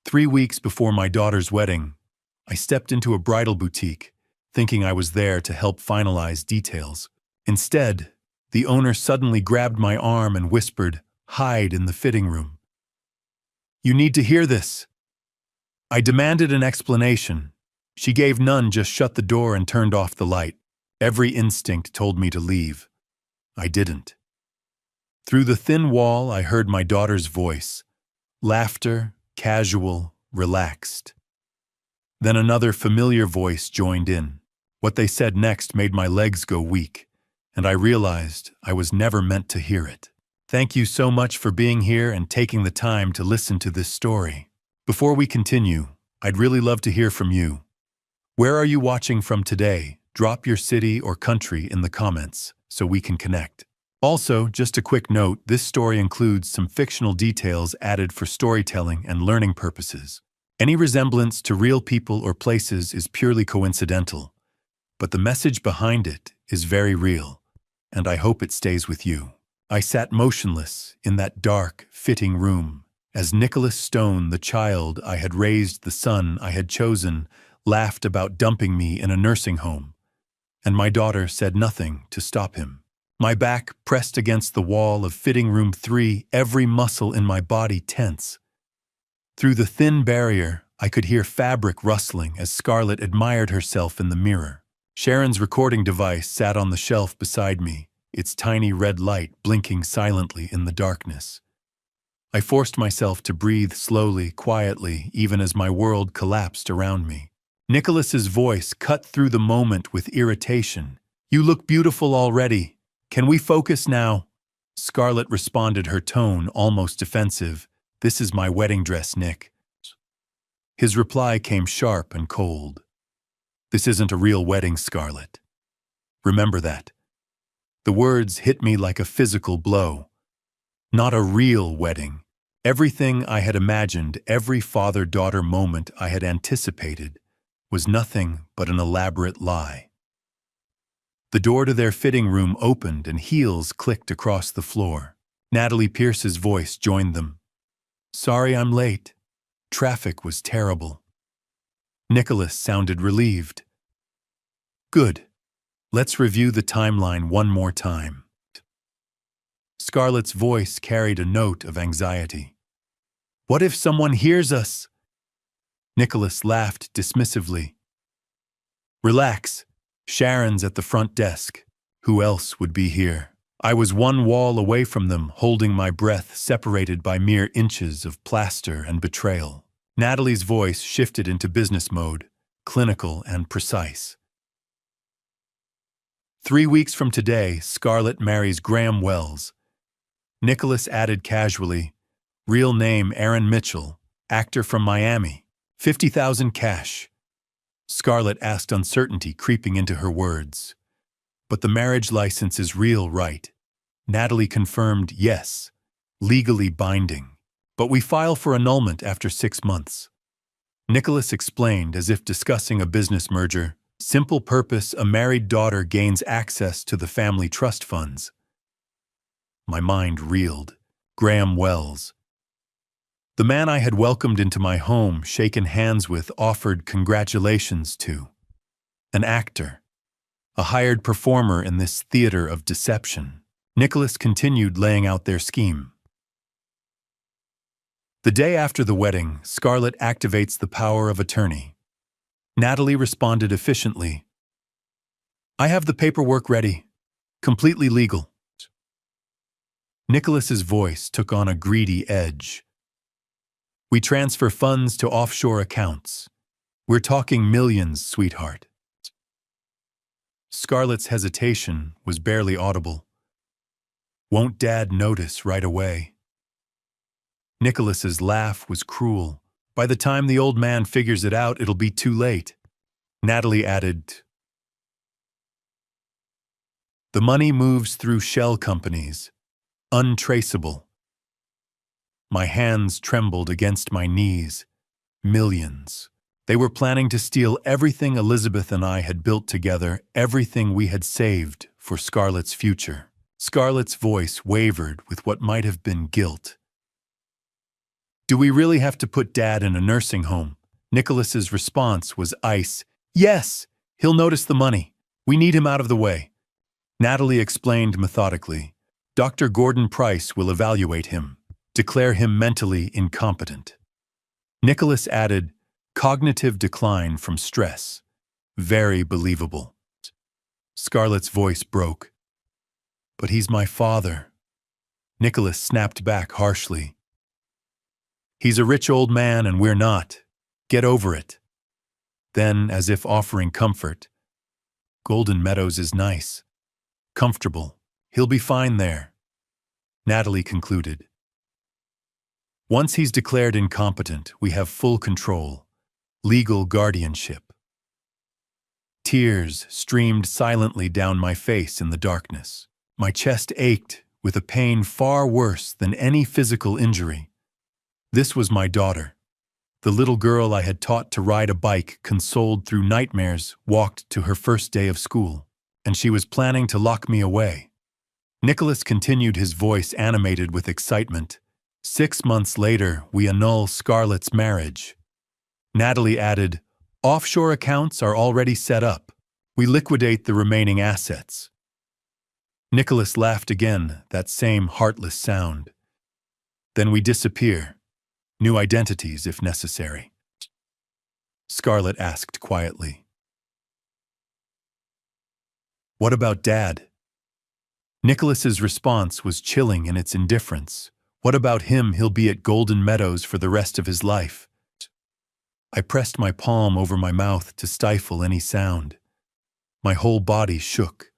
3 weeks before my daughter's wedding, I stepped into a bridal boutique, thinking I was there to help finalize details. Instead, the owner suddenly grabbed my arm and whispered, "Hide in the fitting room." "You need to hear this." I demanded an explanation. She gave none, just shut the door and turned off the light. Every instinct told me to leave. I didn't. Through the thin wall, I heard my daughter's voice. Laughter, casual, relaxed. Then another familiar voice joined in. What they said next made my legs go weak, and I realized I was never meant to hear it. Thank you so much for being here and taking the time to listen to this story. Before we continue, I'd really love to hear from you. Where are you watching from today? Drop your city or country in the comments so we can connect. Also, just a quick note, this story includes some fictional details added for storytelling and learning purposes. Any resemblance to real people or places is purely coincidental, but the message behind it is very real, and I hope it stays with you. I sat motionless in that dark, fitting room as Nicholas Stone, the child I had raised, the son I had chosen, laughed about dumping me in a nursing home, and my daughter said nothing to stop him. My back pressed against the wall of fitting room 3, every muscle in my body tense. Through the thin barrier, I could hear fabric rustling as Scarlett admired herself in the mirror. Sharon's recording device sat on the shelf beside me, its tiny red light blinking silently in the darkness. I forced myself to breathe slowly, quietly, even as my world collapsed around me. Nicholas's voice cut through the moment with irritation. "You look beautiful already. Can we focus now?" Scarlett responded, her tone almost defensive. "This is my wedding dress, Nick." His reply came sharp and cold. "This isn't a real wedding, Scarlett. Remember that." The words hit me like a physical blow. Not a real wedding. Everything I had imagined, every father-daughter moment I had anticipated, was nothing but an elaborate lie. The door to their fitting room opened and heels clicked across the floor. Natalie Pierce's voice joined them. "Sorry I'm late. Traffic was terrible." Nicholas sounded relieved. "Good. Let's review the timeline one more time." Scarlett's voice carried a note of anxiety. "What if someone hears us?" Nicholas laughed dismissively. "Relax. Sharon's at the front desk. Who else would be here?" I was one wall away from them, holding my breath, separated by mere inches of plaster and betrayal. Natalie's voice shifted into business mode, clinical and precise. 3 weeks from today, Scarlett marries Graham Wells. Nicholas added casually, "Real name Aaron Mitchell, actor from Miami. 50,000 cash." Scarlett asked, uncertainty creeping into her words. "But the marriage license is real, right?" Natalie confirmed, "Yes, legally binding. But we file for annulment after 6 months." Nicholas explained, as if discussing a business merger, "Simple purpose, a married daughter gains access to the family trust funds." My mind reeled. Graham Wells. The man I had welcomed into my home, shaken hands with, offered congratulations to. An actor. A hired performer in this theater of deception. Nicholas continued laying out their scheme. The day after the wedding, Scarlett activates the power of attorney. Natalie responded efficiently. "I have the paperwork ready. Completely legal." Nicholas's voice took on a greedy edge. "We transfer funds to offshore accounts. We're talking millions, sweetheart." Scarlett's hesitation was barely audible. "Won't Dad notice right away?" Nicholas's laugh was cruel. "By the time the old man figures it out, it'll be too late." Natalie added, "The money moves through shell companies. Untraceable." My hands trembled against my knees. Millions. They were planning to steal everything Elizabeth and I had built together, everything we had saved for Scarlett's future. Scarlett's voice wavered with what might have been guilt. Do we really have to put Dad in a nursing home? Nicholas's response was ice. Yes, he'll notice the money. We need him out of the way. Natalie explained methodically. Dr. Gordon Price will evaluate him, declare him mentally incompetent. Nicholas added, cognitive decline from stress. Very believable. Scarlett's voice broke. But he's my father. Nicholas snapped back harshly. He's a rich old man and we're not. Get over it. Then, as if offering comfort, Golden Meadows is nice. Comfortable. He'll be fine there. Natalie concluded. Once he's declared incompetent, we have full control. Legal guardianship. Tears streamed silently down my face in the darkness. My chest ached with a pain far worse than any physical injury. This was my daughter. The little girl I had taught to ride a bike, consoled through nightmares, walked to her first day of school, and she was planning to lock me away. Nicholas continued, his voice animated with excitement. 6 months later, we annul Scarlett's marriage. Natalie added, offshore accounts are already set up. We liquidate the remaining assets. Nicholas laughed again, that same heartless sound. Then we disappear. New identities if necessary. Scarlett asked quietly. What about Dad? Nicholas's response was chilling in its indifference. What about him? He'll be at Golden Meadows for the rest of his life. I pressed my palm over my mouth to stifle any sound. My whole body shook.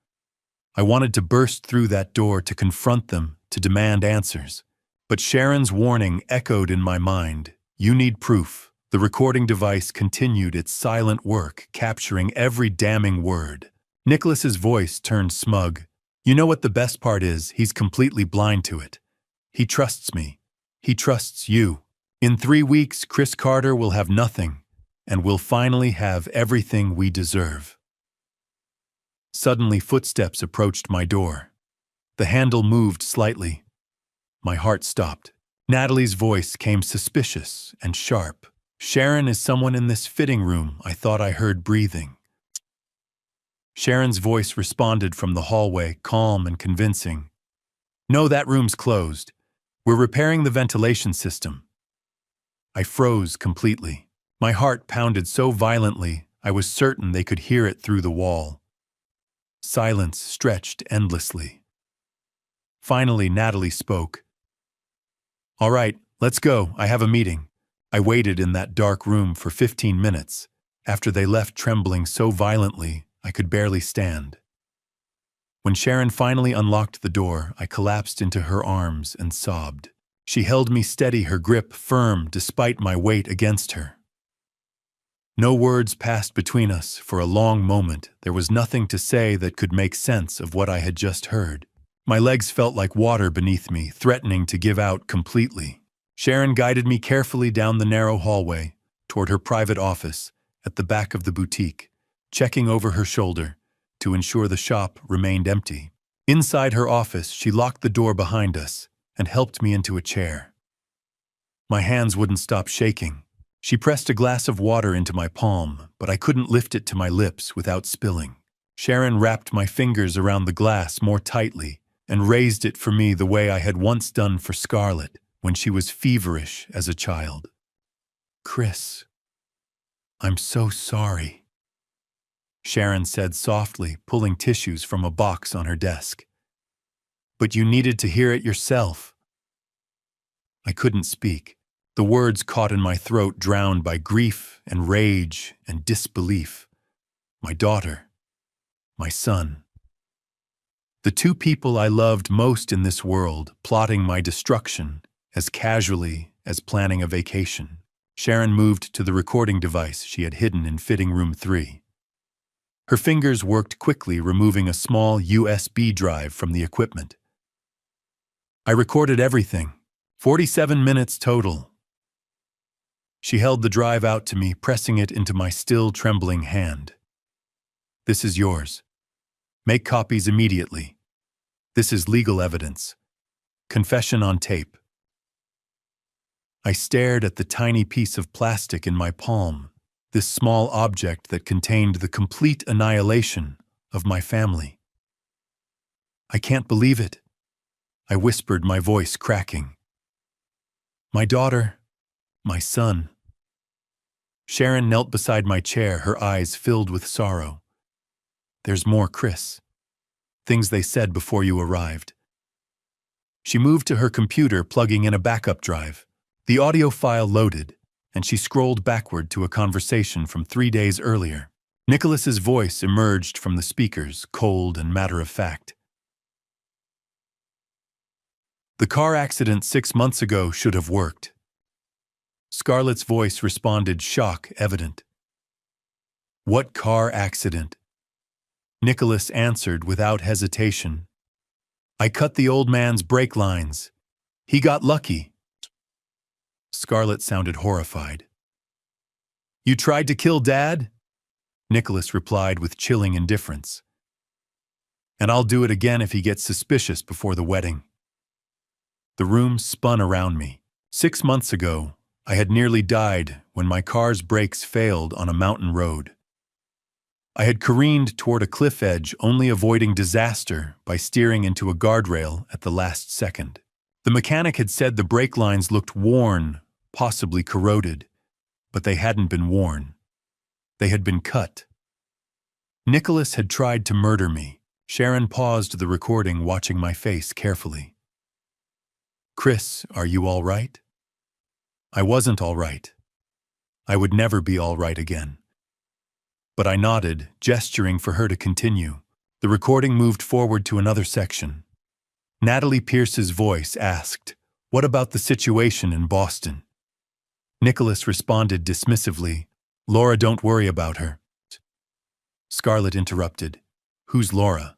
I wanted to burst through that door to confront them, to demand answers. But Sharon's warning echoed in my mind. You need proof. The recording device continued its silent work, capturing every damning word. Nicholas's voice turned smug. You know what the best part is? He's completely blind to it. He trusts me. He trusts you. In 3 weeks, Chris Carter will have nothing, and we'll finally have everything we deserve. Suddenly, footsteps approached my door. The handle moved slightly. My heart stopped. Natalie's voice came suspicious and sharp. Sharon, is someone in this fitting room? I thought I heard breathing. Sharon's voice responded from the hallway, calm and convincing. No, that room's closed. We're repairing the ventilation system. I froze completely. My heart pounded so violently, I was certain they could hear it through the wall. Silence stretched endlessly. Finally, Natalie spoke. All right, let's go. I have a meeting. I waited in that dark room for 15 minutes. After they left, trembling so violently, I could barely stand. When Sharon finally unlocked the door, I collapsed into her arms and sobbed. She held me steady, her grip firm despite my weight against her. No words passed between us. For a long moment, there was nothing to say that could make sense of what I had just heard. My legs felt like water beneath me, threatening to give out completely. Sharon guided me carefully down the narrow hallway, toward her private office, at the back of the boutique, checking over her shoulder to ensure the shop remained empty. Inside her office, she locked the door behind us and helped me into a chair. My hands wouldn't stop shaking. She pressed a glass of water into my palm, but I couldn't lift it to my lips without spilling. Sharon wrapped my fingers around the glass more tightly and raised it for me the way I had once done for Scarlett when she was feverish as a child. Chris, I'm so sorry, Sharon said softly, pulling tissues from a box on her desk. But you needed to hear it yourself. I couldn't speak. The words caught in my throat, drowned by grief and rage and disbelief. My daughter, my son. The two people I loved most in this world, plotting my destruction as casually as planning a vacation. Sharon moved to the recording device she had hidden in fitting room 3. Her fingers worked quickly, removing a small USB drive from the equipment. I recorded everything, 47 minutes total. She held the drive out to me, pressing it into my still trembling hand. This is yours. Make copies immediately. This is legal evidence. Confession on tape. I stared at the tiny piece of plastic in my palm, this small object that contained the complete annihilation of my family. I can't believe it, I whispered, my voice cracking. My daughter, my son. Sharon knelt beside my chair, her eyes filled with sorrow. There's more, Chris. Things they said before you arrived. She moved to her computer, plugging in a backup drive. The audio file loaded, and she scrolled backward to a conversation from 3 days earlier. Nicholas's voice emerged from the speakers, cold and matter-of-fact. The car accident 6 months ago should have worked. Scarlett's voice responded, shock evident. What car accident? Nicholas answered without hesitation. I cut the old man's brake lines. He got lucky. Scarlett sounded horrified. You tried to kill Dad? Nicholas replied with chilling indifference. And I'll do it again if he gets suspicious before the wedding. The room spun around me. 6 months ago, I had nearly died when my car's brakes failed on a mountain road. I had careened toward a cliff edge, only avoiding disaster by steering into a guardrail at the last second. The mechanic had said the brake lines looked worn, possibly corroded, but they hadn't been worn. They had been cut. Nicholas had tried to murder me. Sharon paused the recording, watching my face carefully. Chris, are you all right? I wasn't all right. I would never be all right again. But I nodded, gesturing for her to continue. The recording moved forward to another section. Natalie Pierce's voice asked, "What about the situation in Boston?" Nicholas responded dismissively, "Laura, don't worry about her." Scarlett interrupted, "Who's Laura?"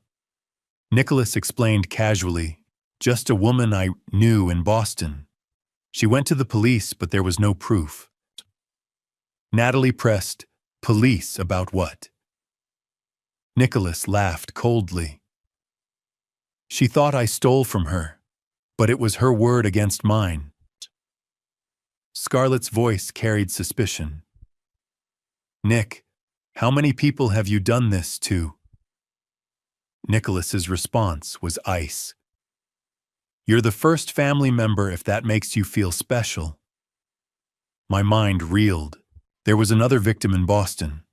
Nicholas explained casually, "Just a woman I knew in Boston. She went to the police, but there was no proof." Natalie pressed, "Police about what?" Nicholas laughed coldly. "She thought I stole from her, but it was her word against mine." Scarlett's voice carried suspicion. "Nick, how many people have you done this to?" Nicholas's response was ice. "You're the first family member, if that makes you feel special." My mind reeled. There was another victim in Boston.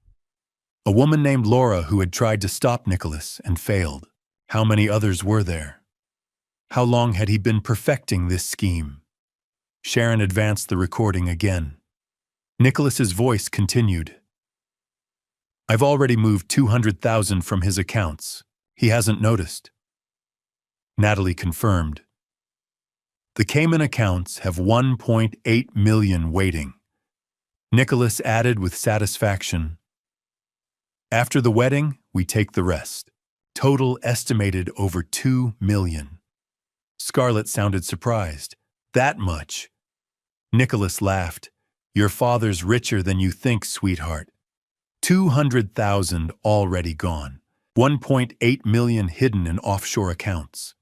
A woman named Laura who had tried to stop Nicholas and failed. How many others were there? How long had he been perfecting this scheme? Sharon advanced the recording again. Nicholas's voice continued. "I've already moved $200,000 from his accounts. He hasn't noticed." Natalie confirmed. "The Cayman accounts have 1.8 million waiting." Nicholas added with satisfaction, "After the wedding, we take the rest. Total estimated over 2 million. Scarlett sounded surprised. "That much?" Nicholas laughed. "Your father's richer than you think, sweetheart. 200,000 already gone. 1.8 million hidden in offshore accounts.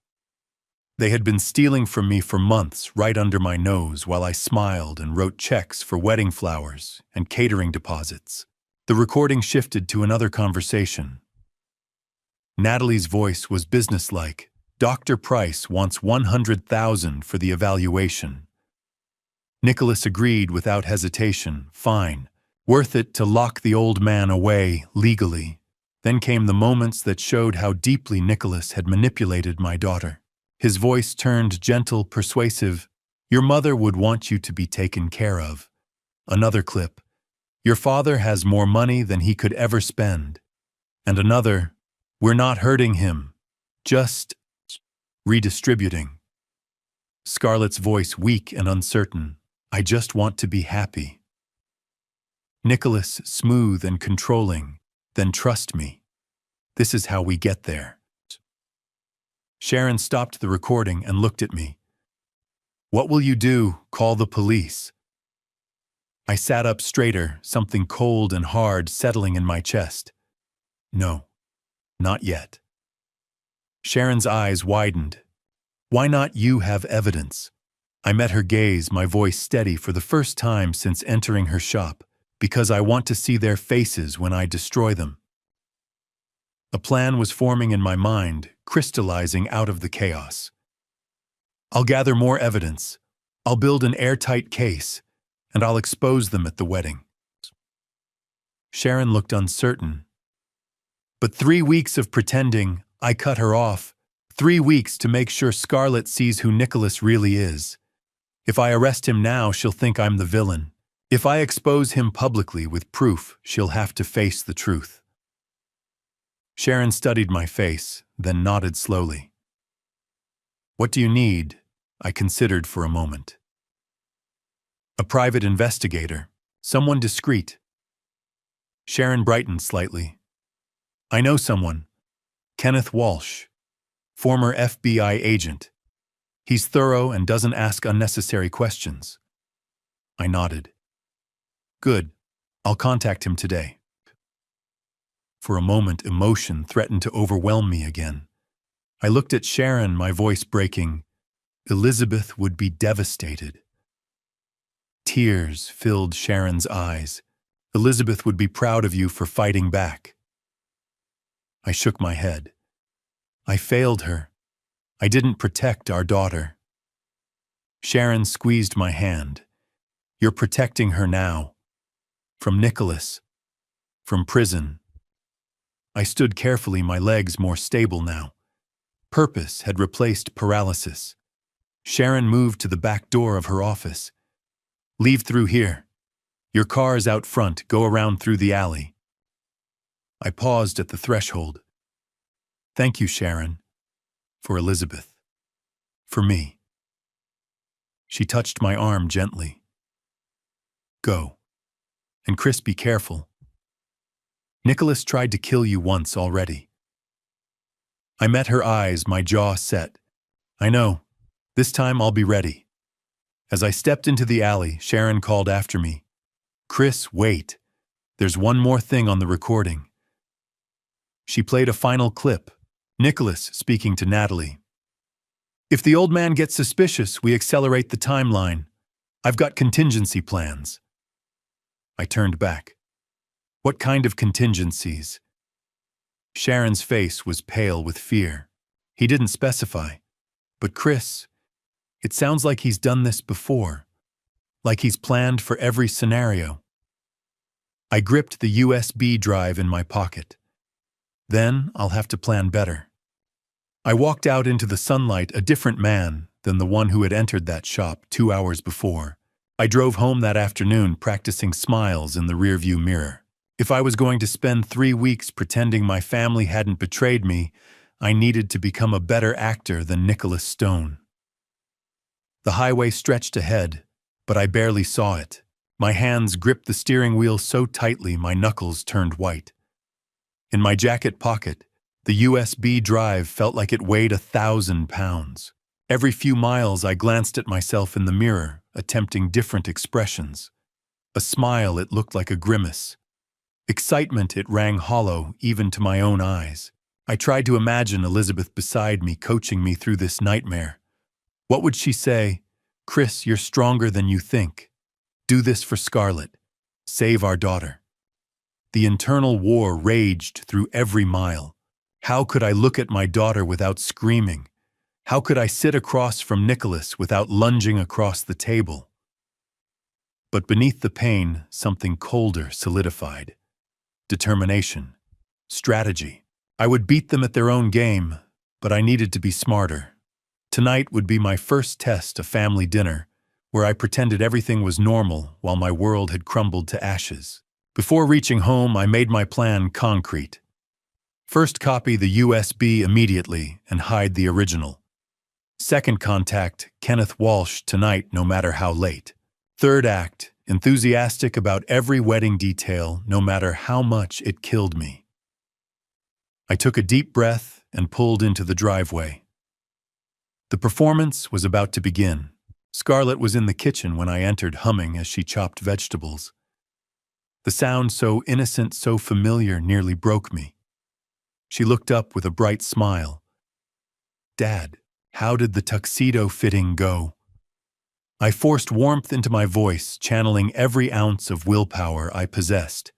They had been stealing from me for months, right under my nose, while I smiled and wrote checks for wedding flowers and catering deposits." The recording shifted to another conversation. Natalie's voice was businesslike. "Dr. Price wants 100,000 for the evaluation." Nicholas agreed without hesitation. "Fine. Worth it to lock the old man away legally." Then came the moments that showed how deeply Nicholas had manipulated my daughter. His voice turned gentle, persuasive. "Your mother would want you to be taken care of." Another clip. "Your father has more money than he could ever spend." And another. "We're not hurting him, just redistributing." Scarlett's voice weak and uncertain. "I just want to be happy." Nicholas smooth and controlling. "Then trust me. This is how we get there." Sharon stopped the recording and looked at me. "What will you do? Call the police?" I sat up straighter, something cold and hard settling in my chest. "No, not yet." Sharon's eyes widened. "Why not? You have evidence." I met her gaze, my voice steady for the first time since entering her shop, because I want to see their faces when I destroy them. A plan was forming in my mind, crystallizing out of the chaos. I'll gather more evidence. I'll build an airtight case, and I'll expose them at the wedding. Sharon looked uncertain. But 3 weeks of pretending, I cut her off. 3 weeks to make sure Scarlett sees who Nicholas really is. If I arrest him now, she'll think I'm the villain. If I expose him publicly with proof, she'll have to face the truth. Sharon studied my face, then nodded slowly. What do you need? I considered for a moment. A private investigator, someone discreet. Sharon brightened slightly. I know someone. Kenneth Walsh, former FBI agent. He's thorough and doesn't ask unnecessary questions. I nodded. Good. I'll contact him today. For a moment, emotion threatened to overwhelm me again. I looked at Sharon, my voice breaking. Elizabeth would be devastated. Tears filled Sharon's eyes. Elizabeth would be proud of you for fighting back. I shook my head. I failed her. I didn't protect our daughter. Sharon squeezed my hand. You're protecting her now. From Nicholas. From prison. I stood carefully, my legs more stable now. Purpose had replaced paralysis. Sharon moved to the back door of her office. Leave through here. Your car's out front, go around through the alley. I paused at the threshold. Thank you, Sharon. For Elizabeth. For me. She touched my arm gently. Go. And Chris, be careful. Nicholas tried to kill you once already. I met her eyes, my jaw set. I know. This time I'll be ready. As I stepped into the alley, Sharon called after me. Chris, wait. There's one more thing on the recording. She played a final clip. Nicholas speaking to Natalie. If the old man gets suspicious, we accelerate the timeline. I've got contingency plans. I turned back. What kind of contingencies? Sharon's face was pale with fear. He didn't specify. But Chris, it sounds like he's done this before. Like he's planned for every scenario. I gripped the USB drive in my pocket. Then I'll have to plan better. I walked out into the sunlight a different man than the one who had entered that shop 2 hours before. I drove home that afternoon practicing smiles in the rearview mirror. If I was going to spend 3 weeks pretending my family hadn't betrayed me, I needed to become a better actor than Nicholas Stone. The highway stretched ahead, but I barely saw it. My hands gripped the steering wheel so tightly my knuckles turned white. In my jacket pocket, the USB drive felt like it weighed 1,000 pounds. Every few miles I glanced at myself in the mirror, attempting different expressions. A smile, it looked like a grimace. Excitement, it rang hollow, even to my own eyes. I tried to imagine Elizabeth beside me, coaching me through this nightmare. What would she say? Chris, you're stronger than you think. Do this for Scarlett. Save our daughter. The internal war raged through every mile. How could I look at my daughter without screaming? How could I sit across from Nicholas without lunging across the table? But beneath the pain, something colder solidified. Determination. Strategy. I would beat them at their own game, but I needed to be smarter. Tonight would be my first test, a family dinner, where I pretended everything was normal while my world had crumbled to ashes. Before reaching home, I made my plan concrete. First, copy the USB immediately and hide the original. Second, contact Kenneth Walsh tonight, no matter how late. Third act, enthusiastic about every wedding detail, no matter how much it killed me. I took a deep breath and pulled into the driveway. The performance was about to begin. Scarlett was in the kitchen when I entered, humming as she chopped vegetables. The sound, so innocent, so familiar, nearly broke me. She looked up with a bright smile. Dad, how did the tuxedo fitting go? I forced warmth into my voice, channeling every ounce of willpower I possessed.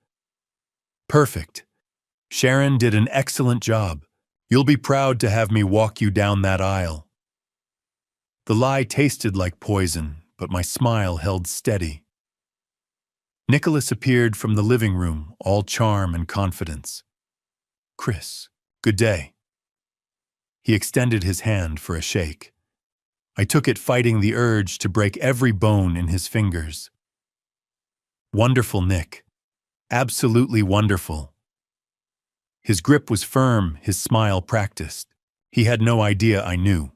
Perfect. Sharon did an excellent job. You'll be proud to have me walk you down that aisle. The lie tasted like poison, but my smile held steady. Nicholas appeared from the living room, all charm and confidence. Chris, good day. He extended his hand for a shake. I took it, fighting the urge to break every bone in his fingers. Wonderful, Nick. Absolutely wonderful. His grip was firm, his smile practiced. He had no idea I knew.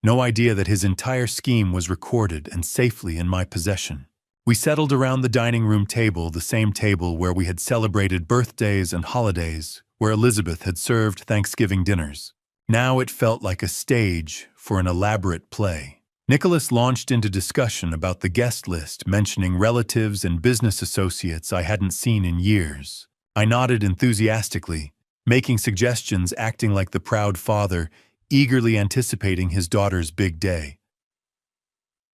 No idea that his entire scheme was recorded and safely in my possession. We settled around the dining room table, the same table where we had celebrated birthdays and holidays, where Elizabeth had served Thanksgiving dinners. Now it felt like a stage for an elaborate play. Nicholas launched into discussion about the guest list, mentioning relatives and business associates I hadn't seen in years. I nodded enthusiastically, making suggestions, acting like the proud father, eagerly anticipating his daughter's big day.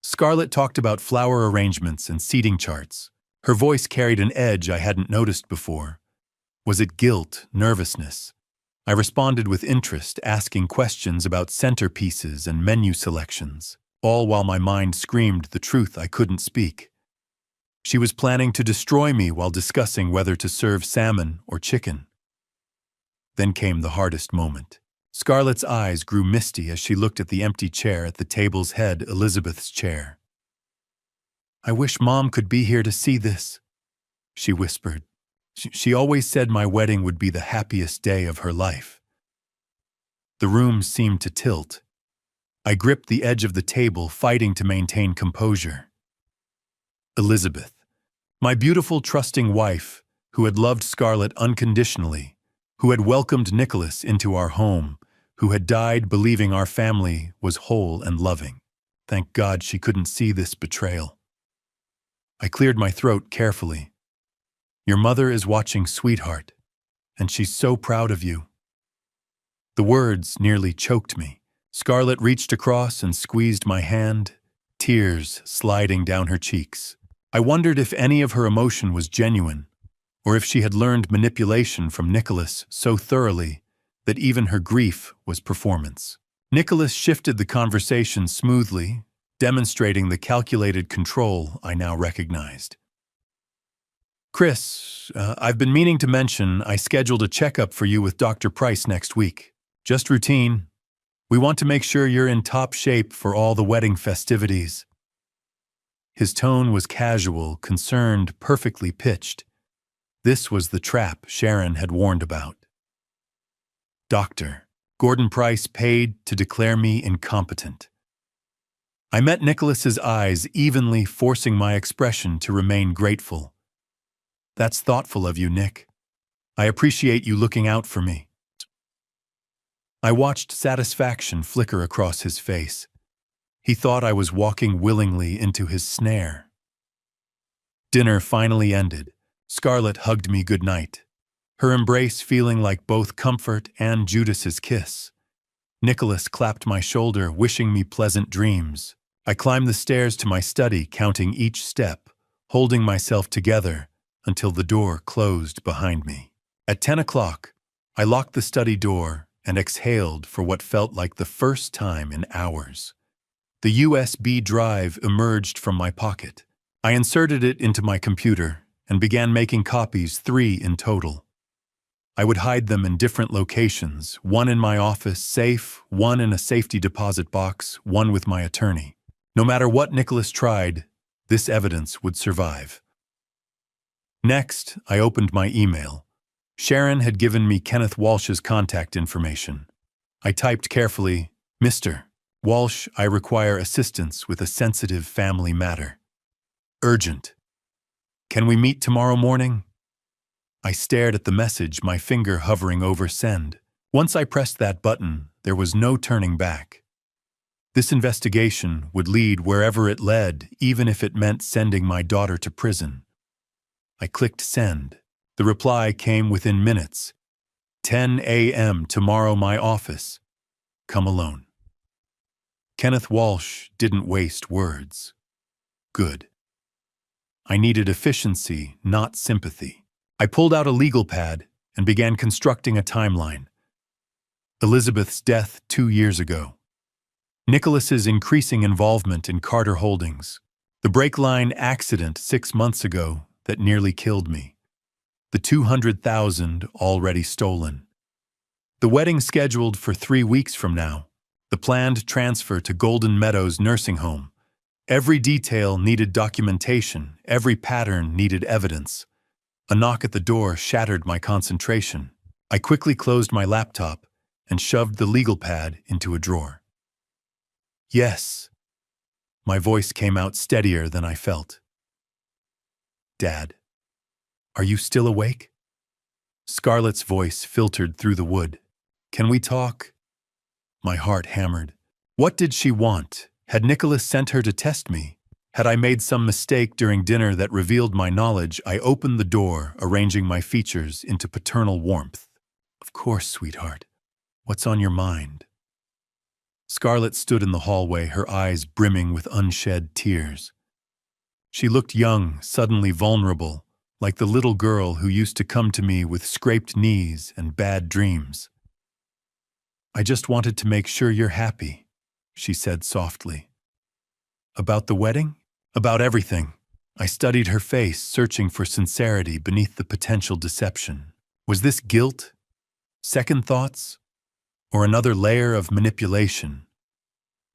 Scarlett talked about flower arrangements and seating charts. Her voice carried an edge I hadn't noticed before. Was it guilt, nervousness? I responded with interest, asking questions about centerpieces and menu selections, all while my mind screamed the truth I couldn't speak. She was planning to destroy me while discussing whether to serve salmon or chicken. Then came the hardest moment. Scarlett's eyes grew misty as she looked at the empty chair at the table's head, Elizabeth's chair. "I wish Mom could be here to see this," she whispered. She always said my wedding would be the happiest day of her life. The room seemed to tilt. I gripped the edge of the table, fighting to maintain composure. Elizabeth, my beautiful, trusting wife, who had loved Scarlett unconditionally, who had welcomed Nicholas into our home, who had died believing our family was whole and loving. Thank God she couldn't see this betrayal. I cleared my throat carefully. Your mother is watching, sweetheart, and she's so proud of you. The words nearly choked me. Scarlett reached across and squeezed my hand, tears sliding down her cheeks. I wondered if any of her emotion was genuine, or if she had learned manipulation from Nicholas so thoroughly that even her grief was performance. Nicholas shifted the conversation smoothly, demonstrating the calculated control I now recognized. Chris, I've been meaning to mention I scheduled a checkup for you with Dr. Price next week. Just routine. We want to make sure you're in top shape for all the wedding festivities. His tone was casual, concerned, perfectly pitched. This was the trap Sharon had warned about. Dr. Gordon Price paid to declare me incompetent. I met Nicholas's eyes evenly, forcing my expression to remain grateful. That's thoughtful of you, Nick. I appreciate you looking out for me. I watched satisfaction flicker across his face. He thought I was walking willingly into his snare. Dinner finally ended. Scarlett hugged me goodnight, her embrace feeling like both comfort and Judas's kiss. Nicholas clapped my shoulder, wishing me pleasant dreams. I climbed the stairs to my study, counting each step, holding myself together until the door closed behind me. At 10 o'clock, I locked the study door and exhaled for what felt like the first time in hours. The USB drive emerged from my pocket. I inserted it into my computer and began making copies, 3 in total. I would hide them in different locations, one in my office safe, one in a safety deposit box, one with my attorney. No matter what Nicholas tried, this evidence would survive. Next, I opened my email. Sharon had given me Kenneth Walsh's contact information. I typed carefully, "Mr. Walsh, I require assistance with a sensitive family matter. Urgent. Can we meet tomorrow morning?" I stared at the message, my finger hovering over send. Once I pressed that button, there was no turning back. This investigation would lead wherever it led, even if it meant sending my daughter to prison. I clicked send. The reply came within minutes. 10 a.m. tomorrow, my office. Come alone. Kenneth Walsh didn't waste words. Good. I needed efficiency, not sympathy. I pulled out a legal pad and began constructing a timeline. Elizabeth's death 2 years ago. Nicholas's increasing involvement in Carter Holdings. The brake line accident 6 months ago that nearly killed me. The $200,000 already stolen. The wedding scheduled for 3 weeks from now. The planned transfer to Golden Meadows nursing home. Every detail needed documentation, every pattern needed evidence. A knock at the door shattered my concentration. I quickly closed my laptop and shoved the legal pad into a drawer. Yes. My voice came out steadier than I felt. Dad, are you still awake? Scarlett's voice filtered through the wood. Can we talk? My heart hammered. What did she want? Had Nicholas sent her to test me? Had I made some mistake during dinner that revealed my knowledge? I opened the door, arranging my features into paternal warmth. Of course, sweetheart. What's on your mind? Scarlett stood in the hallway, her eyes brimming with unshed tears. She looked young, suddenly vulnerable, like the little girl who used to come to me with scraped knees and bad dreams. I just wanted to make sure you're happy, she said softly. About the wedding? About everything. I studied her face, searching for sincerity beneath the potential deception. Was this guilt? Second thoughts? Or another layer of manipulation?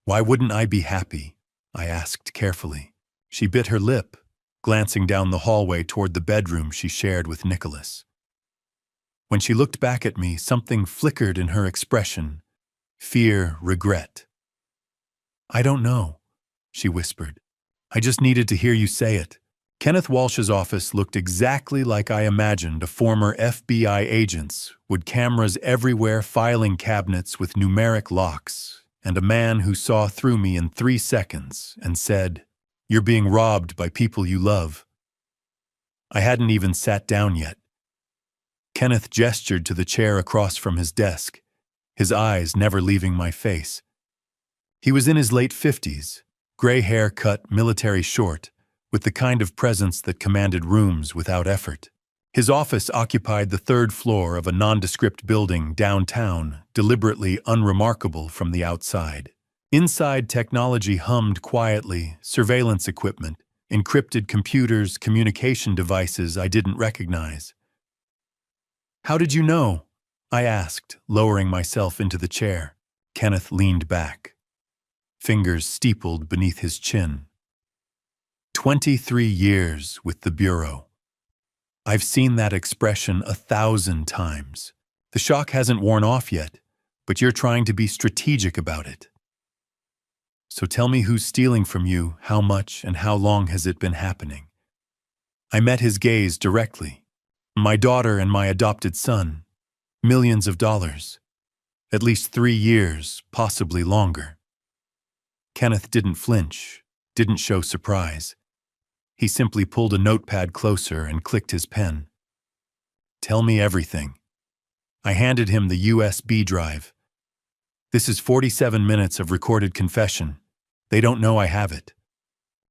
Why wouldn't I be happy? I asked carefully. She bit her lip, glancing down the hallway toward the bedroom she shared with Nicholas. When she looked back at me, something flickered in her expression. Fear, regret. I don't know, she whispered. I just needed to hear you say it. Kenneth Walsh's office looked exactly like I imagined a former FBI agent's, with cameras everywhere, filing cabinets with numeric locks, and a man who saw through me in 3 seconds and said, "You're being robbed by people you love." I hadn't even sat down yet. Kenneth gestured to the chair across from his desk, his eyes never leaving my face. He was in his late 50s, gray hair cut military short, with the kind of presence that commanded rooms without effort. His office occupied the 3rd floor of a nondescript building downtown, deliberately unremarkable from the outside. Inside, technology hummed quietly, surveillance equipment, encrypted computers, communication devices I didn't recognize. How did you know? I asked, lowering myself into the chair. Kenneth leaned back, fingers steepled beneath his chin. 23 years with the Bureau. I've seen that expression 1,000 times. The shock hasn't worn off yet, but you're trying to be strategic about it. So tell me who's stealing from you, how much, and how long has it been happening? I met his gaze directly. My daughter and my adopted son. Millions of dollars. At least 3 years, possibly longer. Kenneth didn't flinch, didn't show surprise. He simply pulled a notepad closer and clicked his pen. Tell me everything. I handed him the USB drive. This is 47 minutes of recorded confession. They don't know I have it.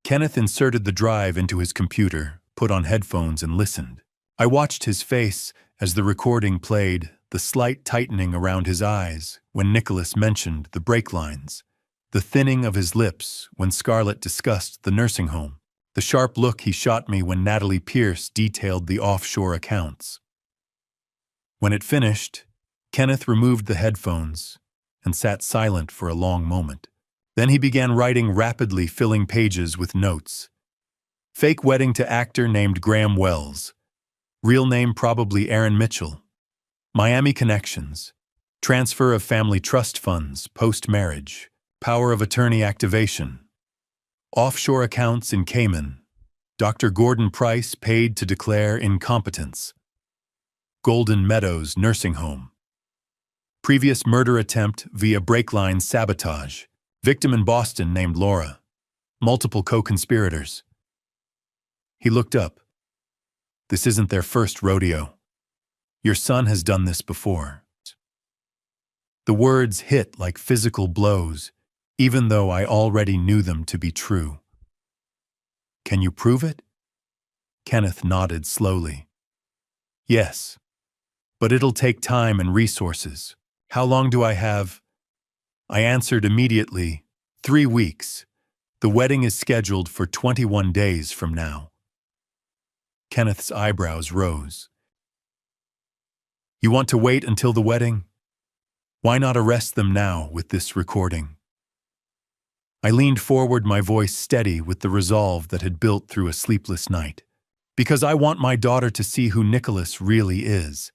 Kenneth inserted the drive into his computer, put on headphones, and listened. I watched his face as the recording played, the slight tightening around his eyes when Nicholas mentioned the brake lines, the thinning of his lips when Scarlett discussed the nursing home, the sharp look he shot me when Natalie Pierce detailed the offshore accounts. When it finished, Kenneth removed the headphones and sat silent for a long moment. Then he began writing rapidly, filling pages with notes. Fake wedding to actor named Graham Wells. Real name probably Aaron Mitchell. Miami connections. Transfer of family trust funds post-marriage. Power of attorney activation. Offshore accounts in Cayman. Dr. Gordon Price paid to declare incompetence. Golden Meadows nursing home. Previous murder attempt via brake line sabotage. Victim in Boston named Laura. Multiple co-conspirators. He looked up. This isn't their first rodeo. Your son has done this before. The words hit like physical blows, even though I already knew them to be true. Can you prove it? Kenneth nodded slowly. Yes, but it'll take time and resources. How long do I have? I answered immediately, 3 weeks. The wedding is scheduled for 21 days from now. Kenneth's eyebrows rose. You want to wait until the wedding? Why not arrest them now with this recording? I leaned forward, my voice steady with the resolve that had built through a sleepless night. Because I want my daughter to see who Nicholas really is.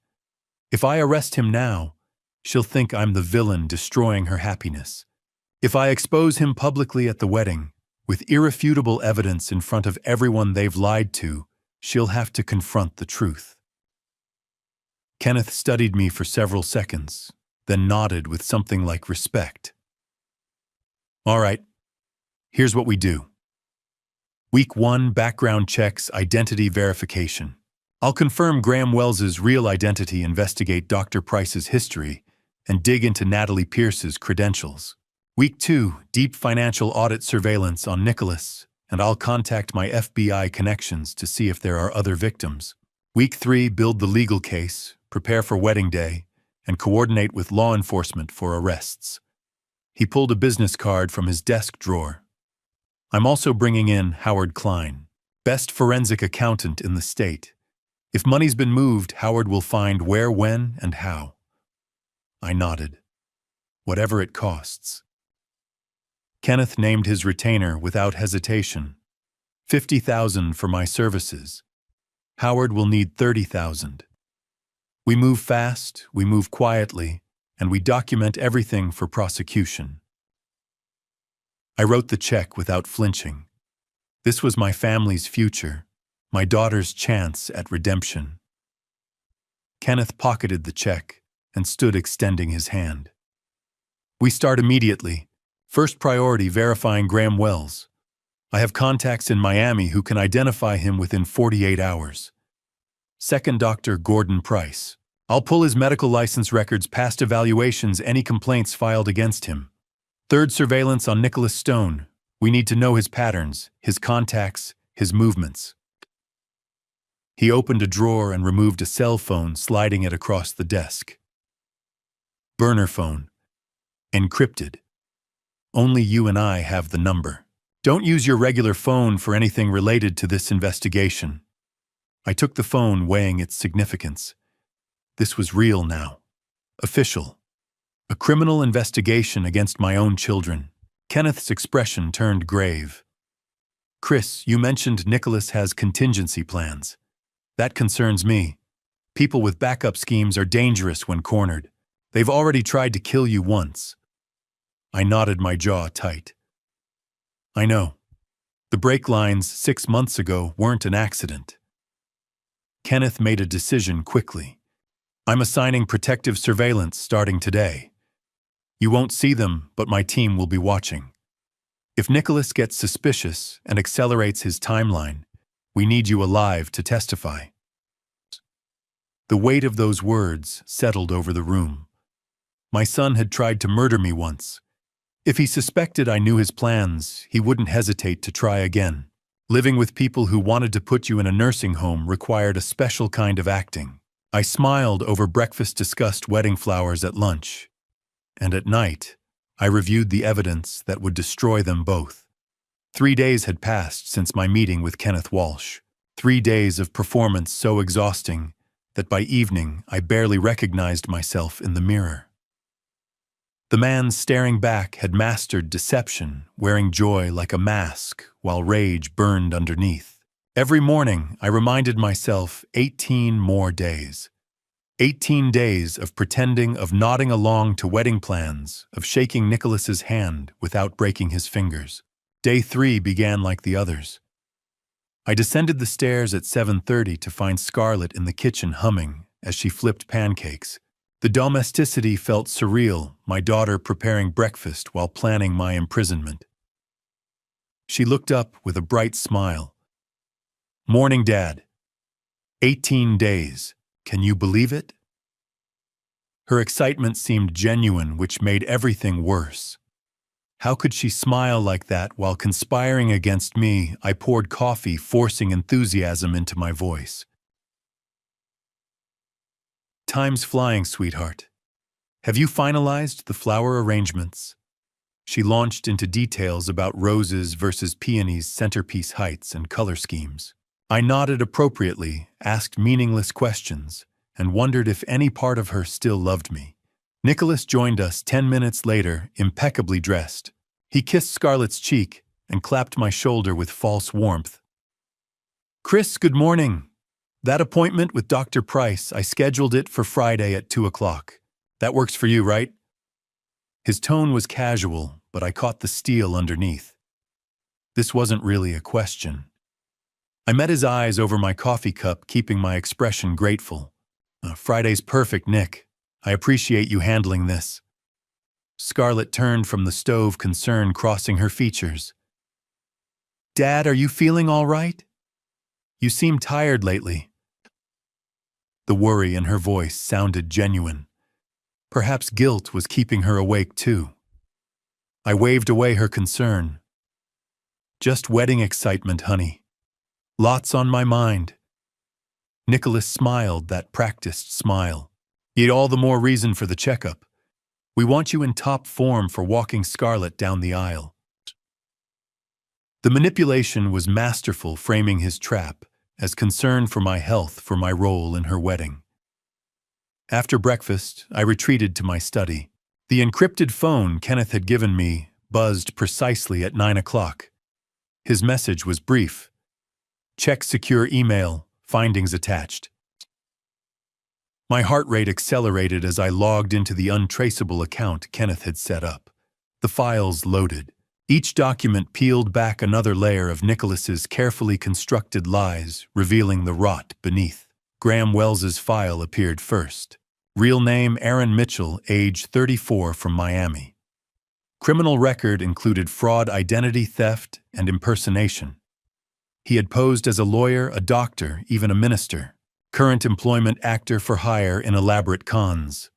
If I arrest him now, she'll think I'm the villain destroying her happiness. If I expose him publicly at the wedding, with irrefutable evidence in front of everyone they've lied to, she'll have to confront the truth. Kenneth studied me for several seconds, then nodded with something like respect. All right, here's what we do. Week 1, background checks, identity verification. I'll confirm Graham Wells's real identity, investigate Dr. Price's history, and dig into Natalie Pierce's credentials. Week 2, deep financial audit surveillance on Nicholas, and I'll contact my FBI connections to see if there are other victims. Week 3, build the legal case, prepare for wedding day, and coordinate with law enforcement for arrests. He pulled a business card from his desk drawer. I'm also bringing in Howard Klein, best forensic accountant in the state. If money's been moved, Howard will find where, when, and how. I nodded. Whatever it costs. Kenneth named his retainer without hesitation. $50,000 for my services. Howard will need $30,000. We move fast, we move quietly, and we document everything for prosecution. I wrote the check without flinching. This was my family's future, my daughter's chance at redemption. Kenneth pocketed the check and stood extending his hand. We start immediately. First priority, verifying Graham Wells. I have contacts in Miami who can identify him within 48 hours. Second, Dr. Gordon Price. I'll pull his medical license records, past evaluations, any complaints filed against him. Third, surveillance on Nicholas Stone. We need to know his patterns, his contacts, his movements. He opened a drawer and removed a cell phone, sliding it across the desk. Burner phone. Encrypted. Only you and I have the number. Don't use your regular phone for anything related to this investigation. I took the phone, weighing its significance. This was real now. Official. A criminal investigation against my own children. Kenneth's expression turned grave. Chris, you mentioned Nicholas has contingency plans. That concerns me. People with backup schemes are dangerous when cornered. They've already tried to kill you once. I nodded, my jaw tight. I know. The brake lines 6 months ago weren't an accident. Kenneth made a decision quickly. I'm assigning protective surveillance starting today. You won't see them, but my team will be watching. If Nicholas gets suspicious and accelerates his timeline, we need you alive to testify. The weight of those words settled over the room. My son had tried to murder me once. If he suspected I knew his plans, he wouldn't hesitate to try again. Living with people who wanted to put you in a nursing home required a special kind of acting. I smiled over breakfast, discussed wedding flowers at lunch. And at night, I reviewed the evidence that would destroy them both. 3 days had passed since my meeting with Kenneth Walsh. 3 days of performance so exhausting that by evening I barely recognized myself in the mirror. The man staring back had mastered deception, wearing joy like a mask while rage burned underneath. Every morning I reminded myself 18 more days. 18 days of pretending, of nodding along to wedding plans, of shaking Nicholas's hand without breaking his fingers. Day 3 began like the others. I descended the stairs at 7:30 to find Scarlett in the kitchen humming as she flipped pancakes. The domesticity felt surreal, my daughter preparing breakfast while planning my imprisonment. She looked up with a bright smile. Morning, Dad. 18 days. Can you believe it? Her excitement seemed genuine, which made everything worse. How could she smile like that while conspiring against me? I poured coffee, forcing enthusiasm into my voice. Time's flying, sweetheart. Have you finalized the flower arrangements? She launched into details about roses versus peonies, centerpiece heights, and color schemes. I nodded appropriately, asked meaningless questions, and wondered if any part of her still loved me. Nicholas joined us 10 minutes later, impeccably dressed. He kissed Scarlett's cheek and clapped my shoulder with false warmth. "Chris, good morning. That appointment with Dr. Price, I scheduled it for Friday at 2 o'clock. That works for you, right?" His tone was casual, but I caught the steel underneath. This wasn't really a question. I met his eyes over my coffee cup, keeping my expression grateful. "Friday's perfect, Nick. I appreciate you handling this." Scarlett turned from the stove, concern crossing her features. "Dad, are you feeling all right? You seem tired lately." The worry in her voice sounded genuine. Perhaps guilt was keeping her awake too. I waved away her concern. "Just wedding excitement, honey. Lots on my mind." Nicholas smiled, that practiced smile. "Yet all the more reason for the checkup. We want you in top form for walking Scarlett down the aisle." The manipulation was masterful, framing his trap as concern for my health, for my role in her wedding. After breakfast, I retreated to my study. The encrypted phone Kenneth had given me buzzed precisely at 9 o'clock. His message was brief. "Check secure email, findings attached." My heart rate accelerated as I logged into the untraceable account Kenneth had set up. The files loaded. Each document peeled back another layer of Nicholas's carefully constructed lies, revealing the rot beneath. Graham Wells's file appeared first. Real name Aaron Mitchell, age 34, from Miami. Criminal record included fraud, identity theft, and impersonation. He had posed as a lawyer, a doctor, even a minister. Current employment, actor for hire in elaborate cons.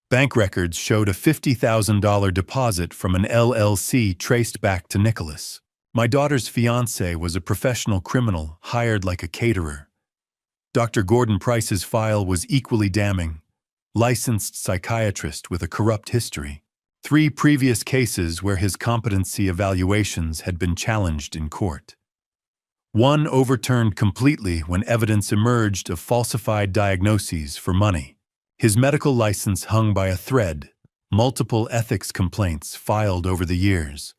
Bank records showed a $50,000 deposit from an LLC traced back to Nicholas. My daughter's fiancé was a professional criminal, hired like a caterer. Dr. Gordon Price's file was equally damning. Licensed psychiatrist with a corrupt history. 3 previous cases where his competency evaluations had been challenged in court. One overturned completely when evidence emerged of falsified diagnoses for money. His medical license hung by a thread, multiple ethics complaints filed over the years.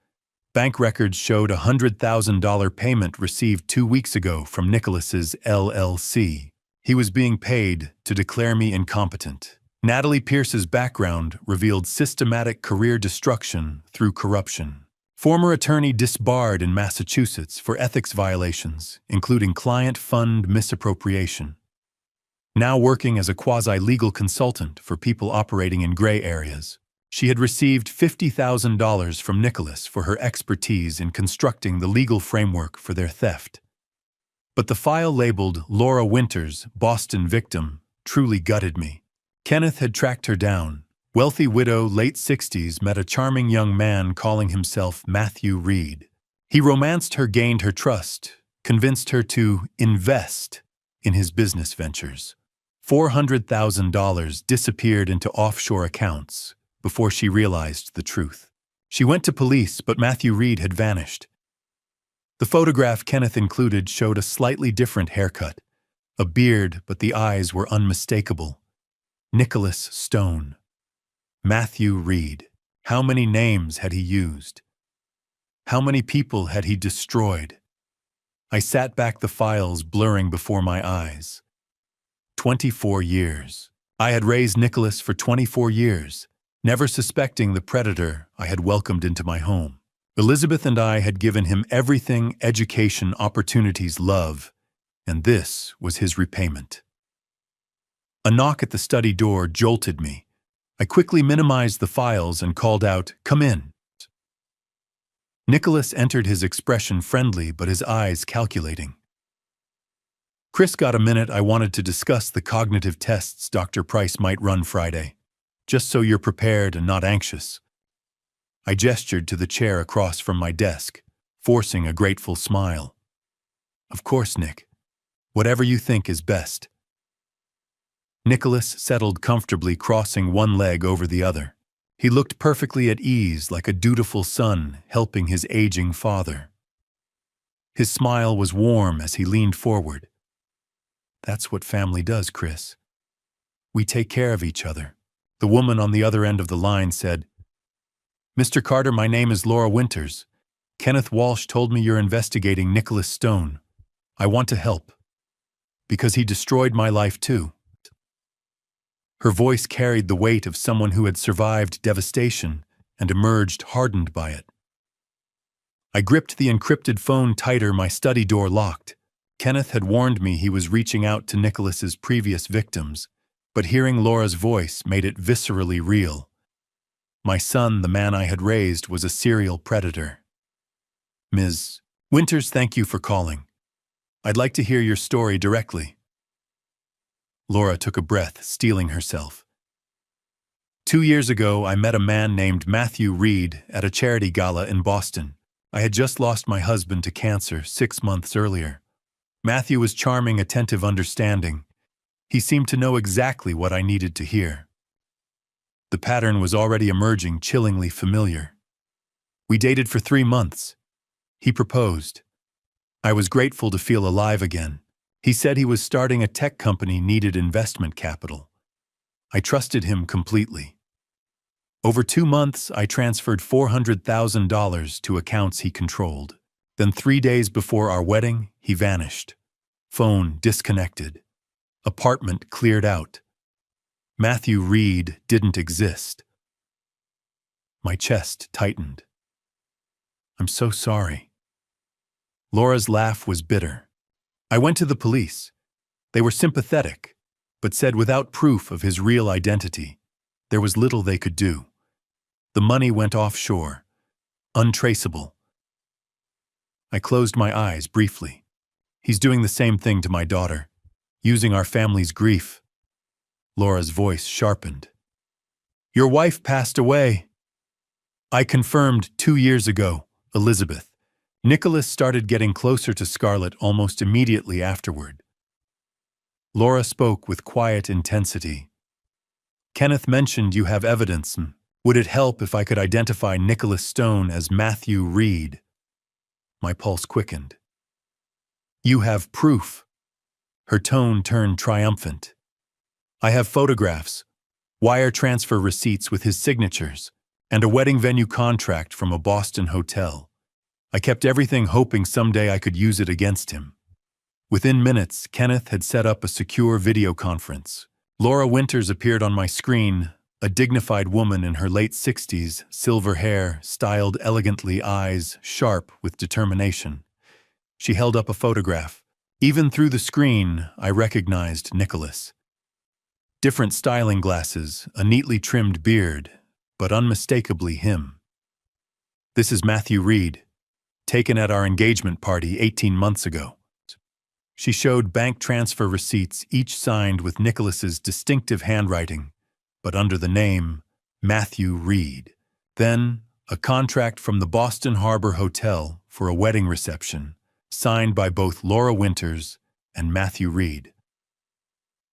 Bank records showed a $100,000 payment received 2 weeks ago from Nicholas's LLC. He was being paid to declare me incompetent. Natalie Pierce's background revealed systematic career destruction through corruption. Former attorney disbarred in Massachusetts for ethics violations, including client fund misappropriation. Now working as a quasi-legal consultant for people operating in gray areas. She had received $50,000 from Nicholas for her expertise in constructing the legal framework for their theft. But the file labeled Laura Winters, Boston victim, truly gutted me. Kenneth had tracked her down. Wealthy widow, late 60s, met a charming young man calling himself Matthew Reed. He romanced her, gained her trust, convinced her to invest in his business ventures. $400,000 disappeared into offshore accounts before she realized the truth. She went to police, but Matthew Reed had vanished. The photograph Kenneth included showed a slightly different haircut, a beard, but the eyes were unmistakable. Nicholas Stone. Matthew Reed. How many names had he used? How many people had he destroyed? I sat back, the files blurring before my eyes. 24 years. I had raised Nicholas for 24 years, never suspecting the predator I had welcomed into my home. Elizabeth and I had given him everything: education, opportunities, love, and this was his repayment. A knock at the study door jolted me. I quickly minimized the files and called out, "Come in." Nicholas entered, his expression friendly but his eyes calculating. "Chris, got a minute? I wanted to discuss the cognitive tests Dr. Price might run Friday, just so you're prepared and not anxious." I gestured to the chair across from my desk, forcing a grateful smile. Of course, Nick. Whatever you think is best. Nicholas settled comfortably, crossing one leg over the other. He looked perfectly at ease, like a dutiful son helping his aging father. His smile was warm as he leaned forward. That's what family does, Chris. We take care of each other. The woman on the other end of the line said, Mr. Carter, my name is Laura Winters. Kenneth Walsh told me you're investigating Nicholas Stone. I want to help. Because he destroyed my life too. Her voice carried the weight of someone who had survived devastation and emerged hardened by it. I gripped the encrypted phone tighter, my study door locked. Kenneth had warned me he was reaching out to Nicholas's previous victims, but hearing Laura's voice made it viscerally real. My son, the man I had raised, was a serial predator. Ms. Winters, thank you for calling. I'd like to hear your story directly. Laura took a breath, steeling herself. 2 years ago, I met a man named Matthew Reed at a charity gala in Boston. I had just lost my husband to cancer 6 months earlier. Matthew was charming, attentive, understanding. He seemed to know exactly what I needed to hear. The pattern was already emerging, chillingly familiar. We dated for 3 months. He proposed. I was grateful to feel alive again. He said he was starting a tech company, needed investment capital. I trusted him completely. Over 2 months, I transferred $400,000 to accounts he controlled. Then 3 days before our wedding, he vanished. Phone disconnected. Apartment cleared out. Matthew Reed didn't exist. My chest tightened. I'm so sorry. Laura's laugh was bitter. I went to the police. They were sympathetic, but said without proof of his real identity, there was little they could do. The money went offshore, untraceable. I closed my eyes briefly. He's doing the same thing to my daughter, using our family's grief. Laura's voice sharpened. Your wife passed away. I confirmed 2 years ago, Elizabeth. Nicholas started getting closer to Scarlett almost immediately afterward. Laura spoke with quiet intensity. Kenneth mentioned you have evidence. Would it help if I could identify Nicholas Stone as Matthew Reed? My pulse quickened. You have proof. Her tone turned triumphant. I have photographs, wire transfer receipts with his signatures, and a wedding venue contract from a Boston hotel. I kept everything, hoping someday I could use it against him. Within minutes, Kenneth had set up a secure video conference. Laura Winters appeared on my screen, a dignified woman in her late 60s, silver hair, styled elegantly, eyes sharp with determination. She held up a photograph. Even through the screen, I recognized Nicholas. Different styling glasses, a neatly trimmed beard, but unmistakably him. This is Matthew Reed, taken at our engagement party 18 months ago. She showed bank transfer receipts, each signed with Nicholas's distinctive handwriting, but under the name Matthew Reed. Then, a contract from the Boston Harbor Hotel for a wedding reception, signed by both Laura Winters and Matthew Reed.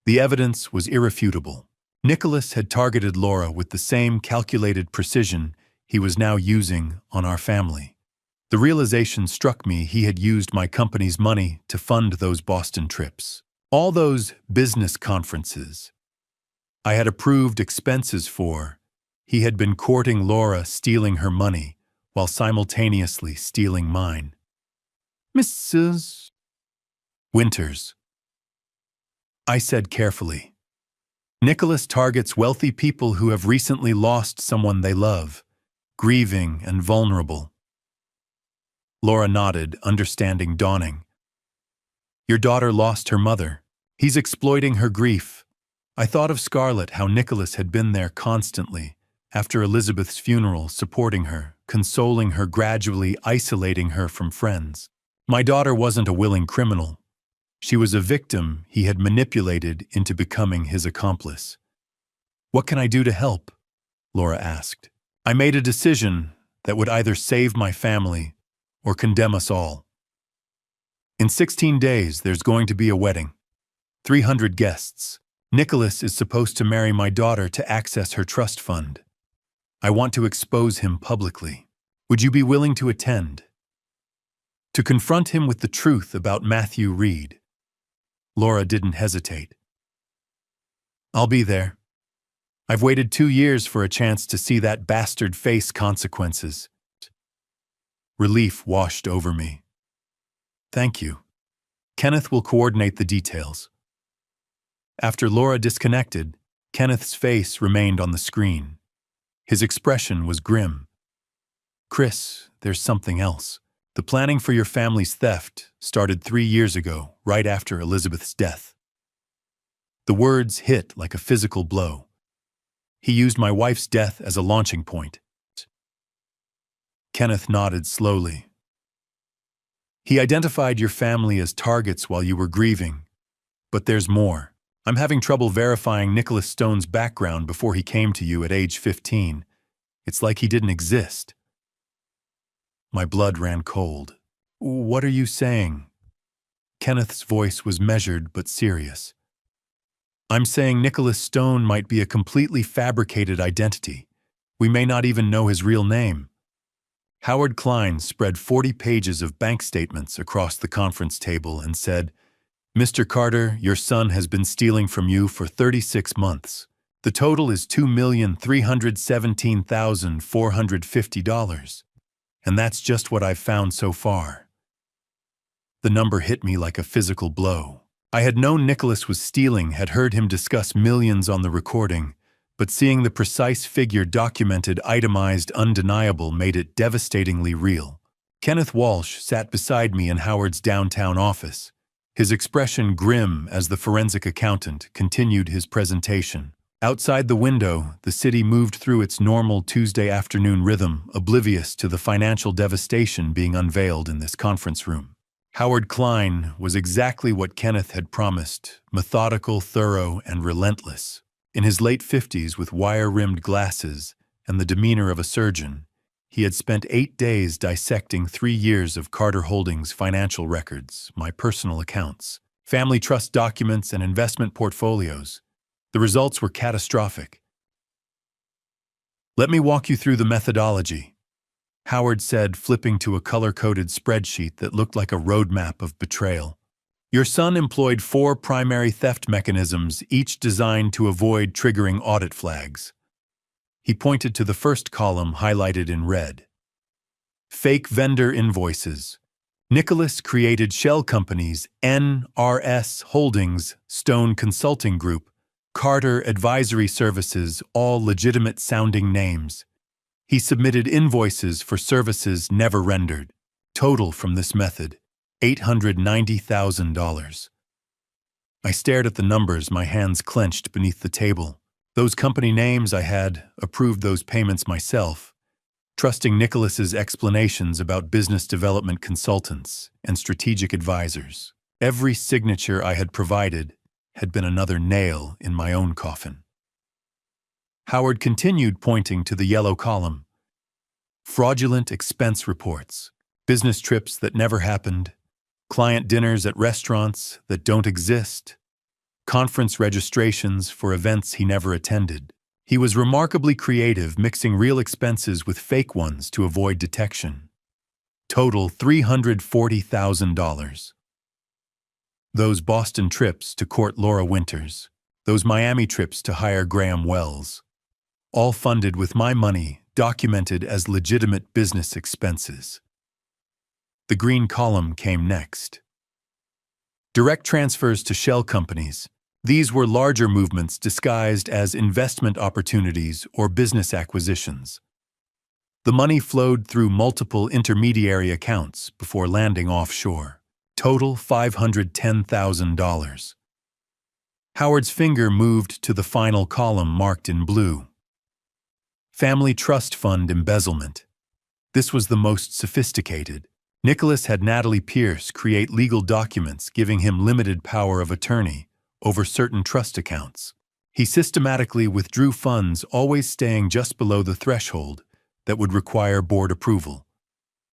The evidence was irrefutable. Nicholas had targeted Laura with the same calculated precision he was now using on our family. The realization struck me he had used my company's money to fund those Boston trips. All those business conferences I had approved expenses for. He had been courting Laura, stealing her money, while simultaneously stealing mine. Mrs. Winters, I said carefully. Nicholas targets wealthy people who have recently lost someone they love, grieving and vulnerable. Laura nodded, understanding dawning. Your daughter lost her mother. He's exploiting her grief. I thought of Scarlett, how Nicholas had been there constantly, after Elizabeth's funeral, supporting her, consoling her, gradually isolating her from friends. My daughter wasn't a willing criminal. She was a victim he had manipulated into becoming his accomplice. What can I do to help? Laura asked. I made a decision, that would either save my family or condemn us all. In 16 days, there's going to be a wedding. 300 guests. Nicholas is supposed to marry my daughter to access her trust fund. I want to expose him publicly. Would you be willing to attend? To confront him with the truth about Matthew Reed. Laura didn't hesitate. I'll be there. I've waited 2 years for a chance to see that bastard face consequences. Relief washed over me. Thank you. Kenneth will coordinate the details. After Laura disconnected, Kenneth's face remained on the screen. His expression was grim. Chris, there's something else. The planning for your family's theft started 3 years ago, right after Elizabeth's death. The words hit like a physical blow. He used my wife's death as a launching point. Kenneth nodded slowly. He identified your family as targets while you were grieving. But there's more. I'm having trouble verifying Nicholas Stone's background before he came to you at age 15. It's like he didn't exist. My blood ran cold. What are you saying? Kenneth's voice was measured but serious. I'm saying Nicholas Stone might be a completely fabricated identity. We may not even know his real name. Howard Klein spread 40 pages of bank statements across the conference table and said, Mr. Carter, your son has been stealing from you for 36 months. The total is $2,317,450. And that's just what I've found so far. The number hit me like a physical blow. I had known Nicholas was stealing, had heard him discuss millions on the recording, but seeing the precise figure documented, itemized, undeniable made it devastatingly real. Kenneth Walsh sat beside me in Howard's downtown office, his expression grim as the forensic accountant continued his presentation. Outside the window, the city moved through its normal Tuesday afternoon rhythm, oblivious to the financial devastation being unveiled in this conference room. Howard Klein was exactly what Kenneth had promised, methodical, thorough, and relentless. In his late 50s with wire-rimmed glasses and the demeanor of a surgeon, he had spent 8 days dissecting 3 years of Carter Holdings' financial records, my personal accounts, family trust documents, and investment portfolios. The results were catastrophic. Let me walk you through the methodology, Howard said, flipping to a color-coded spreadsheet that looked like a roadmap of betrayal. Your son employed 4 primary theft mechanisms, each designed to avoid triggering audit flags. He pointed to the first column highlighted in red. Fake vendor invoices. Nicholas created shell companies, NRS Holdings, Stone Consulting Group, Carter Advisory Services, all legitimate-sounding names. He submitted invoices for services never rendered. Total from this method, $890,000. I stared at the numbers, my hands clenched beneath the table. Those company names I had approved those payments myself, trusting Nicholas's explanations about business development consultants and strategic advisors. Every signature I had provided had been another nail in my own coffin. Howard continued, pointing to the yellow column. Fraudulent expense reports, business trips that never happened, client dinners at restaurants that don't exist, conference registrations for events he never attended. He was remarkably creative, mixing real expenses with fake ones to avoid detection. Total $340,000. Those Boston trips to court Laura Winters, those Miami trips to hire Graham Wells, all funded with my money, documented as legitimate business expenses. The green column came next. Direct transfers to shell companies. These were larger movements disguised as investment opportunities or business acquisitions. The money flowed through multiple intermediary accounts before landing offshore. Total $510,000. Howard's finger moved to the final column marked in blue. Family Trust Fund embezzlement. This was the most sophisticated. Nicholas had Natalie Pierce create legal documents giving him limited power of attorney over certain trust accounts. He systematically withdrew funds, always staying just below the threshold, that would require board approval.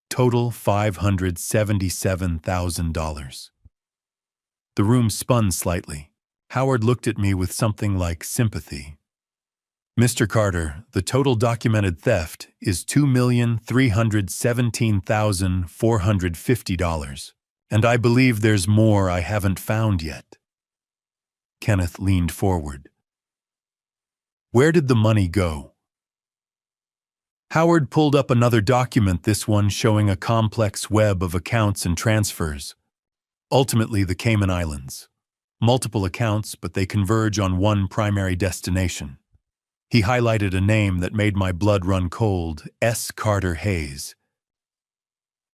Total $577,000. The room spun slightly. Howard looked at me with something like sympathy. Mr. Carter, the total documented theft is $2,317,450, and I believe there's more I haven't found yet. Kenneth leaned forward. Where did the money go? Howard pulled up another document, this one showing a complex web of accounts and transfers. Ultimately, the Cayman Islands. Multiple accounts, but they converge on one primary destination. He highlighted a name that made my blood run cold: S. Carter Hayes.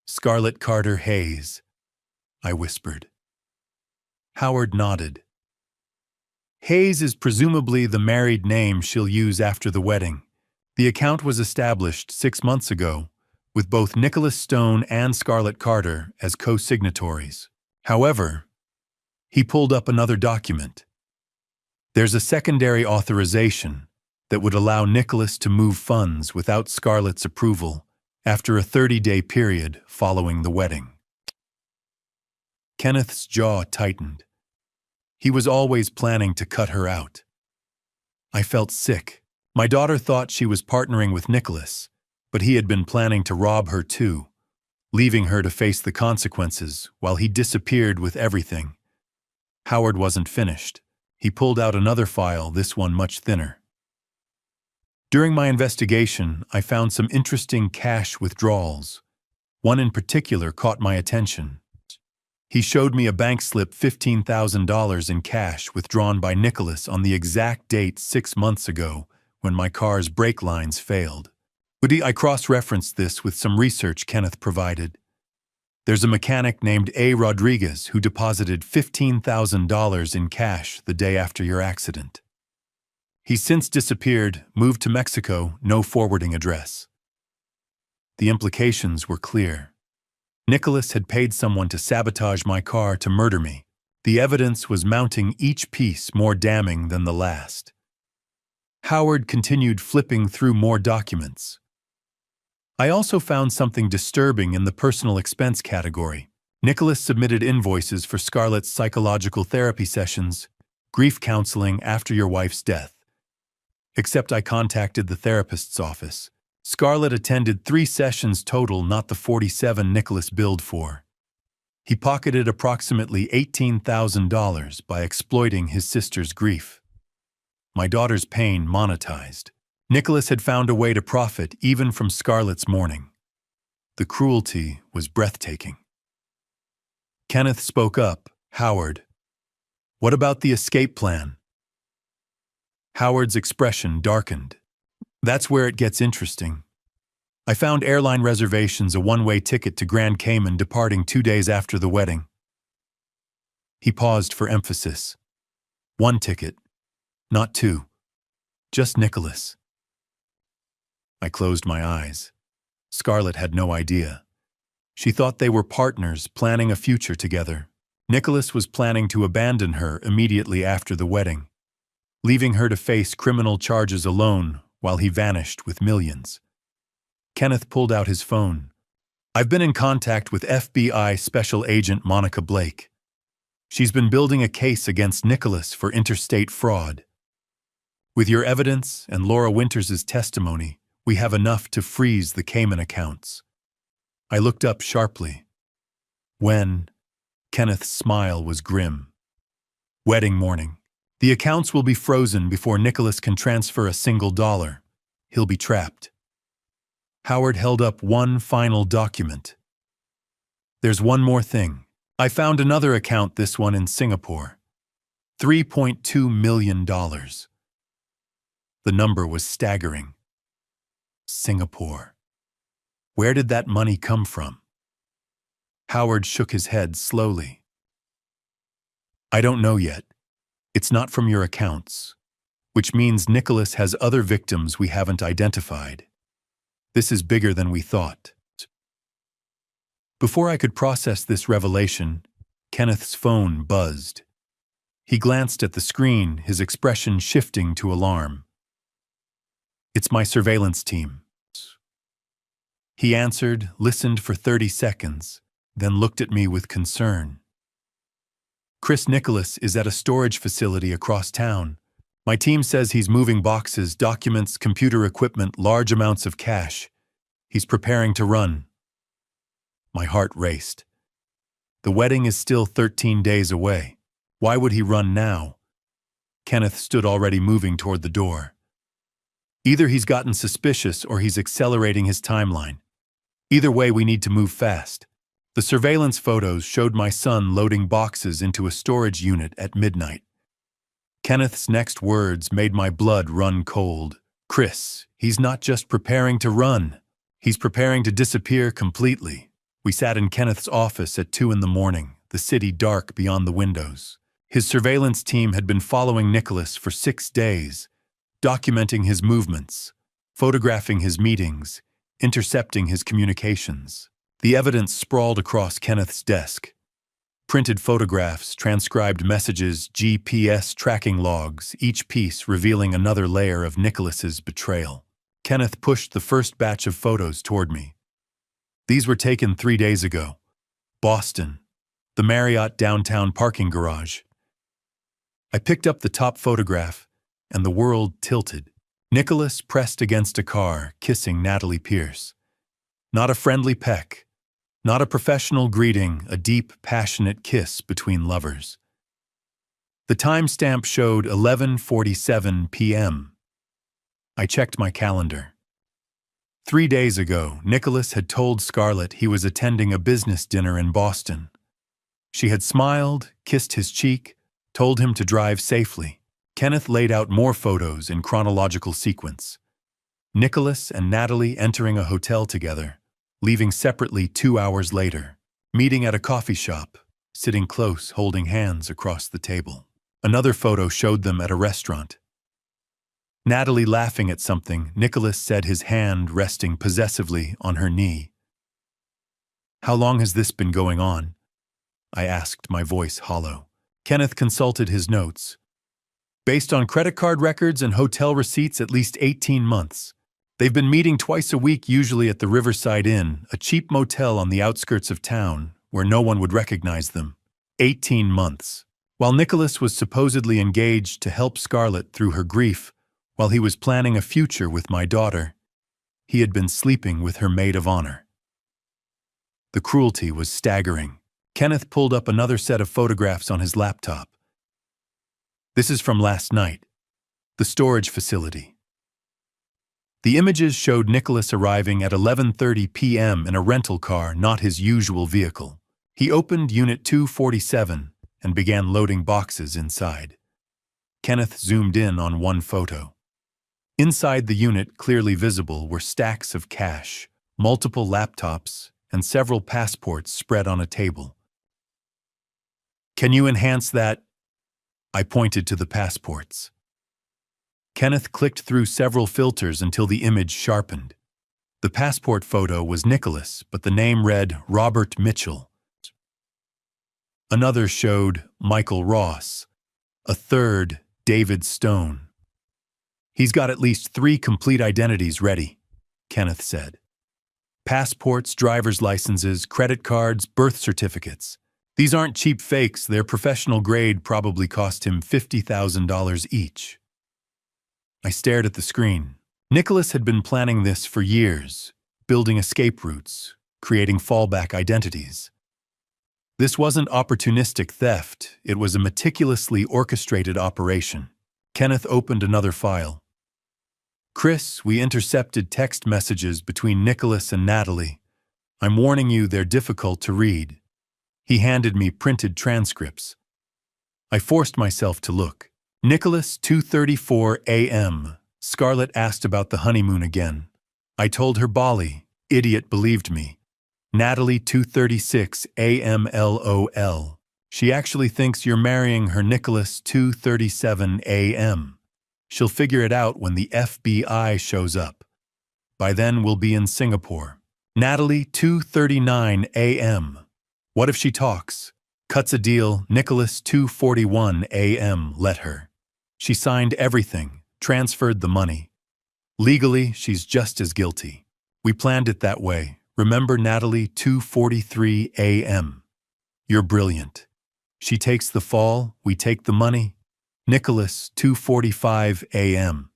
Scarlett Carter Hayes, I whispered. Howard nodded. Hayes is presumably the married name she'll use after the wedding. The account was established 6 months ago, with both Nicholas Stone and Scarlett Carter as co-signatories. However, he pulled up another document. There's a secondary authorization that would allow Nicholas to move funds without Scarlett's approval after a 30-day period following the wedding. Kenneth's jaw tightened. He was always planning to cut her out. I felt sick. My daughter thought she was partnering with Nicholas, but he had been planning to rob her too, leaving her to face the consequences while he disappeared with everything. Howard wasn't finished. He pulled out another file, this one much thinner. During my investigation, I found some interesting cash withdrawals. One in particular caught my attention. He showed me a bank slip, $15,000 in cash withdrawn by Nicholas on the exact date 6 months ago when my car's brake lines failed. I cross-referenced this with some research Kenneth provided. There's a mechanic named A. Rodriguez who deposited $15,000 in cash the day after your accident. He's since disappeared, moved to Mexico, no forwarding address. The implications were clear. Nicholas had paid someone to sabotage my car to murder me. The evidence was mounting, each piece more damning than the last. Howard continued flipping through more documents. I also found something disturbing in the personal expense category. Nicholas submitted invoices for Scarlett's psychological therapy sessions, grief counseling after your wife's death. Except I contacted the therapist's office. Scarlett attended 3 sessions total, not the 47 Nicholas billed for. He pocketed approximately $18,000 by exploiting his sister's grief. My daughter's pain monetized. Nicholas had found a way to profit even from Scarlett's mourning. The cruelty was breathtaking. Kenneth spoke up. Howard, what about the escape plan? Howard's expression darkened. That's where it gets interesting. I found airline reservations, a one-way ticket to Grand Cayman departing 2 days after the wedding. He paused for emphasis. 1 ticket, not 2. Just Nicholas. I closed my eyes. Scarlett had no idea. She thought they were partners planning a future together. Nicholas was planning to abandon her immediately after the wedding, leaving her to face criminal charges alone while he vanished with millions. Kenneth pulled out his phone. I've been in contact with FBI Special Agent Monica Blake. She's been building a case against Nicholas for interstate fraud. With your evidence and Laura Winters' testimony, we have enough to freeze the Cayman accounts. I looked up sharply. When? Kenneth's smile was grim. Wedding morning. The accounts will be frozen before Nicholas can transfer a single dollar. He'll be trapped. Howard held up one final document. There's one more thing. I found another account, this one in Singapore. $3.2 million. The number was staggering. Singapore. Where did that money come from? Howard shook his head slowly. I don't know yet. It's not from your accounts, which means Nicholas has other victims we haven't identified. This is bigger than we thought. Before I could process this revelation, Kenneth's phone buzzed. He glanced at the screen, his expression shifting to alarm. It's my surveillance team. He answered, listened for 30 seconds, then looked at me with concern. Chris Nicholas is at a storage facility across town. My team says he's moving boxes, documents, computer equipment, large amounts of cash. He's preparing to run. My heart raced. The wedding is still 13 days away. Why would he run now? Kenneth stood already moving toward the door. Either he's gotten suspicious or he's accelerating his timeline. Either way, we need to move fast. The surveillance photos showed my son loading boxes into a storage unit at midnight. Kenneth's next words made my blood run cold. Chris, he's not just preparing to run. He's preparing to disappear completely. We sat in Kenneth's office at 2 a.m, the city dark beyond the windows. His surveillance team had been following Nicholas for 6 days, documenting his movements, photographing his meetings, intercepting his communications. The evidence sprawled across Kenneth's desk. Printed photographs, transcribed messages, GPS tracking logs, each piece revealing another layer of Nicholas's betrayal. Kenneth pushed the first batch of photos toward me. These were taken 3 days ago. Boston, the Marriott downtown parking garage. I picked up the top photograph, and the world tilted. Nicholas pressed against a car, kissing Natalie Pierce. Not a friendly peck. Not a professional greeting, a deep, passionate kiss between lovers. The timestamp showed 11:47 p.m. I checked my calendar. 3 days ago, Nicholas had told Scarlett he was attending a business dinner in Boston. She had smiled, kissed his cheek, told him to drive safely. Kenneth laid out more photos in chronological sequence. Nicholas and Natalie entering a hotel together, leaving separately 2 hours later, meeting at a coffee shop, sitting close, holding hands across the table. Another photo showed them at a restaurant. Natalie laughing at something, Nicholas said, his hand resting possessively on her knee. "How long has this been going on?" I asked, my voice hollow. Kenneth consulted his notes. Based on credit card records and hotel receipts, at least 18 months. They've been meeting twice a week, usually at the Riverside Inn, a cheap motel on the outskirts of town, where no one would recognize them. 18 months. While Nicholas was supposedly engaged to help Scarlett through her grief, while he was planning a future with my daughter, he had been sleeping with her maid of honor. The cruelty was staggering. Kenneth pulled up another set of photographs on his laptop. This is from last night. The storage facility. The images showed Nicholas arriving at 11:30 p.m. in a rental car, not his usual vehicle. He opened Unit 247 and began loading boxes inside. Kenneth zoomed in on one photo. Inside the unit, clearly visible, were stacks of cash, multiple laptops, and several passports spread on a table. "Can you enhance that?" I pointed to the passports. Kenneth clicked through several filters until the image sharpened. The passport photo was Nicholas, but the name read Robert Mitchell. Another showed Michael Ross. A third, David Stone. "He's got at least 3 complete identities ready," Kenneth said. "Passports, driver's licenses, credit cards, birth certificates. These aren't cheap fakes, they're professional grade, probably cost him $50,000 each." I stared at the screen. Nicholas had been planning this for years, building escape routes, creating fallback identities. This wasn't opportunistic theft, it was a meticulously orchestrated operation. Kenneth opened another file. "Chris, we intercepted text messages between Nicholas and Natalie. I'm warning you, they're difficult to read." He handed me printed transcripts. I forced myself to look. Nicholas, 2:34 a.m. Scarlett asked about the honeymoon again. I told her Bali. Idiot believed me. Natalie, 2:36 a.m. LOL. She actually thinks you're marrying her. Nicholas, 2:37 a.m. She'll figure it out when the FBI shows up. By then we'll be in Singapore. Natalie, 2:39 a.m. What if she talks? Cuts a deal. Nicholas, 2:41 a.m. Let her. She signed everything, transferred the money. Legally, she's just as guilty. We planned it that way. Remember, Natalie, 2:43 a.m. You're brilliant. She takes the fall, we take the money. Nicholas, 2:45 a.m.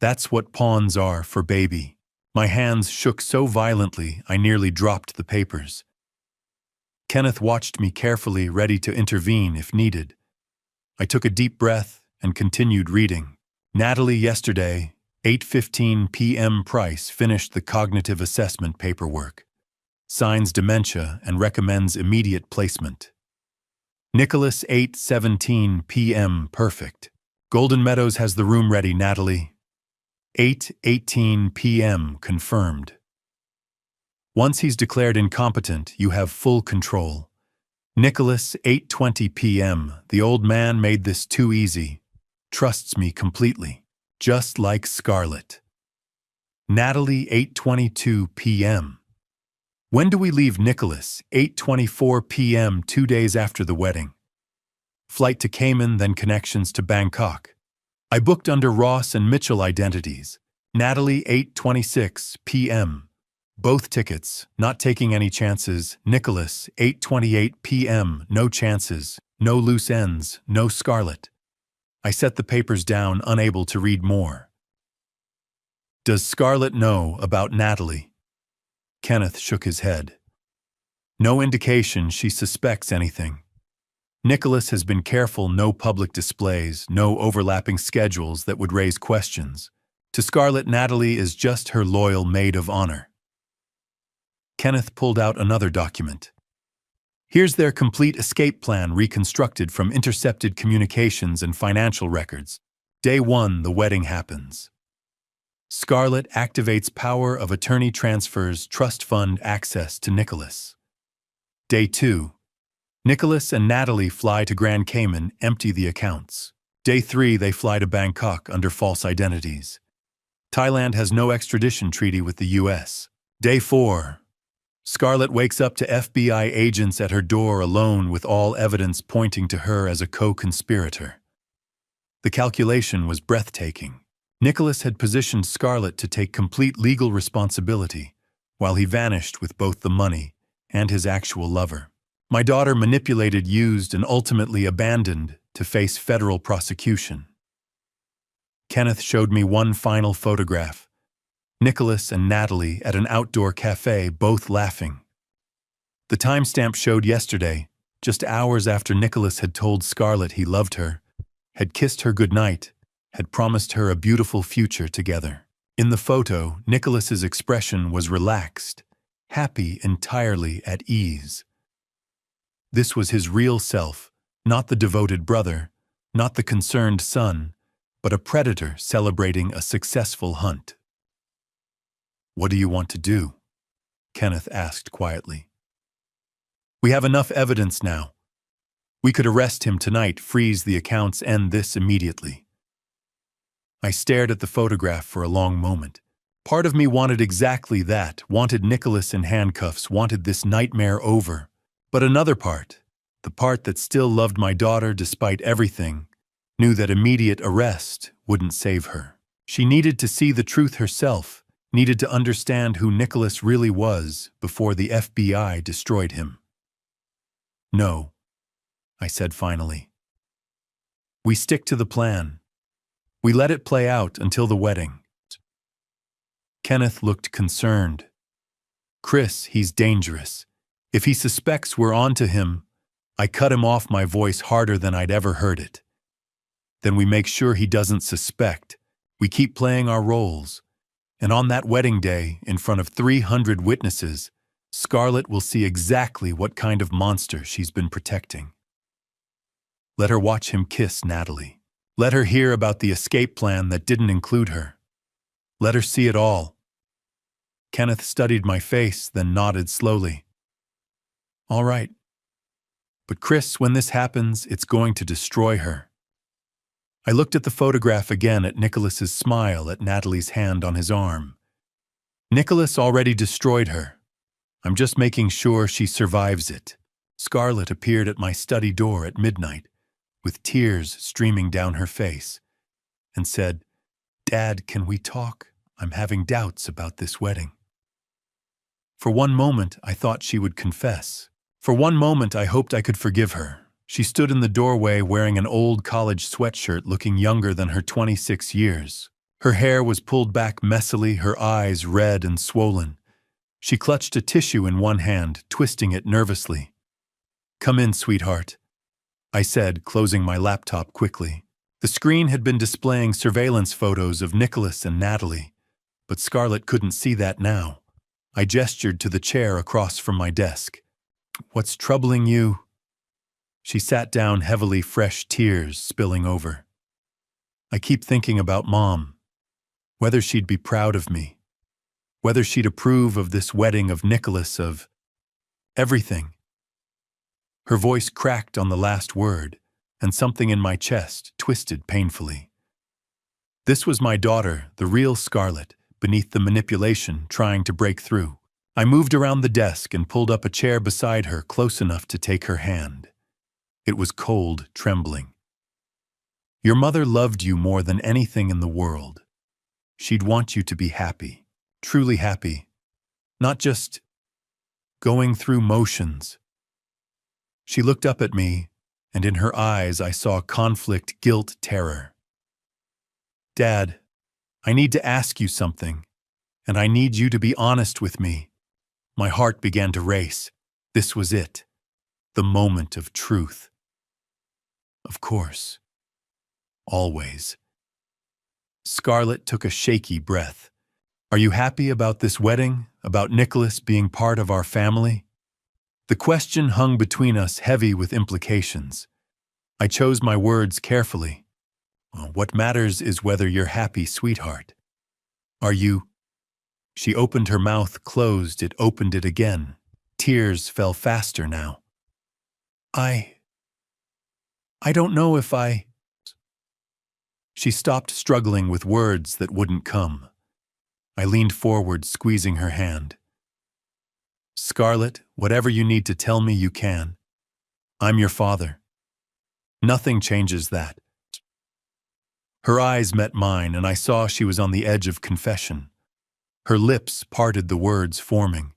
That's what pawns are for baby. My hands shook so violently I nearly dropped the papers. Kenneth watched me carefully, ready to intervene if needed. I took a deep breath and continued reading. Natalie, yesterday, 8:15 p.m. Price finished the cognitive assessment paperwork. Signs dementia and recommends immediate placement. Nicholas, 8:17 p.m. Perfect. Golden Meadows has the room ready, Natalie. 8:18 p.m. Confirmed. Once he's declared incompetent, you have full control. Nicholas, 8:20 p.m. The old man made this too easy. Trusts me completely. Just like Scarlett. Natalie, 8:22 p.m. When do we leave, Nicholas? 8:24 p.m. 2 days after the wedding. Flight to Cayman, then connections to Bangkok. I booked under Ross and Mitchell identities. Natalie, 8:26 p.m. Both tickets, not taking any chances. Nicholas, 8:28 p.m. No chances, no loose ends, no Scarlett. I set the papers down, unable to read more. Does Scarlett know about Natalie? Kenneth shook his head. No indication she suspects anything. Nicholas has been careful, no public displays, no overlapping schedules that would raise questions. To Scarlett, Natalie is just her loyal maid of honor. Kenneth pulled out another document. Here's their complete escape plan reconstructed from intercepted communications and financial records. Day 1, the wedding happens. Scarlett activates power of attorney, transfers trust fund access to Nicholas. Day 2. Nicholas and Natalie fly to Grand Cayman, empty the accounts. Day 3, they fly to Bangkok under false identities. Thailand has no extradition treaty with the U.S. Day 4. Scarlett wakes up to FBI agents at her door alone with all evidence pointing to her as a co-conspirator. The calculation was breathtaking. Nicholas had positioned Scarlett to take complete legal responsibility, while he vanished with both the money and his actual lover. My daughter manipulated, used, and ultimately abandoned to face federal prosecution. Kenneth showed me one final photograph. Nicholas and Natalie at an outdoor cafe, both laughing. The timestamp showed yesterday, just hours after Nicholas had told Scarlett he loved her, had kissed her goodnight, had promised her a beautiful future together. In the photo, Nicholas's expression was relaxed, happy, entirely at ease. This was his real self, not the devoted brother, not the concerned son, but a predator celebrating a successful hunt. What do you want to do? Kenneth asked quietly. We have enough evidence now. We could arrest him tonight, freeze the accounts, end this immediately. I stared at the photograph for a long moment. Part of me wanted exactly that, wanted Nicholas in handcuffs, wanted this nightmare over. But another part, the part that still loved my daughter despite everything, knew that immediate arrest wouldn't save her. She needed to see the truth herself, needed to understand who Nicholas really was before the FBI destroyed him. No, I said finally. We stick to the plan. We let it play out until the wedding. Kenneth looked concerned. Chris, he's dangerous. If he suspects we're on to him, I cut him off, my voice harder than I'd ever heard it. Then we make sure he doesn't suspect. We keep playing our roles. And on that wedding day, in front of 300 witnesses, Scarlett will see exactly what kind of monster she's been protecting. Let her watch him kiss Natalie. Let her hear about the escape plan that didn't include her. Let her see it all. Kenneth studied my face, then nodded slowly. All right. But Chris, when this happens, it's going to destroy her. I looked at the photograph again, at Nicholas's smile, at Natalie's hand on his arm. Nicholas already destroyed her. I'm just making sure she survives it. Scarlett appeared at my study door at midnight, with tears streaming down her face, and said, Dad, can we talk? I'm having doubts about this wedding. For one moment, I thought she would confess. For one moment, I hoped I could forgive her. She stood in the doorway wearing an old college sweatshirt, looking younger than her 26 years. Her hair was pulled back messily, her eyes red and swollen. She clutched a tissue in one hand, twisting it nervously. "Come in, sweetheart," I said, closing my laptop quickly. The screen had been displaying surveillance photos of Nicholas and Natalie, but Scarlett couldn't see that now. I gestured to the chair across from my desk. "What's troubling you?" She sat down heavily, fresh tears spilling over. "I keep thinking about Mom. Whether she'd be proud of me. Whether she'd approve of this wedding of Nicholas, of everything." Her voice cracked on the last word, and something in my chest twisted painfully. This was my daughter, the real Scarlett, beneath the manipulation, trying to break through. I moved around the desk and pulled up a chair beside her, close enough to take her hand. It was cold, trembling. "Your mother loved you more than anything in the world. She'd want you to be happy, truly happy, not just going through motions." She looked up at me, and in her eyes I saw conflict, guilt, terror. "Dad, I need to ask you something, and I need you to be honest with me." My heart began to race. This was it, the moment of truth. "Of course. Always." Scarlett took a shaky breath. "Are you happy about this wedding, about Nicholas being part of our family?" The question hung between us, heavy with implications. I chose my words carefully. "What matters is whether you're happy, sweetheart. Are you?" She opened her mouth, closed it, opened it again. Tears fell faster now. I don't know if I..." She stopped, struggling with words that wouldn't come. I leaned forward, squeezing her hand. "Scarlett, whatever you need to tell me, you can. I'm your father. Nothing changes that." Her eyes met mine, and I saw she was on the edge of confession. Her lips parted, the words forming.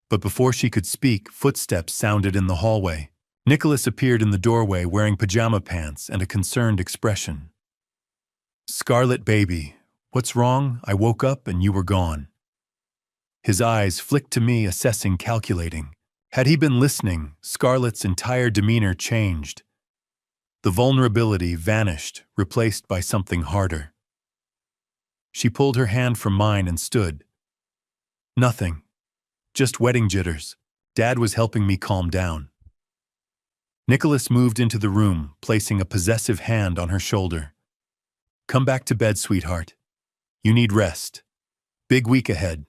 But before she could speak, footsteps sounded in the hallway. Nicholas appeared in the doorway wearing pajama pants and a concerned expression. "Scarlett, baby, what's wrong? I woke up and you were gone." His eyes flicked to me, assessing, calculating. Had he been listening, Scarlett's entire demeanor changed. The vulnerability vanished, replaced by something harder. She pulled her hand from mine and stood. "Nothing. Just wedding jitters." Dad was helping me calm down. Nicholas moved into the room, placing a possessive hand on her shoulder. "Come back to bed, sweetheart. You need rest. Big week ahead."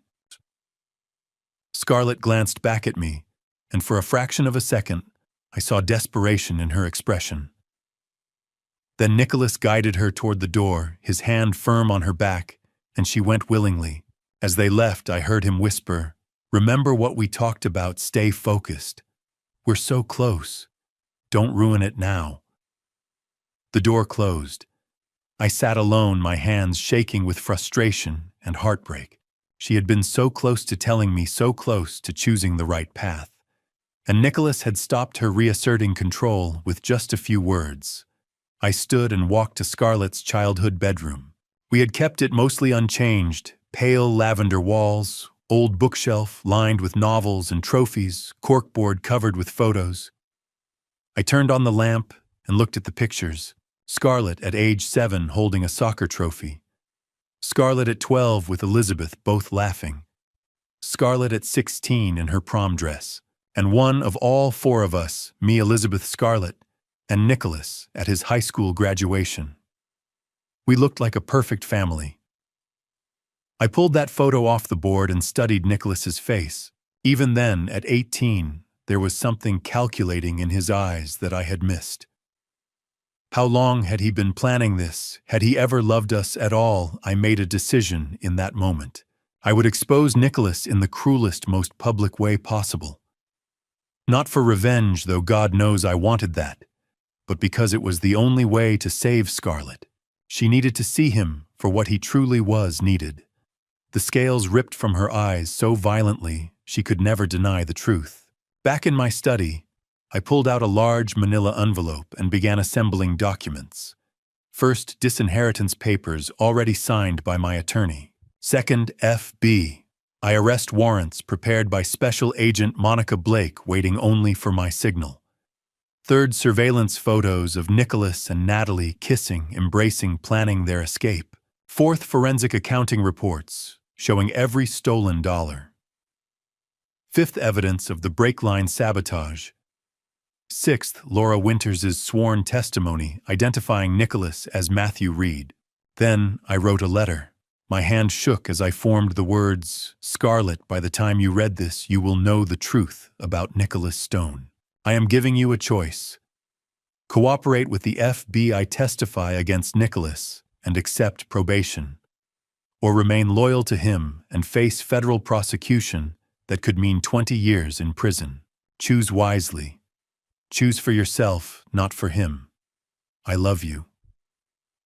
Scarlett glanced back at me, and for a fraction of a second, I saw desperation in her expression. Then Nicholas guided her toward the door, his hand firm on her back, and she went willingly. As they left, I heard him whisper, "Remember what we talked about, stay focused. We're so close. Don't ruin it now." The door closed. I sat alone, my hands shaking with frustration and heartbreak. She had been so close to telling me, so close to choosing the right path. And Nicholas had stopped her reasserting control with just a few words. I stood and walked to Scarlett's childhood bedroom. We had kept it mostly unchanged, pale lavender walls, old bookshelf lined with novels and trophies, corkboard covered with photos. I turned on the lamp and looked at the pictures. Scarlett at age 7 holding a soccer trophy. Scarlett at 12 with Elizabeth, both laughing. Scarlett at 16 in her prom dress. And one of all 4 of us, me, Elizabeth, Scarlett, and Nicholas at his high school graduation. We looked like a perfect family. I pulled that photo off the board and studied Nicholas's face. Even then, at 18, there was something calculating in his eyes that I had missed. How long had he been planning this? Had he ever loved us at all? I made a decision in that moment. I would expose Nicholas in the cruelest, most public way possible. Not for revenge, though God knows I wanted that, but because it was the only way to save Scarlett. She needed to see him for what he truly was needed. The scales ripped from her eyes so violently she could never deny the truth. Back in my study, I pulled out a large manila envelope and began assembling documents. First, disinheritance papers already signed by my attorney. Second, FBI arrest warrants prepared by Special Agent Monica Blake waiting only for my signal. Third, surveillance photos of Nicholas and Natalie kissing, embracing, planning their escape. Fourth, forensic accounting reports showing every stolen dollar. Fifth, evidence of the brake line sabotage. Sixth, Laura Winters' sworn testimony identifying Nicholas as Matthew Reed. Then I wrote a letter. My hand shook as I formed the words, "Scarlett, by the time you read this, you will know the truth about Nicholas Stone. I am giving you a choice. Cooperate with the FBI, testify against Nicholas, and accept probation. Or remain loyal to him and face federal prosecution that could mean 20 years in prison. Choose wisely. Choose for yourself, not for him. I love you.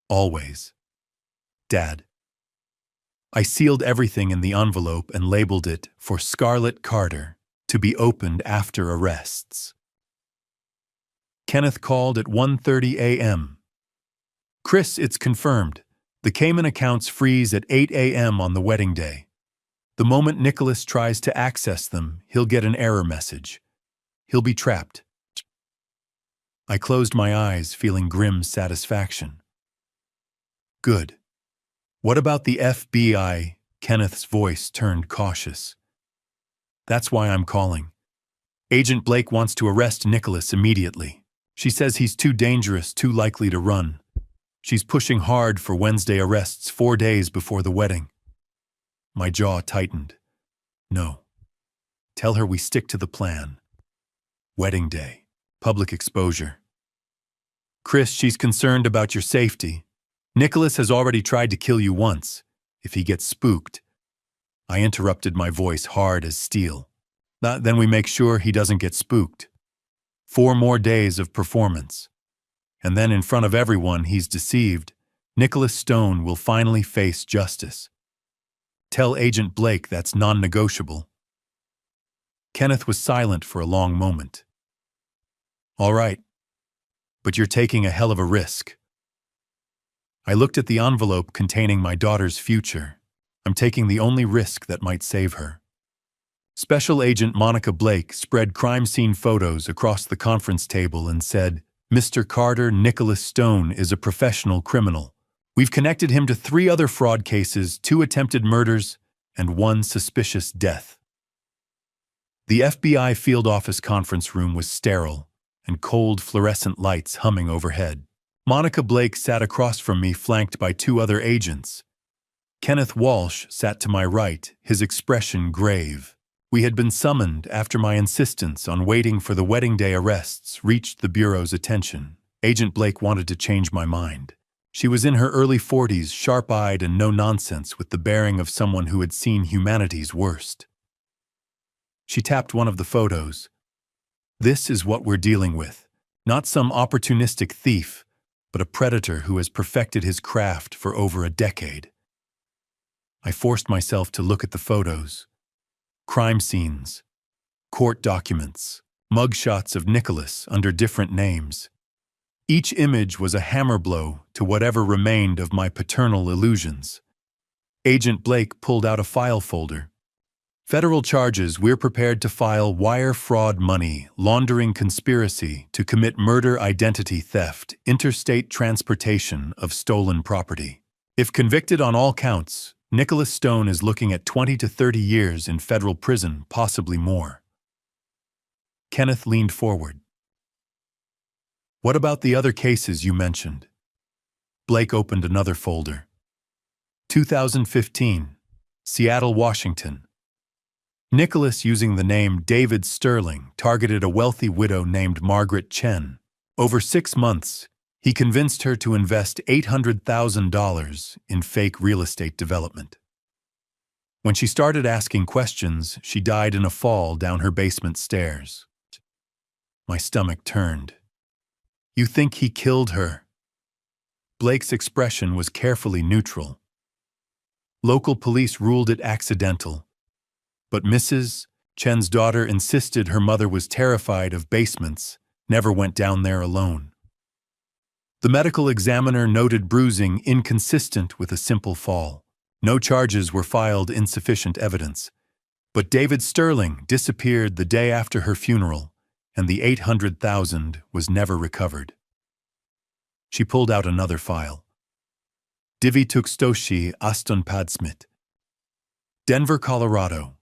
Always. Dad." I sealed everything in the envelope and labeled it for Scarlett Carter, to be opened after arrests. Kenneth called at 1:30 a.m. "Chris, it's confirmed. The Cayman accounts freeze at 8 a.m. on the wedding day. The moment Nicholas tries to access them, he'll get an error message. He'll be trapped." I closed my eyes, feeling grim satisfaction. "Good. What about the FBI?" Kenneth's voice turned cautious. "That's why I'm calling. Agent Blake wants to arrest Nicholas immediately. She says he's too dangerous, too likely to run. She's pushing hard for Wednesday arrests 4 days before the wedding." My jaw tightened. "No. Tell her we stick to the plan. Wedding day. Public exposure." "Chris, she's concerned about your safety. Nicholas has already tried to kill you once. If he gets spooked." I interrupted, my voice hard as steel. "Then we make sure he doesn't get spooked. 4 more days of performance. And then in front of everyone he's deceived, Nicholas Stone will finally face justice. Tell Agent Blake that's non-negotiable." Kenneth was silent for a long moment. "All right. But you're taking a hell of a risk." I looked at the envelope containing my daughter's future. I'm taking the only risk that might save her. Special Agent Monica Blake spread crime scene photos across the conference table and said, "Mr. Carter, Nicholas Stone is a professional criminal. We've connected him to 3 other fraud cases, 2 attempted murders, and 1 suspicious death." The FBI field office conference room was sterile, and cold fluorescent lights humming overhead. Monica Blake sat across from me, flanked by 2 other agents. Kenneth Walsh sat to my right, his expression grave. We had been summoned after my insistence on waiting for the wedding day arrests reached the Bureau's attention. Agent Blake wanted to change my mind. She was in her early 40s, sharp-eyed and no-nonsense, with the bearing of someone who had seen humanity's worst. She tapped one of the photos. "This is what we're dealing with. Not some opportunistic thief, but a predator who has perfected his craft for over a decade." I forced myself to look at the photos. Crime scenes, court documents, mugshots of Nicholas under different names. Each image was a hammer blow to whatever remained of my paternal illusions. Agent Blake pulled out a file folder. "Federal charges, we're prepared to file wire fraud, money laundering conspiracy to commit murder, identity theft, interstate transportation of stolen property. If convicted on all counts, Nicholas Stone is looking at 20 to 30 years in federal prison, possibly more." Kenneth leaned forward. "What about the other cases you mentioned?" Blake opened another folder. 2015, Seattle, Washington. Nicholas, using the name David Sterling, targeted a wealthy widow named Margaret Chen. Over 6 months, he convinced her to invest $800,000 in fake real estate development. When she started asking questions, she died in a fall down her basement stairs. My stomach turned. "You think he killed her?" Blake's expression was carefully neutral. Local police ruled it accidental, but Mrs. Chen's daughter insisted her mother was terrified of basements, never went down there alone. The medical examiner noted bruising inconsistent with a simple fall. No charges were filed, insufficient evidence. But David Sterling disappeared the day after her funeral, and the $800,000 was never recovered. She pulled out another file. Divi Tukstoshi Aston Padsmith. Denver, Colorado.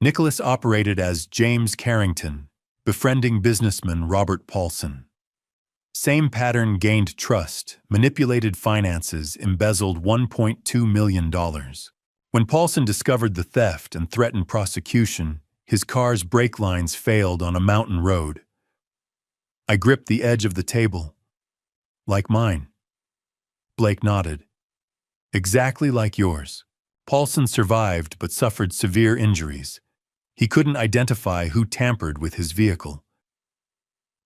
Nicholas operated as James Carrington, befriending businessman Robert Paulson. Same pattern: gained trust, manipulated finances, embezzled $1.2 million. When Paulson discovered the theft and threatened prosecution, his car's brake lines failed on a mountain road. I gripped the edge of the table. Like mine. Blake nodded. Exactly like yours. Paulson survived but suffered severe injuries. He couldn't identify who tampered with his vehicle.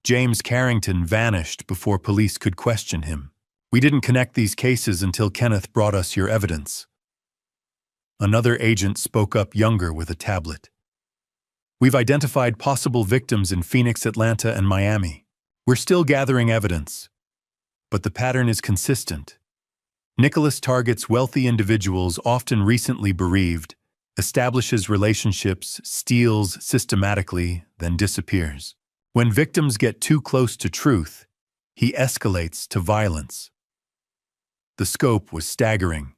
James Carrington vanished before police could question him. We didn't connect these cases until Kenneth brought us your evidence. Another agent spoke up, younger, with a tablet. We've identified possible victims in Phoenix, Atlanta, and Miami. We're still gathering evidence. But the pattern is consistent. Nicholas targets wealthy individuals, often recently bereaved, establishes relationships, steals systematically, then disappears. When victims get too close to truth, he escalates to violence. The scope was staggering.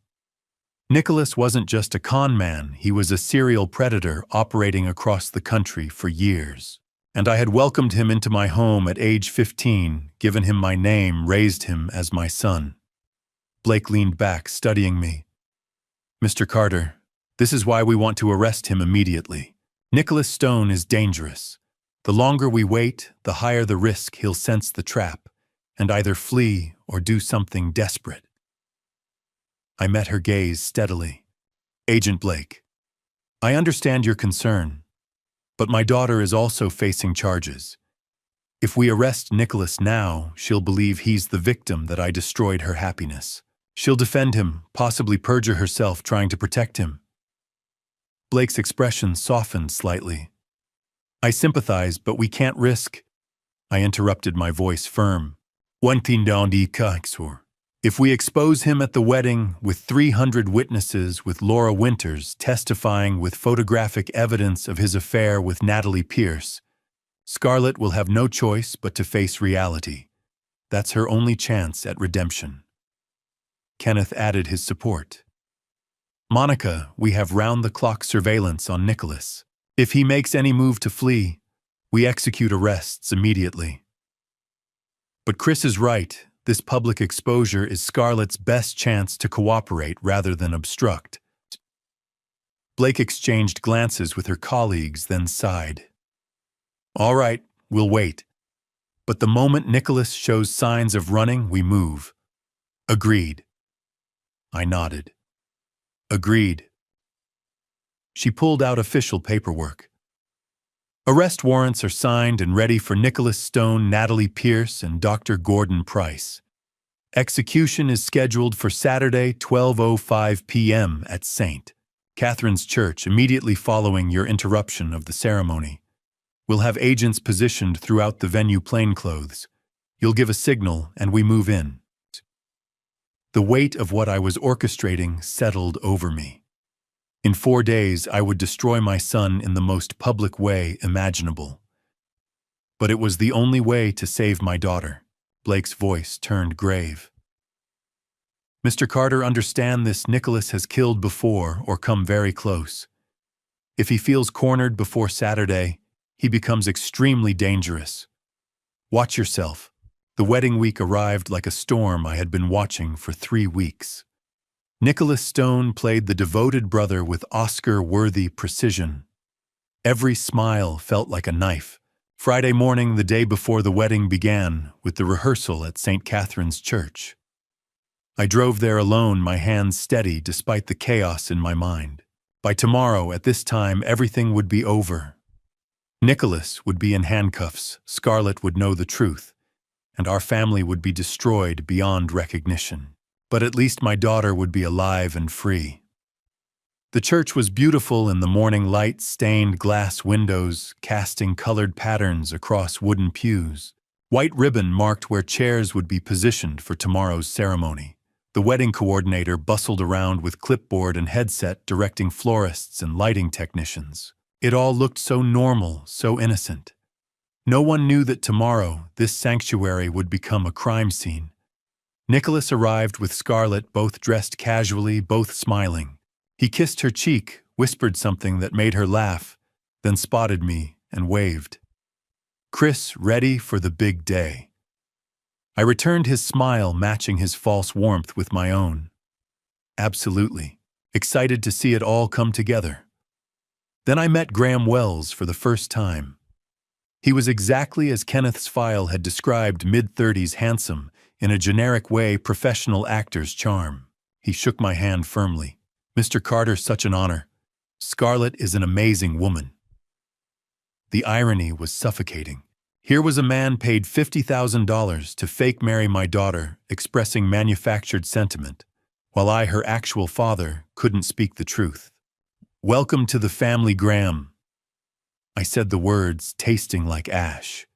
Nicholas wasn't just a con man, he was a serial predator operating across the country for years. And I had welcomed him into my home at age 15, given him my name, raised him as my son. Blake leaned back, studying me. Mr. Carter, this is why we want to arrest him immediately. Nicholas Stone is dangerous. The longer we wait, the higher the risk he'll sense the trap and either flee or do something desperate. I met her gaze steadily. Agent Blake, I understand your concern, but my daughter is also facing charges. If we arrest Nicholas now, she'll believe he's the victim, that I destroyed her happiness. She'll defend him, possibly perjure herself trying to protect him. Blake's expression softened slightly. I sympathize, but we can't risk. I interrupted, my voice firm. If we expose him at the wedding with 300 witnesses, with Laura Winters testifying with photographic evidence of his affair with Natalie Pierce, Scarlett will have no choice but to face reality. That's her only chance at redemption. Kenneth added his support. Monica, we have round-the-clock surveillance on Nicholas. If he makes any move to flee, we execute arrests immediately. But Chris is right. This public exposure is Scarlett's best chance to cooperate rather than obstruct. Blake exchanged glances with her colleagues, then sighed. All right, we'll wait. But the moment Nicholas shows signs of running, we move. Agreed. I nodded. Agreed. She pulled out official paperwork. Arrest warrants are signed and ready for Nicholas Stone, Natalie Pierce, and Dr. Gordon Price. Execution is scheduled for Saturday, 12:05 p.m. at St. Catherine's Church, immediately following your interruption of the ceremony. We'll have agents positioned throughout the venue, plainclothes. You'll give a signal, and we move in. The weight of what I was orchestrating settled over me. In 4 days, I would destroy my son in the most public way imaginable. But it was the only way to save my daughter. Blake's voice turned grave. Mr. Carter, understand this. Nicholas has killed before or come very close. If he feels cornered before Saturday, he becomes extremely dangerous. Watch yourself. The wedding week arrived like a storm I had been watching for 3 weeks. Nicholas Stone played the devoted brother with Oscar-worthy precision. Every smile felt like a knife. Friday morning, the day before the wedding began, with the rehearsal at St. Catherine's Church. I drove there alone, my hands steady despite the chaos in my mind. By tomorrow, at this time, everything would be over. Nicholas would be in handcuffs, Scarlett would know the truth, and our family would be destroyed beyond recognition. But at least my daughter would be alive and free. The church was beautiful in the morning light, stained glass windows casting colored patterns across wooden pews. White ribbon marked where chairs would be positioned for tomorrow's ceremony. The wedding coordinator bustled around with clipboard and headset directing florists and lighting technicians. It all looked so normal, so innocent. No one knew that tomorrow this sanctuary would become a crime scene. Nicholas arrived with Scarlett, both dressed casually, both smiling. He kissed her cheek, whispered something that made her laugh, then spotted me and waved. Chris, ready for the big day. I returned his smile, matching his false warmth with my own. Absolutely. Excited to see it all come together. Then I met Graham Wells for the first time. He was exactly as Kenneth's file had described, mid-30s, handsome, in a generic way, professional actor's charm. He shook my hand firmly. Mr. Carter, such an honor. Scarlett is an amazing woman. The irony was suffocating. Here was a man paid $50,000 to fake marry my daughter, expressing manufactured sentiment, while I, her actual father, couldn't speak the truth. Welcome to the family, Graham. I said the words, tasting like ash.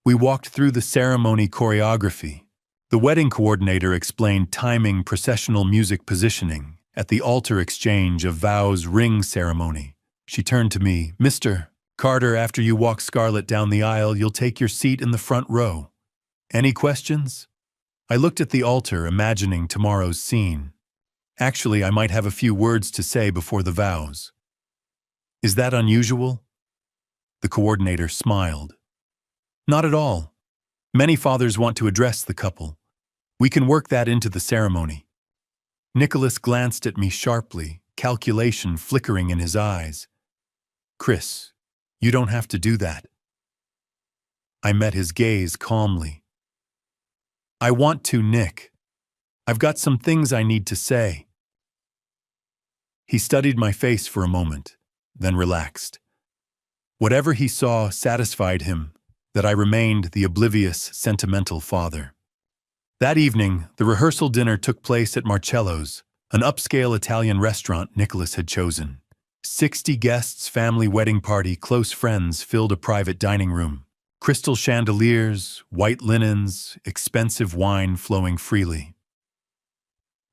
We walked through the ceremony choreography. The wedding coordinator explained timing, processional music positioning. At the altar exchange of vows, ring ceremony. She turned to me. Mr. Carter, after you walk Scarlett down the aisle, you'll take your seat in the front row. Any questions? I looked at the altar, imagining tomorrow's scene. Actually, I might have a few words to say before the vows. Is that unusual? The coordinator smiled. Not at all. Many fathers want to address the couple. We can work that into the ceremony. Nicholas glanced at me sharply, calculation flickering in his eyes. Chris, you don't have to do that. I met his gaze calmly. I want to, Nick. I've got some things I need to say. He studied my face for a moment, then relaxed. Whatever he saw satisfied him, that I remained the oblivious, sentimental father. That evening, the rehearsal dinner took place at Marcello's, an upscale Italian restaurant Nicholas had chosen. 60 guests, family wedding party, close friends filled a private dining room. Crystal chandeliers, white linens, expensive wine flowing freely.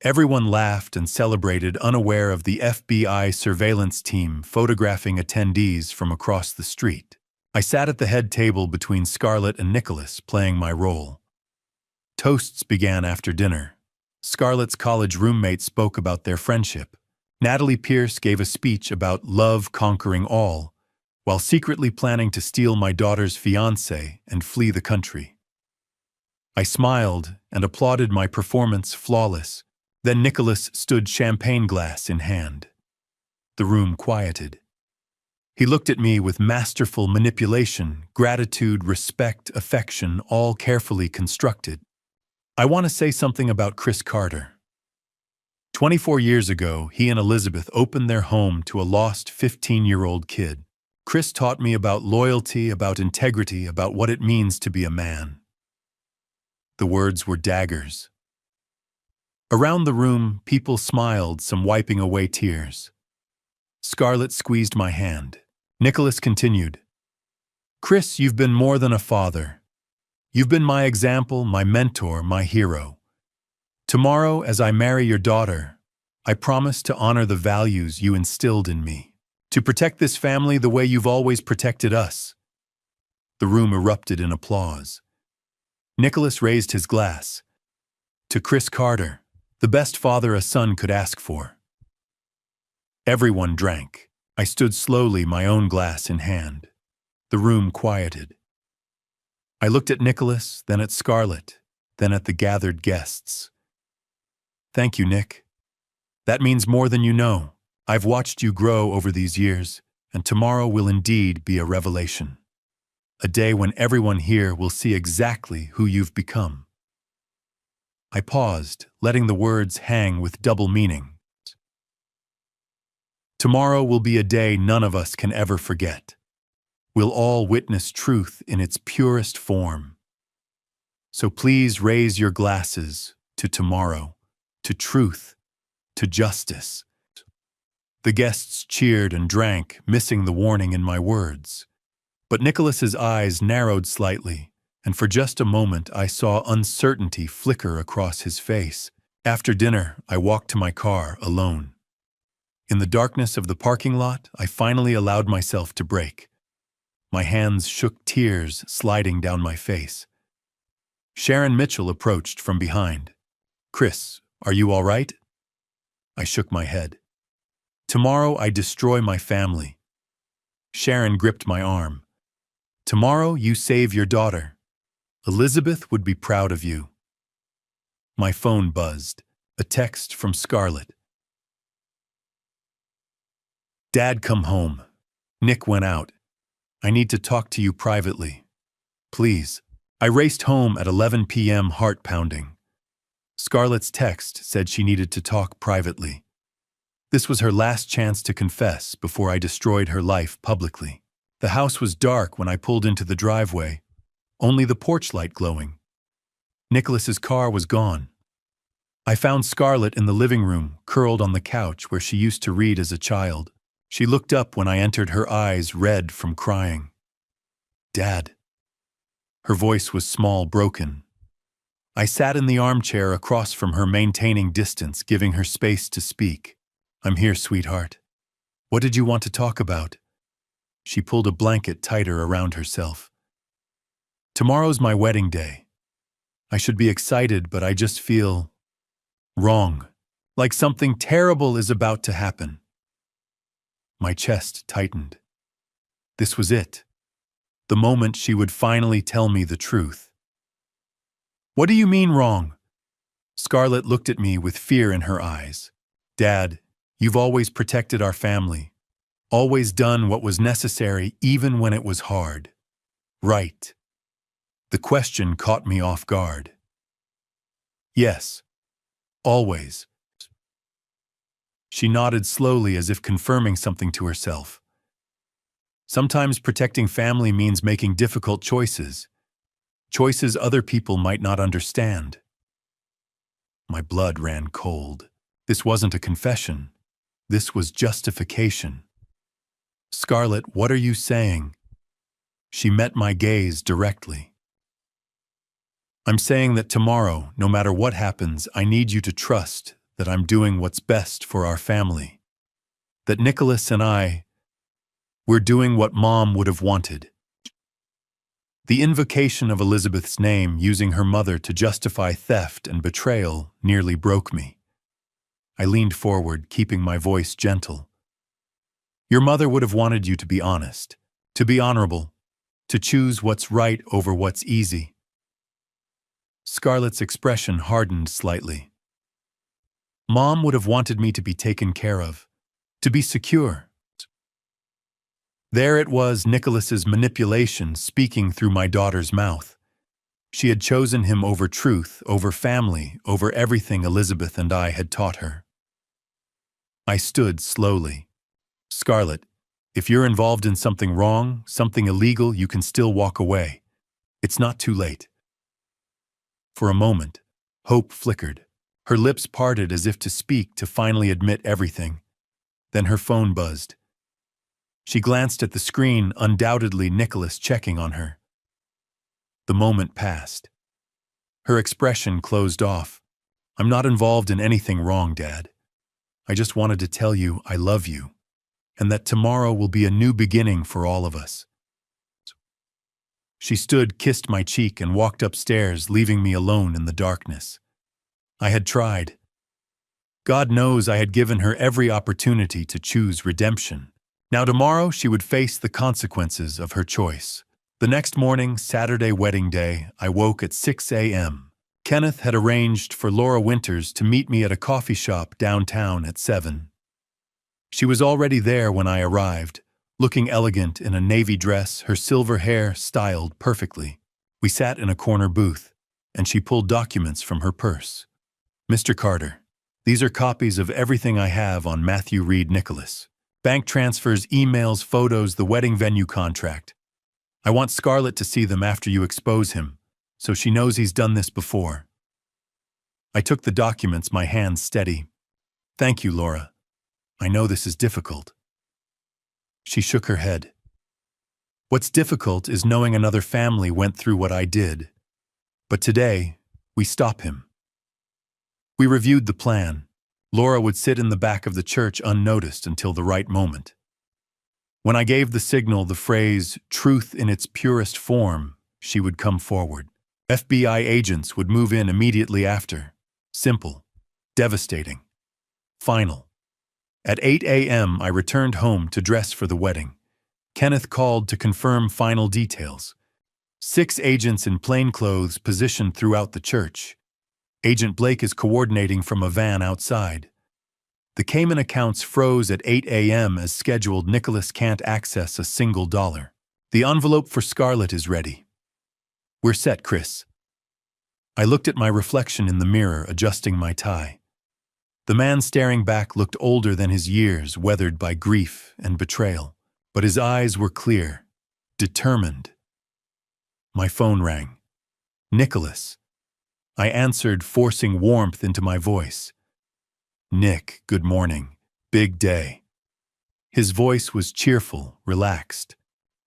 Everyone laughed and celebrated, unaware of the FBI surveillance team photographing attendees from across the street. I sat at the head table between Scarlett and Nicholas, playing my role. Toasts began after dinner. Scarlett's college roommate spoke about their friendship. Natalie Pierce gave a speech about love conquering all, while secretly planning to steal my daughter's fiancé and flee the country. I smiled and applauded my performance, flawless. Then Nicholas stood, champagne glass in hand. The room quieted. He looked at me with masterful manipulation, gratitude, respect, affection, all carefully constructed. I want to say something about Chris Carter. 24 years ago, he and Elizabeth opened their home to a lost 15-year-old kid. Chris taught me about loyalty, about integrity, about what it means to be a man. The words were daggers. Around the room, people smiled, some wiping away tears. Scarlett squeezed my hand. Nicholas continued. Chris, you've been more than a father. You've been my example, my mentor, my hero. Tomorrow, as I marry your daughter, I promise to honor the values you instilled in me, to protect this family the way you've always protected us. The room erupted in applause. Nicholas raised his glass. To Chris Carter, the best father a son could ask for. Everyone drank. I stood slowly, my own glass in hand. The room quieted. I looked at Nicholas, then at Scarlett, then at the gathered guests. Thank you, Nick. That means more than you know. I've watched you grow over these years, and tomorrow will indeed be a revelation. A day when everyone here will see exactly who you've become. I paused, letting the words hang with double meaning. Tomorrow will be a day none of us can ever forget. We'll all witness truth in its purest form. So please raise your glasses to tomorrow, to truth, to justice. The guests cheered and drank, missing the warning in my words. But Nicholas's eyes narrowed slightly, and for just a moment I saw uncertainty flicker across his face. After dinner, I walked to my car alone. In the darkness of the parking lot, I finally allowed myself to break. My hands shook, tears sliding down my face. Sharon Mitchell approached from behind. "Chris, are you all right?" I shook my head. "Tomorrow I destroy my family." Sharon gripped my arm. "Tomorrow you save your daughter. Elizabeth would be proud of you." My phone buzzed. A text from Scarlett. "Dad, come home. Nick went out. I need to talk to you privately. Please." I raced home at 11 p.m., heart pounding. Scarlett's text said she needed to talk privately. This was her last chance to confess before I destroyed her life publicly. The house was dark when I pulled into the driveway, only the porch light glowing. Nicholas's car was gone. I found Scarlett in the living room, curled on the couch where she used to read as a child. She looked up when I entered, her eyes red from crying. "Dad." Her voice was small, broken. I sat in the armchair across from her, maintaining distance, giving her space to speak. "I'm here, sweetheart. What did you want to talk about?" She pulled a blanket tighter around herself. "Tomorrow's my wedding day. I should be excited, but I just feel wrong, like something terrible is about to happen." My chest tightened. This was it. The moment she would finally tell me the truth. "What do you mean wrong?" Scarlett looked at me with fear in her eyes. "Dad, you've always protected our family, always done what was necessary even when it was hard. Right?" The question caught me off guard. "Yes, always." She nodded slowly as if confirming something to herself. "Sometimes protecting family means making difficult choices. Choices other people might not understand." My blood ran cold. This wasn't a confession. This was justification. "Scarlett, what are you saying?" She met my gaze directly. "I'm saying that tomorrow, no matter what happens, I need you to trust that I'm doing what's best for our family. That Nicholas and we're doing what Mom would have wanted." The invocation of Elizabeth's name, using her mother to justify theft and betrayal, nearly broke me. I leaned forward, keeping my voice gentle. "Your mother would have wanted you to be honest, to be honorable, to choose what's right over what's easy." Scarlett's expression hardened slightly. "Mom would have wanted me to be taken care of, to be secure." There it was, Nicholas's manipulation speaking through my daughter's mouth. She had chosen him over truth, over family, over everything Elizabeth and I had taught her. I stood slowly. "Scarlett, if you're involved in something wrong, something illegal, you can still walk away. It's not too late." For a moment, hope flickered. Her lips parted as if to speak, to finally admit everything. Then her phone buzzed. She glanced at the screen, undoubtedly Nicholas checking on her. The moment passed. Her expression closed off. "I'm not involved in anything wrong, Dad. I just wanted to tell you I love you, and that tomorrow will be a new beginning for all of us." She stood, kissed my cheek, and walked upstairs, leaving me alone in the darkness. I had tried. God knows I had given her every opportunity to choose redemption. Now tomorrow she would face the consequences of her choice. The next morning, Saturday wedding day, I woke at 6 a.m. Kenneth had arranged for Laura Winters to meet me at a coffee shop downtown at 7. She was already there when I arrived, looking elegant in a navy dress, her silver hair styled perfectly. We sat in a corner booth, and she pulled documents from her purse. "Mr. Carter, these are copies of everything I have on Matthew Reed Nicholas. Bank transfers, emails, photos, the wedding venue contract. I want Scarlett to see them after you expose him, so she knows he's done this before." I took the documents, my hands steady. "Thank you, Laura. I know this is difficult. She shook her head. What's difficult is knowing another family went through what I did. But today, we stop him. We reviewed the plan. Laura would sit in the back of the church unnoticed until the right moment. When I gave the signal, the phrase, truth in its purest form, she would come forward. FBI agents would move in immediately after. Simple. Devastating. Final. At 8 a.m., I returned home to dress for the wedding. Kenneth called to confirm final details. 6 agents in plain clothes positioned throughout the church. Agent Blake is coordinating from a van outside. The Cayman accounts froze at 8 a.m. as scheduled. Nicholas can't access a single dollar. The envelope for Scarlett is ready. We're set, Chris. I looked at my reflection in the mirror, adjusting my tie. The man staring back looked older than his years, weathered by grief and betrayal. But his eyes were clear, determined. My phone rang. Nicholas. I answered, forcing warmth into my voice. Nick, good morning. Big day. His voice was cheerful, relaxed.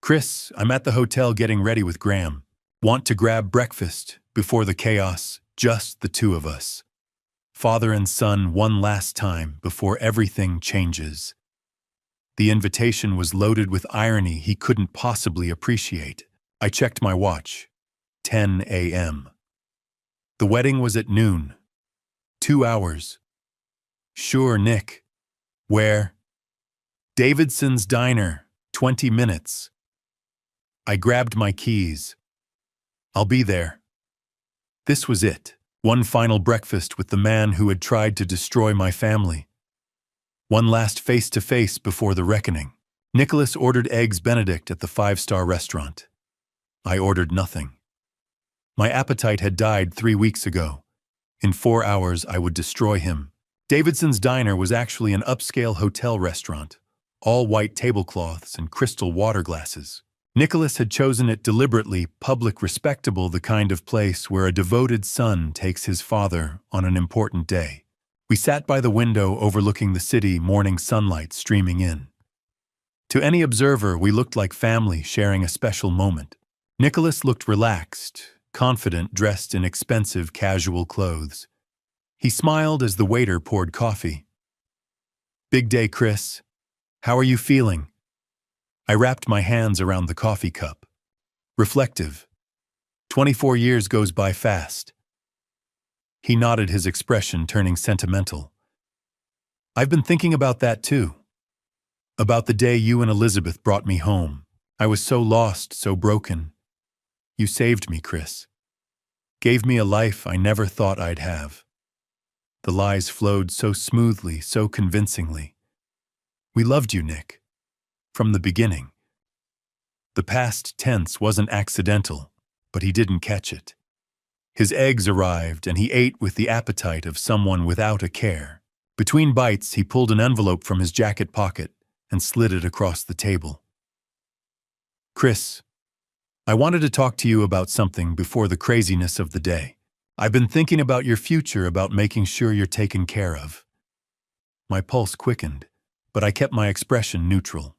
Chris, I'm at the hotel getting ready with Graham. Want to grab breakfast before the chaos, just the two of us. Father and son one last time before everything changes. The invitation was loaded with irony he couldn't possibly appreciate. I checked my watch. 10 a.m. The wedding was at noon. 2 hours. Sure, Nick. Where? Davidson's Diner, 20 minutes. I grabbed my keys. I'll be there. This was it. One final breakfast with the man who had tried to destroy my family. One last face-to-face before the reckoning. Nicholas ordered Eggs Benedict at the 5-star restaurant. I ordered nothing. My appetite had died 3 weeks ago. In 4 hours, I would destroy him. Davidson's Diner was actually an upscale hotel restaurant, all white tablecloths and crystal water glasses. Nicholas had chosen it deliberately, public, respectable, the kind of place where a devoted son takes his father on an important day. We sat by the window overlooking the city, morning sunlight streaming in. To any observer, we looked like family sharing a special moment. Nicholas looked relaxed, confident, dressed in expensive, casual clothes. He smiled as the waiter poured coffee. Big day, Chris. How are you feeling? I wrapped my hands around the coffee cup. Reflective. 24 years goes by fast. He nodded, his expression turning sentimental. I've been thinking about that too. About the day you and Elizabeth brought me home. I was so lost, so broken. You saved me, Chris. Gave me a life I never thought I'd have. The lies flowed so smoothly, so convincingly. We loved you, Nick. From the beginning. The past tense wasn't accidental, but he didn't catch it. His eggs arrived, and he ate with the appetite of someone without a care. Between bites, he pulled an envelope from his jacket pocket and slid it across the table. Chris, I wanted to talk to you about something before the craziness of the day. I've been thinking about your future, about making sure you're taken care of. My pulse quickened, but I kept my expression neutral.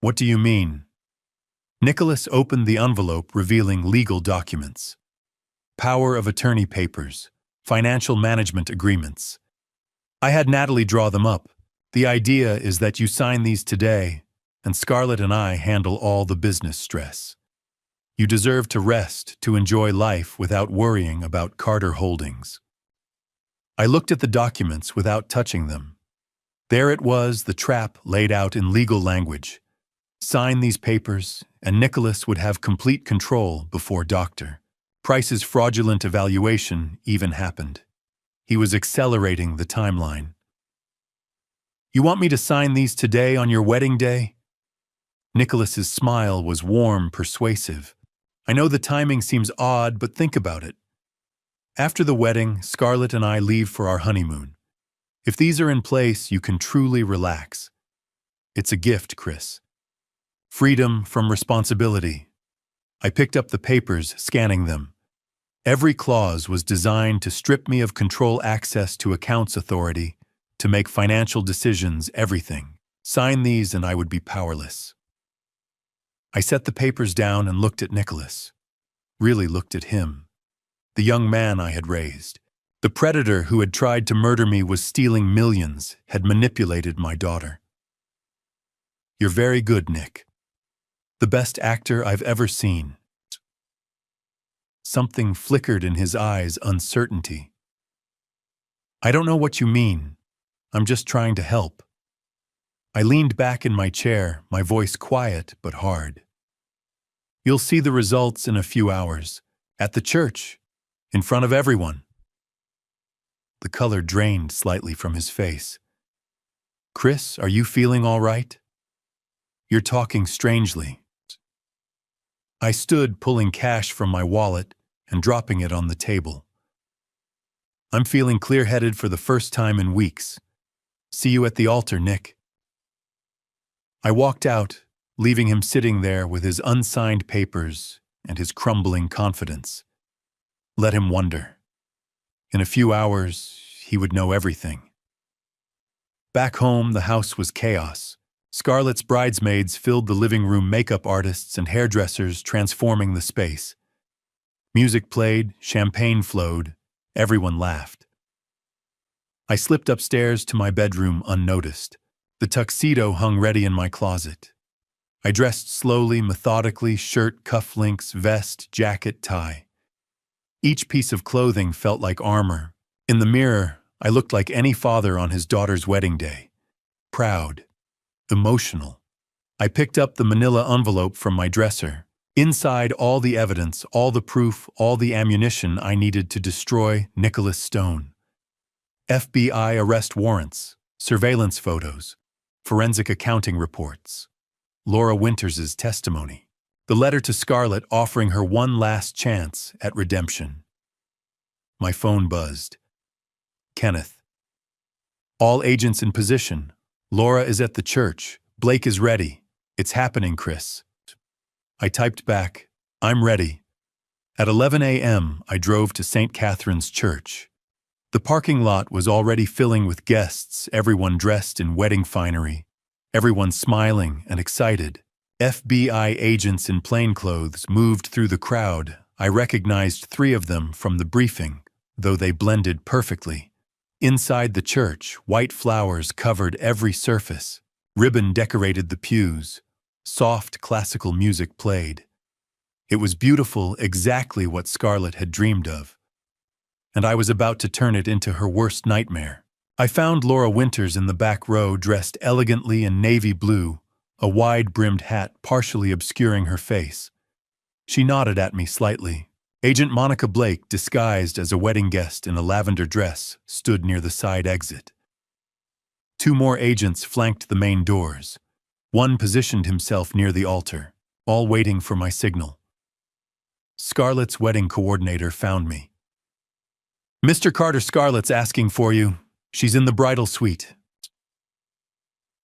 What do you mean? Nicholas opened the envelope, revealing legal documents. Power of attorney papers, financial management agreements. I had Natalie draw them up. The idea is that you sign these today, and Scarlett and I handle all the business stress. You deserve to rest, to enjoy life without worrying about Carter Holdings. I looked at the documents without touching them. There it was, the trap laid out in legal language. Sign these papers, and Nicholas would have complete control before Dr. Price's fraudulent evaluation even happened. He was accelerating the timeline. You want me to sign these today on your wedding day? Nicholas's smile was warm, persuasive. I know the timing seems odd, but think about it. After the wedding, Scarlett and I leave for our honeymoon. If these are in place, you can truly relax. It's a gift, Chris. Freedom from responsibility. I picked up the papers, scanning them. Every clause was designed to strip me of control, access to accounts, authority, to make financial decisions, everything. Sign these and I would be powerless. I set the papers down and looked at Nicholas. Really looked at him. The young man I had raised. The predator who had tried to murder me was stealing millions, had manipulated my daughter. You're very good, Nick. The best actor I've ever seen. Something flickered in his eyes, uncertainty. I don't know what you mean. I'm just trying to help. I leaned back in my chair, my voice quiet but hard. You'll see the results in a few hours. At the church. In front of everyone. The color drained slightly from his face. Chris, are you feeling all right? You're talking strangely. I stood, pulling cash from my wallet and dropping it on the table. I'm feeling clear-headed for the first time in weeks. See you at the altar, Nick. I walked out, leaving him sitting there with his unsigned papers and his crumbling confidence. Let him wonder. In a few hours, he would know everything. Back home, the house was chaos. Scarlett's bridesmaids filled the living room, makeup artists and hairdressers transforming the space. Music played, champagne flowed, everyone laughed. I slipped upstairs to my bedroom unnoticed. The tuxedo hung ready in my closet. I dressed slowly, methodically, shirt, cufflinks, vest, jacket, tie. Each piece of clothing felt like armor. In the mirror, I looked like any father on his daughter's wedding day. Proud. Emotional. I picked up the manila envelope from my dresser. Inside, all the evidence, all the proof, all the ammunition I needed to destroy Nicholas Stone. FBI arrest warrants, surveillance photos, forensic accounting reports, Laura Winters' testimony, the letter to Scarlett offering her one last chance at redemption. My phone buzzed. Kenneth. All agents in position. Laura is at the church. Blake is ready. It's happening, Chris. I typed back, I'm ready. At 11 a.m., I drove to St. Catherine's Church. The parking lot was already filling with guests, everyone dressed in wedding finery, everyone smiling and excited. FBI agents in plainclothes moved through the crowd. I recognized 3 of them from the briefing, though they blended perfectly. Inside the church, white flowers covered every surface. Ribbon decorated the pews. Soft classical music played. It was beautiful, exactly what Scarlett had dreamed of. And I was about to turn it into her worst nightmare. I found Laura Winters in the back row, dressed elegantly in navy blue, a wide-brimmed hat partially obscuring her face. She nodded at me slightly. Agent Monica Blake, disguised as a wedding guest in a lavender dress, stood near the side exit. 2 more agents flanked the main doors. One positioned himself near the altar, all waiting for my signal. Scarlett's wedding coordinator found me. Mr. Carter, Scarlett's asking for you. She's in the bridal suite.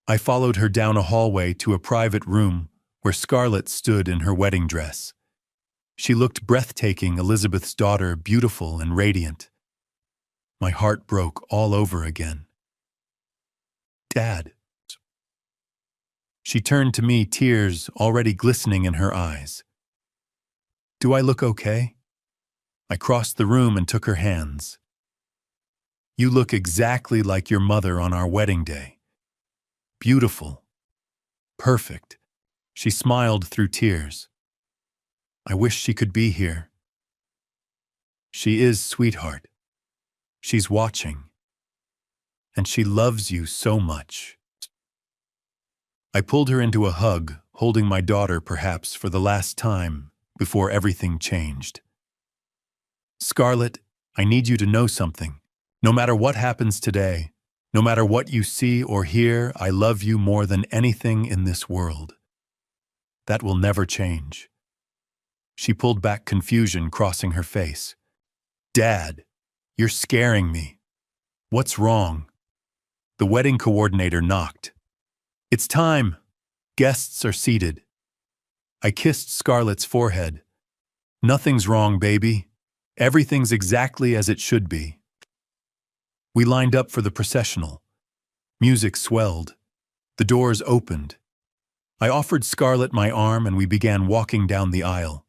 I followed her down a hallway to a private room where Scarlett stood in her wedding dress. She looked breathtaking, Elizabeth's daughter, beautiful and radiant. My heart broke all over again. Dad. She turned to me, tears already glistening in her eyes. Do I look okay? I crossed the room and took her hands. You look exactly like your mother on our wedding day. Beautiful. Perfect. She smiled through tears. I wish she could be here. She is, sweetheart. She's watching. And she loves you so much. I pulled her into a hug, holding my daughter perhaps for the last time before everything changed. Scarlett, I need you to know something. No matter what happens today, no matter what you see or hear, I love you more than anything in this world. That will never change. She pulled back, confusion crossing her face. Dad, you're scaring me. What's wrong? The wedding coordinator knocked. It's time. Guests are seated. I kissed Scarlett's forehead. Nothing's wrong, baby. Everything's exactly as it should be. We lined up for the processional. Music swelled. The doors opened. I offered Scarlett my arm and we began walking down the aisle.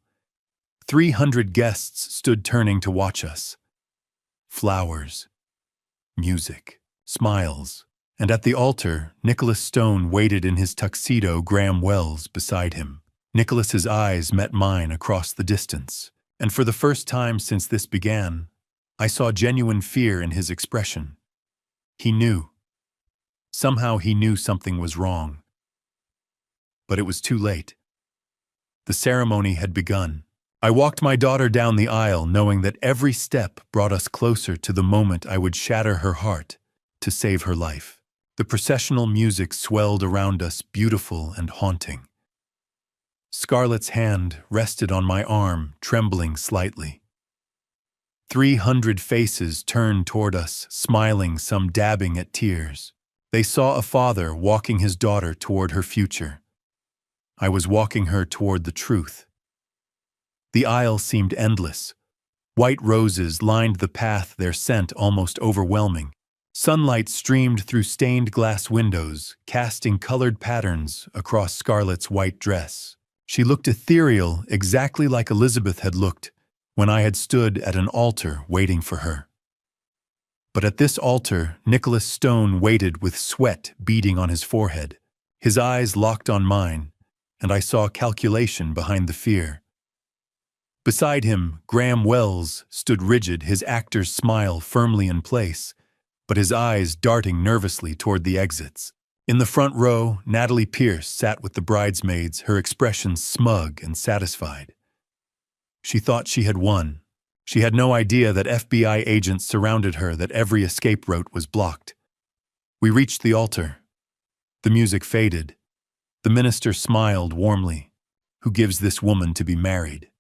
300 guests stood turning to watch us. Flowers, music, smiles, and at the altar, Nicholas Stone waited in his tuxedo, Graham Wells beside him. Nicholas's eyes met mine across the distance, and for the first time since this began, I saw genuine fear in his expression. He knew. Somehow he knew something was wrong. But it was too late. The ceremony had begun. I walked my daughter down the aisle, knowing that every step brought us closer to the moment I would shatter her heart to save her life. The processional music swelled around us, beautiful and haunting. Scarlett's hand rested on my arm, trembling slightly. 300 faces turned toward us, smiling, some dabbing at tears. They saw a father walking his daughter toward her future. I was walking her toward the truth. The aisle seemed endless. White roses lined the path, their scent almost overwhelming. Sunlight streamed through stained glass windows, casting colored patterns across Scarlett's white dress. She looked ethereal, exactly like Elizabeth had looked when I had stood at an altar waiting for her. But at this altar, Nicholas Stone waited with sweat beading on his forehead. His eyes locked on mine, and I saw calculation behind the fear. Beside him, Graham Wells stood rigid, his actor's smile firmly in place, but his eyes darting nervously toward the exits. In the front row, Natalie Pierce sat with the bridesmaids, her expression smug and satisfied. She thought she had won. She had no idea that FBI agents surrounded her, that every escape route was blocked. We reached the altar. The music faded. The minister smiled warmly. Who gives this woman to be married?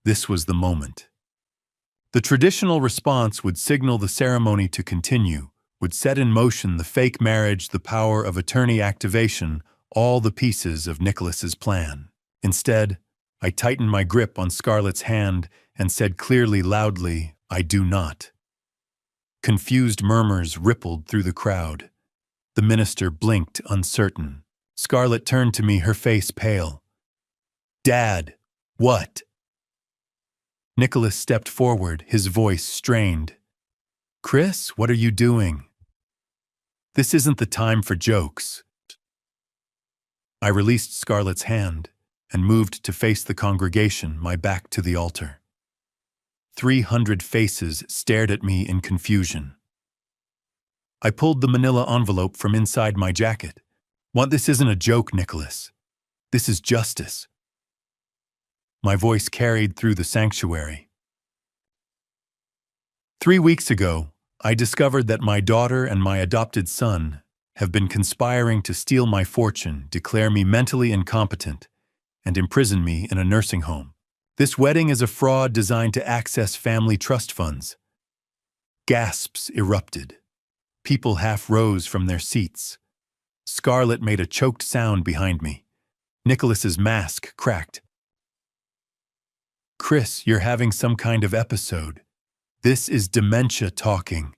This was the moment. The traditional response would signal the ceremony to continue, would set in motion the fake marriage, the power of attorney activation, all the pieces of Nicholas's plan. Instead, I tightened my grip on Scarlett's hand and said clearly, loudly, "I do not." Confused murmurs rippled through the crowd. The minister blinked, uncertain. Scarlett turned to me, her face pale. "Dad, what?" Nicholas stepped forward, his voice strained. "Chris, what are you doing? This isn't the time for jokes." I released Scarlett's hand and moved to face the congregation, my back to the altar. 300 faces stared at me in confusion. I pulled the manila envelope from inside my jacket. This isn't a joke, Nicholas. This is justice." My voice carried through the sanctuary. 3 weeks ago, I discovered that my daughter and my adopted son have been conspiring to steal my fortune, declare me mentally incompetent, and imprison me in a nursing home. This wedding is a fraud designed to access family trust funds. Gasps erupted. People half rose from their seats. Scarlett made a choked sound behind me. Nicholas's mask cracked. "Chris, you're having some kind of episode. This is dementia talking."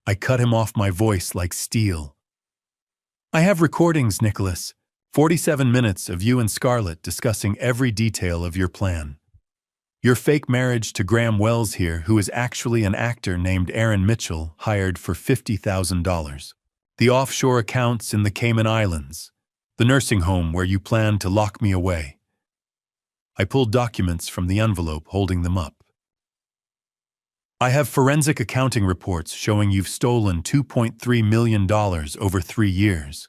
I cut him off, my voice like steel. "I have recordings, Nicholas. 47 minutes of you and Scarlett discussing every detail of your plan. Your fake marriage to Graham Wells here, who is actually an actor named Aaron Mitchell, hired for $50,000. The offshore accounts in the Cayman Islands. The nursing home where you plan to lock me away." I pulled documents from the envelope, holding them up. "I have forensic accounting reports showing you've stolen $2.3 million over 3 years.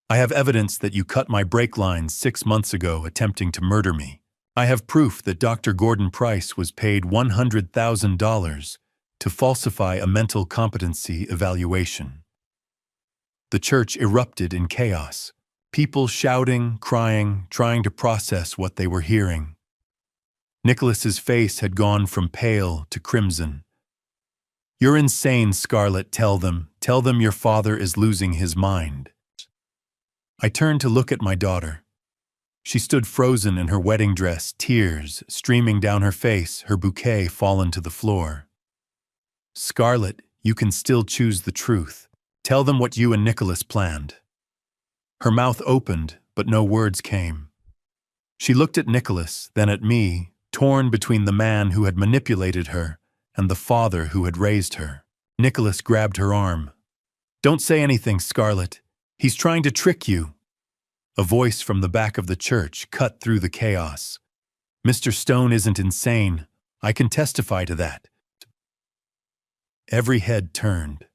I have evidence that you cut my brake lines 6 months ago attempting to murder me. I have proof that Dr. Gordon Price was paid $100,000 to falsify a mental competency evaluation." The church erupted in chaos. People shouting, crying, trying to process what they were hearing. Nicholas's face had gone from pale to crimson. "You're insane, Scarlett, tell them. Tell them your father is losing his mind." I turned to look at my daughter. She stood frozen in her wedding dress, tears streaming down her face, her bouquet fallen to the floor. "Scarlett, you can still choose the truth. Tell them what you and Nicholas planned." Her mouth opened, but no words came. She looked at Nicholas, then at me, torn between the man who had manipulated her and the father who had raised her. Nicholas grabbed her arm. "Don't say anything, Scarlett. He's trying to trick you." A voice from the back of the church cut through the chaos. "Mr. Stone isn't insane. I can testify to that." Every head turned.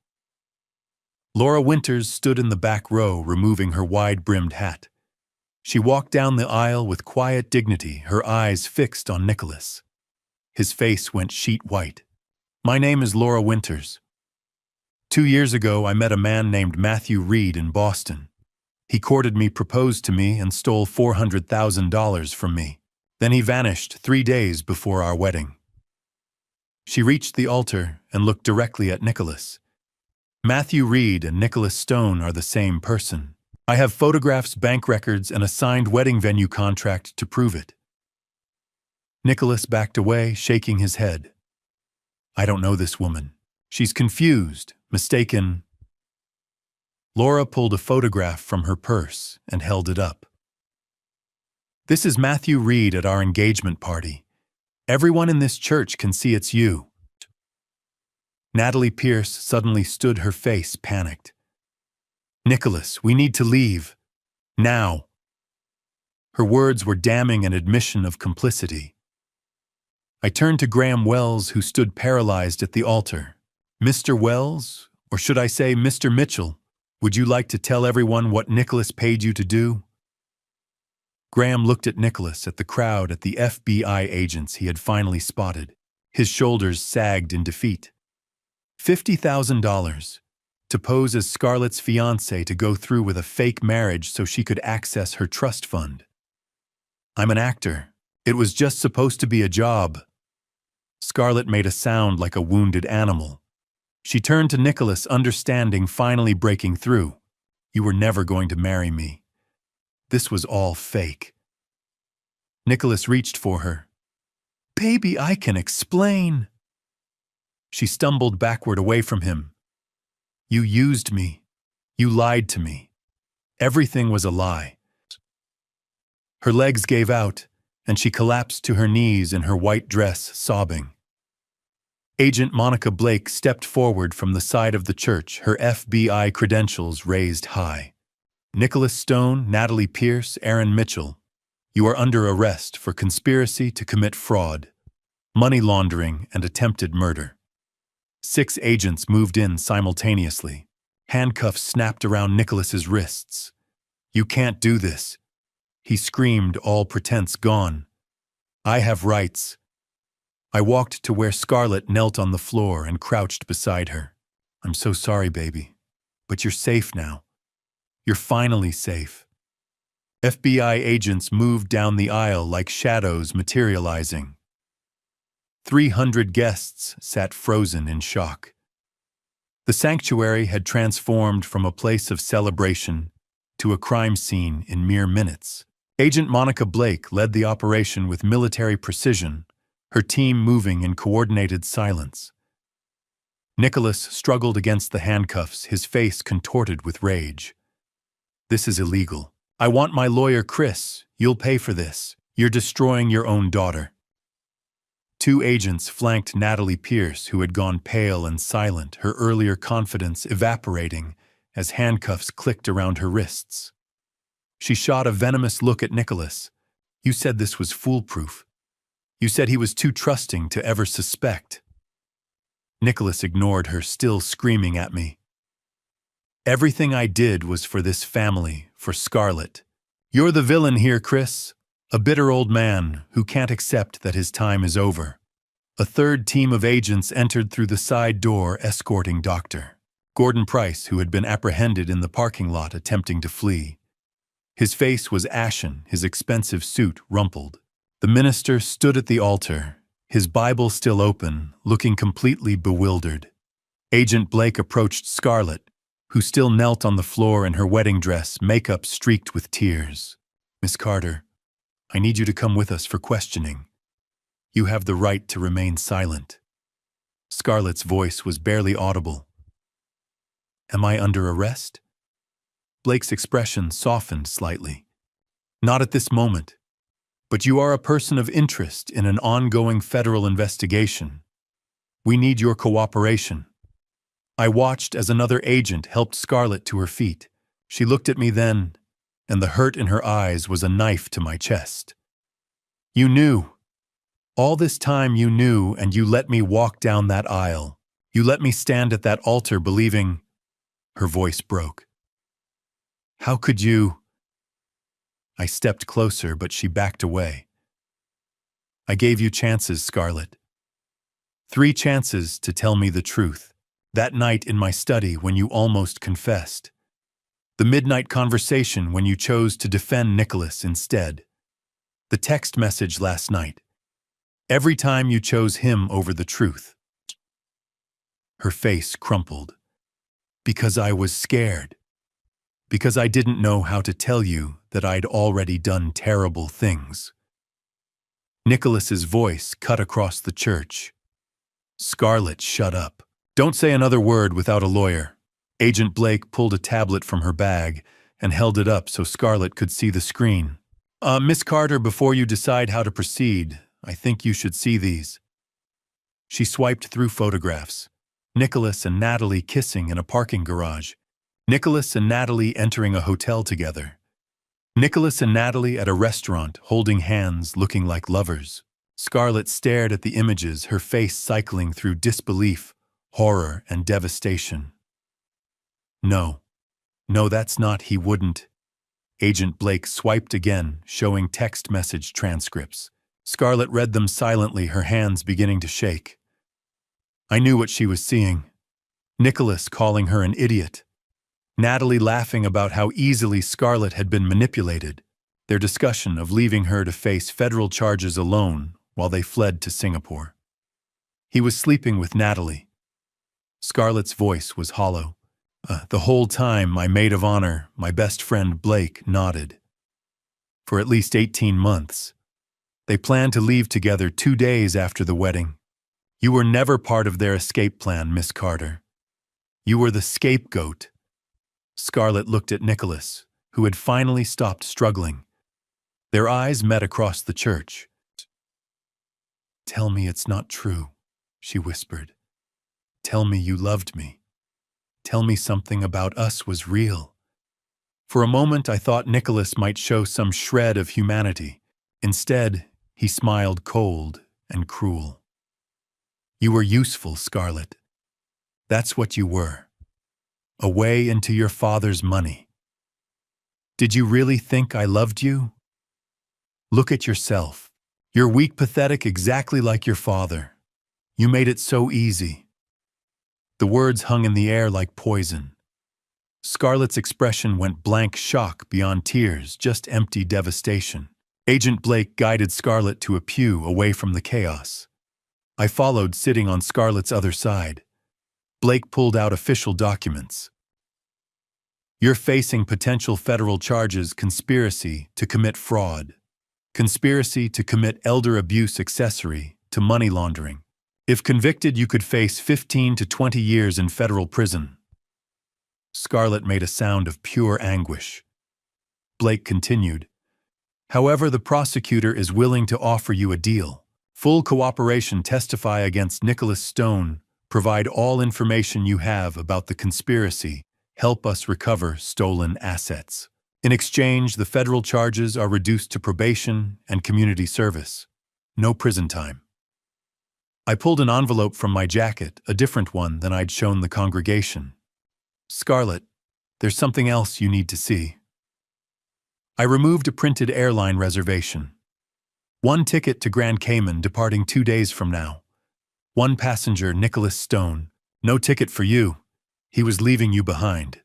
Laura Winters stood in the back row, removing her wide-brimmed hat. She walked down the aisle with quiet dignity, her eyes fixed on Nicholas. His face went sheet white. "My name is Laura Winters. 2 years ago, I met a man named Matthew Reed in Boston. He courted me, proposed to me, and stole $400,000 from me. Then he vanished 3 days before our wedding." She reached the altar and looked directly at Nicholas. "Matthew Reed and Nicholas Stone are the same person. I have photographs, bank records, and a signed wedding venue contract to prove it." Nicholas backed away, shaking his head. "I don't know this woman. She's confused, mistaken." Laura pulled a photograph from her purse and held it up. "This is Matthew Reed at our engagement party. Everyone in this church can see it's you." Natalie Pierce suddenly stood, her face panicked. "Nicholas, we need to leave. Now." Her words were damning, an admission of complicity. I turned to Graham Wells, who stood paralyzed at the altar. "Mr. Wells, or should I say Mr. Mitchell, would you like to tell everyone what Nicholas paid you to do?" Graham looked at Nicholas, at the crowd, at the FBI agents he had finally spotted. His shoulders sagged in defeat. $50,000. To pose as Scarlett's fiancé, to go through with a fake marriage so she could access her trust fund. "I'm an actor. It was just supposed to be a job." Scarlett made a sound like a wounded animal. She turned to Nicholas, understanding finally breaking through. "You were never going to marry me. This was all fake." Nicholas reached for her. "Baby, I can explain." She stumbled backward away from him. "You used me. You lied to me. Everything was a lie." Her legs gave out, and she collapsed to her knees in her white dress, sobbing. Agent Monica Blake stepped forward from the side of the church, her FBI credentials raised high. "Nicholas Stone, Natalie Pierce, Aaron Mitchell, you are under arrest for conspiracy to commit fraud, money laundering, and attempted murder." 6 agents moved in simultaneously. Handcuffs snapped around Nicholas's wrists. "You can't do this," he screamed, all pretense gone. "I have rights." I walked to where Scarlett knelt on the floor and crouched beside her. "I'm so sorry, baby, but you're safe now. You're finally safe." FBI agents moved down the aisle like shadows materializing. 300 guests sat frozen in shock. The sanctuary had transformed from a place of celebration to a crime scene in mere minutes. Agent Monica Blake led the operation with military precision, her team moving in coordinated silence. Nicholas struggled against the handcuffs, his face contorted with rage. "This is illegal. I want my lawyer, Chris. You'll pay for this. You're destroying your own daughter." 2 agents flanked Natalie Pierce, who had gone pale and silent, her earlier confidence evaporating as handcuffs clicked around her wrists. She shot a venomous look at Nicholas. "You said this was foolproof. You said he was too trusting to ever suspect." Nicholas ignored her, still screaming at me. "Everything I did was for this family, for Scarlett. You're the villain here, Chris. A bitter old man who can't accept that his time is over." A 3rd team of agents entered through the side door, escorting Dr. Gordon Price, who had been apprehended in the parking lot attempting to flee. His face was ashen, his expensive suit rumpled. The minister stood at the altar, his Bible still open, looking completely bewildered. Agent Blake approached Scarlett, who still knelt on the floor in her wedding dress, makeup streaked with tears. "Miss Carter, I need you to come with us for questioning. You have the right to remain silent." Scarlett's voice was barely audible. Am I under arrest? Blake's expression softened slightly. Not at this moment. But you are a person of interest in an ongoing federal investigation. We need your cooperation. I watched as another agent helped Scarlett to her feet. She looked at me then, and the hurt in her eyes was a knife to my chest. You knew. All this time you knew, and you let me walk down that aisle. You let me stand at that altar believing. Her voice broke. How could you? I stepped closer, but she backed away. I gave you chances, Scarlett. 3 chances to tell me the truth. That night in my study when you almost confessed. The midnight conversation when you chose to defend Nicholas instead. The text message last night. Every time you chose him over the truth. Her face crumpled. Because I was scared. Because I didn't know how to tell you that I'd already done terrible things. Nicholas's voice cut across the church. Scarlett, shut up. Don't say another word without a lawyer. Agent Blake pulled a tablet from her bag and held it up so Scarlett could see the screen. Miss Carter, before you decide how to proceed, I think you should see these. She swiped through photographs. Nicholas and Natalie kissing in a parking garage. Nicholas and Natalie entering a hotel together. Nicholas and Natalie at a restaurant holding hands looking like lovers. Scarlett stared at the images, her face cycling through disbelief, horror, and devastation. No, that's not, he wouldn't. Agent Blake swiped again, showing text message transcripts. Scarlett read them silently, her hands beginning to shake. I knew what she was seeing. Nicholas calling her an idiot. Natalie laughing about how easily Scarlett had been manipulated. Their discussion of leaving her to face federal charges alone while they fled to Singapore. He was sleeping with Natalie. Scarlett's voice was hollow. The whole time, my maid of honor, my best friend Blake, nodded. For at least 18 months. They planned to leave together 2 days after the wedding. You were never part of their escape plan, Miss Carter. You were the scapegoat. Scarlett looked at Nicholas, who had finally stopped struggling. Their eyes met across the church. Tell me it's not true, she whispered. Tell me you loved me. Tell me something about us was real. For a moment I thought Nicholas might show some shred of humanity. Instead, he smiled cold and cruel. You were useful, Scarlett. That's what you were. A way into your father's money. Did you really think I loved you? Look at yourself. You're weak, pathetic, exactly like your father. You made it so easy. The words hung in the air like poison. Scarlett's expression went blank, shock beyond tears, just empty devastation. Agent Blake guided Scarlett to a pew away from the chaos. I followed, sitting on Scarlett's other side. Blake pulled out official documents. You're facing potential federal charges: conspiracy to commit fraud, conspiracy to commit elder abuse accessory to money laundering. If convicted, you could face 15 to 20 years in federal prison. Scarlett made a sound of pure anguish. Blake continued, however, the prosecutor is willing to offer you a deal. Full cooperation, testify against Nicholas Stone, provide all information you have about the conspiracy, help us recover stolen assets. In exchange, the federal charges are reduced to probation and community service. No prison time. I pulled an envelope from my jacket, a different one than I'd shown the congregation. Scarlett, there's something else you need to see. I removed a printed airline reservation. 1 ticket to Grand Cayman, departing 2 days from now. 1 passenger, Nicholas Stone. No ticket for you. He was leaving you behind.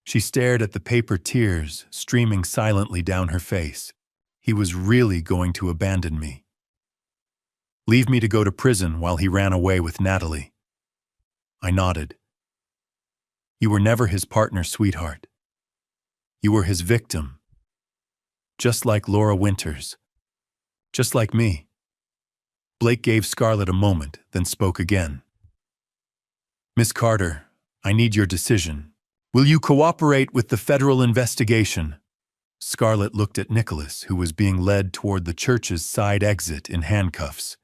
She stared at the paper, tears streaming silently down her face. He was really going to abandon me. Leave me to go to prison while he ran away with Natalie. I nodded. You were never his partner, sweetheart. You were his victim. Just like Laura Winters. Just like me. Blake gave Scarlett a moment, then spoke again. Miss Carter, I need your decision. Will you cooperate with the federal investigation? Scarlett looked at Nicholas, who was being led toward the church's side exit in handcuffs.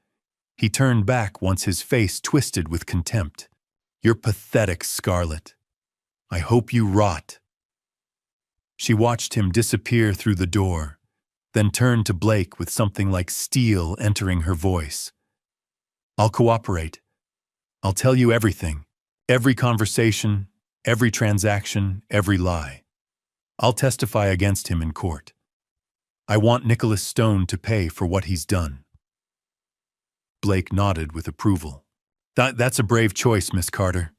He turned back once his face twisted with contempt. You're pathetic, Scarlett. I hope you rot. She watched him disappear through the door, then turned to Blake with something like steel entering her voice. I'll cooperate. I'll tell you everything. Every conversation, every transaction, every lie. I'll testify against him in court. I want Nicholas Stone to pay for what he's done. Blake nodded with approval. That's a brave choice, Miss Carter.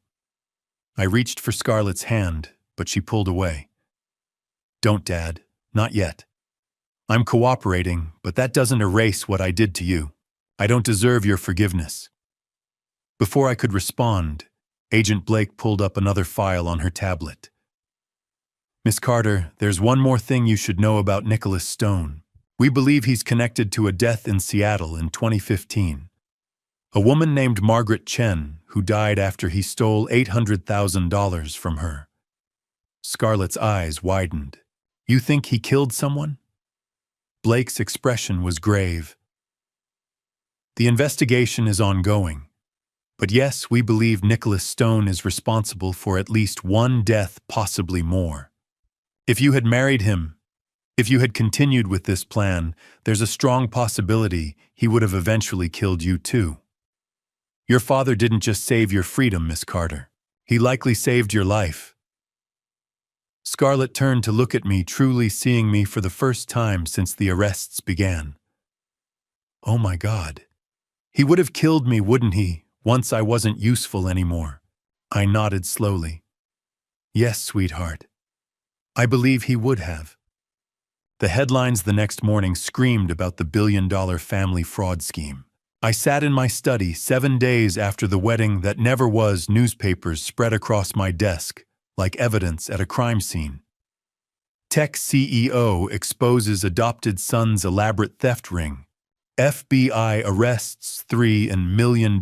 I reached for Scarlett's hand, but she pulled away. Don't, Dad. Not yet. I'm cooperating, but that doesn't erase what I did to you. I don't deserve your forgiveness. Before I could respond, Agent Blake pulled up another file on her tablet. Miss Carter, there's one more thing you should know about Nicholas Stone. We believe he's connected to a death in Seattle in 2015. A woman named Margaret Chen, who died after he stole $800,000 from her. Scarlett's eyes widened. You think he killed someone? Blake's expression was grave. The investigation is ongoing. But yes, we believe Nicholas Stone is responsible for at least one death, possibly more. If you had married him, if you had continued with this plan, there's a strong possibility he would have eventually killed you too. Your father didn't just save your freedom, Miss Carter. He likely saved your life. Scarlett turned to look at me, truly seeing me for the first time since the arrests began. Oh my God. He would have killed me, wouldn't he, once I wasn't useful anymore? I nodded slowly. Yes, sweetheart. I believe he would have. The headlines the next morning screamed about the billion-dollar family fraud scheme. I sat in my study 7 days after the wedding that never was. Newspapers spread across my desk, like evidence at a crime scene. Tech CEO exposes adopted son's elaborate theft ring. FBI arrests $3 million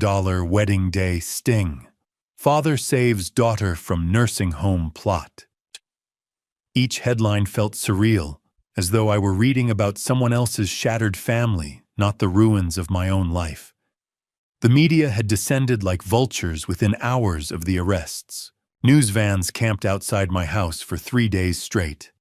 wedding day sting. Father saves daughter from nursing home plot. Each headline felt surreal, as though I were reading about someone else's shattered family, not the ruins of my own life. The media had descended like vultures within hours of the arrests. News vans camped outside my house for 3 days straight.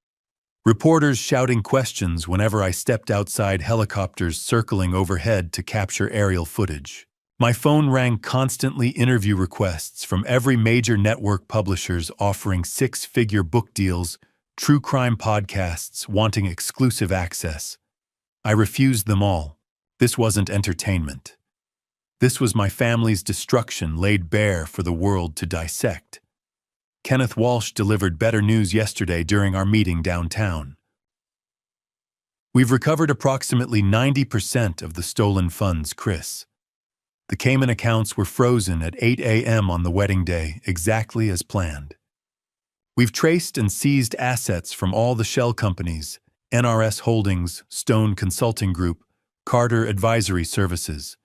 Reporters shouting questions whenever I stepped outside, helicopters circling overhead to capture aerial footage. My phone rang constantly, interview requests from every major network, publishers offering 6-figure book deals, true crime podcasts wanting exclusive access. I refused them all. This wasn't entertainment. This was my family's destruction laid bare for the world to dissect. Kenneth Walsh delivered better news yesterday during our meeting downtown. We've recovered approximately 90% of the stolen funds, Chris. The Cayman accounts were frozen at 8 a.m. on the wedding day, exactly as planned. We've traced and seized assets from all the shell companies, NRS Holdings, Stone Consulting Group, Carter Advisory Services.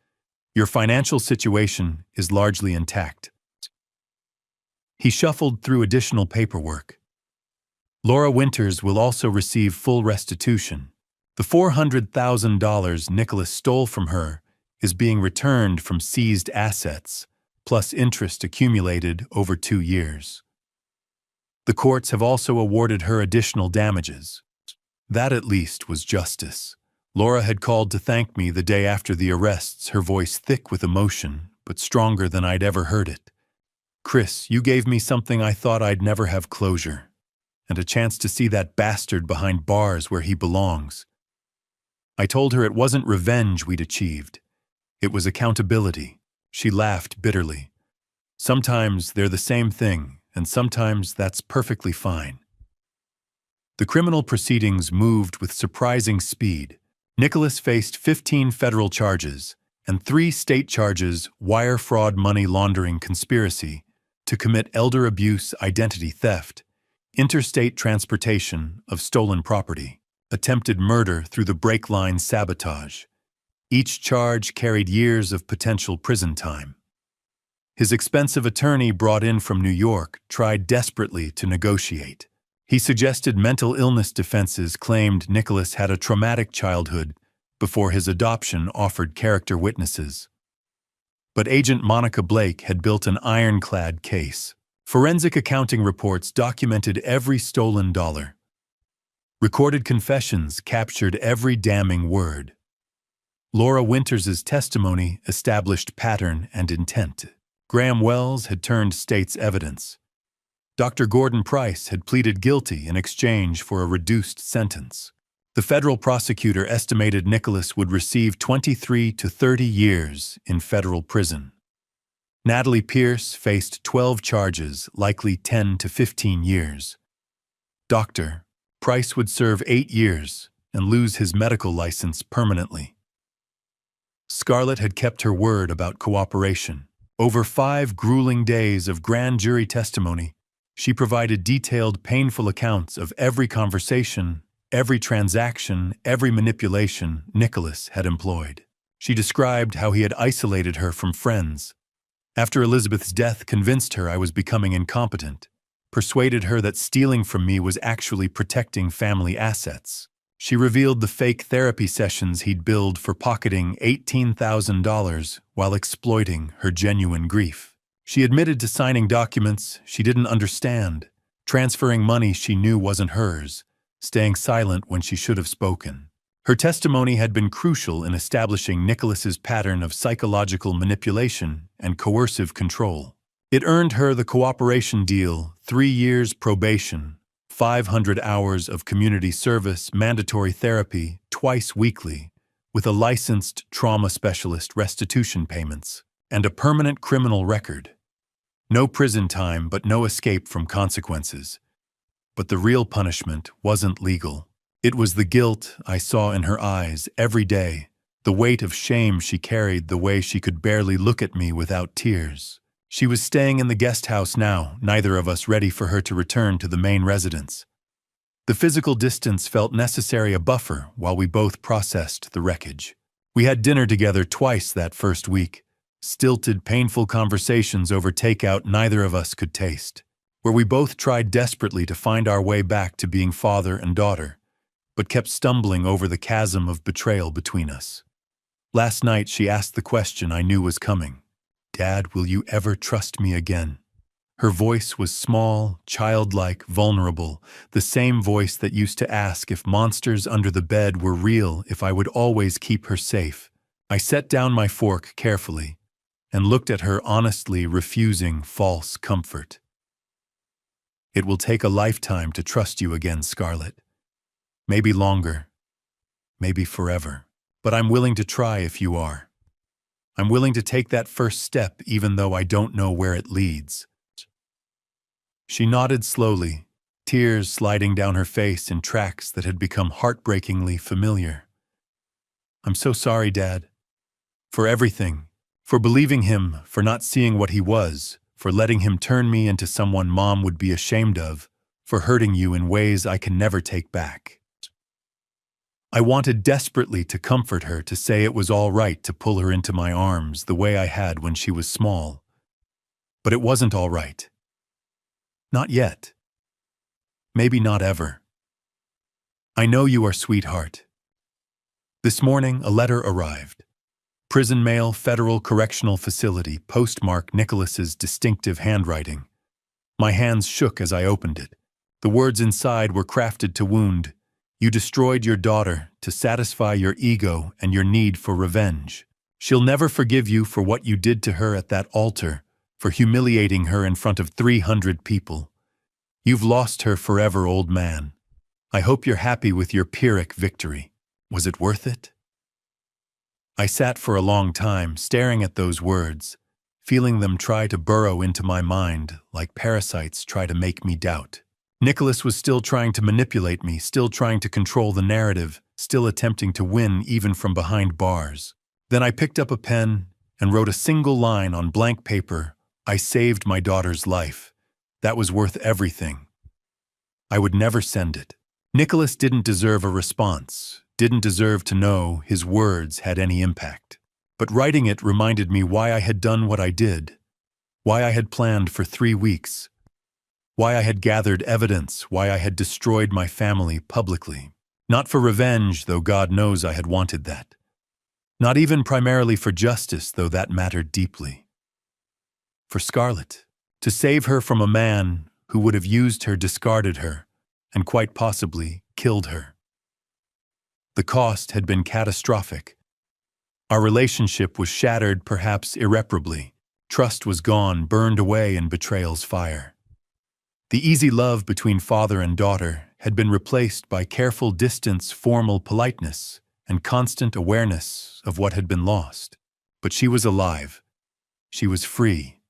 Your financial situation is largely intact. He shuffled through additional paperwork. Laura Winters will also receive full restitution. The $400,000 Nicholas stole from her is being returned from seized assets, plus interest accumulated over 2 years. The courts have also awarded her additional damages. That at least was justice. Laura had called to thank me the day after the arrests, her voice thick with emotion, but stronger than I'd ever heard it. Chris, you gave me something I thought I'd never have: closure, and a chance to see that bastard behind bars where he belongs. I told her it wasn't revenge we'd achieved. It was accountability. She laughed bitterly. Sometimes they're the same thing, and sometimes that's perfectly fine. The criminal proceedings moved with surprising speed. Nicholas faced 15 federal charges and 3 state charges: wire fraud, money laundering, conspiracy to commit elder abuse, identity theft, interstate transportation of stolen property, attempted murder through the brake line, sabotage. Each charge carried years of potential prison time. His expensive attorney brought in from New York tried desperately to negotiate. He suggested mental illness defenses claimed Nicholas had a traumatic childhood before his adoption offered character witnesses. But Agent Monica Blake had built an ironclad case. Forensic accounting reports documented every stolen dollar. Recorded confessions captured every damning word. Laura Winters's testimony established pattern and intent. Graham Wells had turned state's evidence. Dr. Gordon Price had pleaded guilty in exchange for a reduced sentence. The federal prosecutor estimated Nicholas would receive 23 to 30 years in federal prison. Natalie Pierce faced 12 charges, likely 10 to 15 years. Dr. Price would serve 8 years and lose his medical license permanently. Scarlett had kept her word about cooperation. Over 5 grueling days of grand jury testimony, she provided detailed, painful accounts of every conversation, every transaction, every manipulation Nicholas had employed. She described how he had isolated her from friends. After Elizabeth's death, convinced her I was becoming incompetent, persuaded her that stealing from me was actually protecting family assets. She revealed the fake therapy sessions he'd billed for pocketing $18,000 while exploiting her genuine grief. She admitted to signing documents she didn't understand, transferring money she knew wasn't hers, staying silent when she should have spoken. Her testimony had been crucial in establishing Nicholas's pattern of psychological manipulation and coercive control. It earned her the cooperation deal, 3 years probation, 500 hours of community service, mandatory therapy, twice weekly, with a licensed trauma specialist, restitution payments, and a permanent criminal record. No prison time, but no escape from consequences. But the real punishment wasn't legal. It was the guilt I saw in her eyes every day, the weight of shame she carried, the way she could barely look at me without tears. She was staying in the guest house now, neither of us ready for her to return to the main residence. The physical distance felt necessary, a buffer, while we both processed the wreckage. We had dinner together twice that first week, stilted, painful conversations over takeout neither of us could taste, where we both tried desperately to find our way back to being father and daughter, but kept stumbling over the chasm of betrayal between us. Last night she asked the question I knew was coming. "Dad, will you ever trust me again?" Her voice was small, childlike, vulnerable, the same voice that used to ask if monsters under the bed were real, if I would always keep her safe. I set down my fork carefully and looked at her honestly, refusing false comfort. "It will take a lifetime to trust you again, Scarlett. Maybe longer, maybe forever. But I'm willing to try if you are. I'm willing to take that first step even though I don't know where it leads." She nodded slowly, tears sliding down her face in tracks that had become heartbreakingly familiar. "I'm so sorry, Dad. For everything. For believing him, for not seeing what he was, for letting him turn me into someone Mom would be ashamed of, for hurting you in ways I can never take back." I wanted desperately to comfort her, to say it was all right, to pull her into my arms the way I had when she was small. But it wasn't all right. Not yet. Maybe not ever. "I know you are, sweetheart." This morning, a letter arrived. Prison mail, Federal Correctional Facility, postmark Nicholas's distinctive handwriting. My hands shook as I opened it. The words inside were crafted to wound. "You destroyed your daughter to satisfy your ego and your need for revenge. She'll never forgive you for what you did to her at that altar, for humiliating her in front of 300 people. You've lost her forever, old man. I hope you're happy with your Pyrrhic victory. Was it worth it?" I sat for a long time, staring at those words, feeling them try to burrow into my mind like parasites try to make me doubt. Nicholas was still trying to manipulate me, still trying to control the narrative, still attempting to win even from behind bars. Then I picked up a pen and wrote a single line on blank paper. "I saved my daughter's life. That was worth everything." I would never send it. Nicholas didn't deserve a response, didn't deserve to know his words had any impact. But writing it reminded me why I had done what I did. Why I had planned for 3 weeks. Why I had gathered evidence. Why I had destroyed my family publicly. Not for revenge, though God knows I had wanted that. Not even primarily for justice, though that mattered deeply. For Scarlett. To save her from a man who would have used her, discarded her, and quite possibly killed her. The cost had been catastrophic. Our relationship was shattered, perhaps irreparably. Trust was gone, burned away in betrayal's fire. The easy love between father and daughter had been replaced by careful distance, formal politeness, and constant awareness of what had been lost. But she was alive. She was free.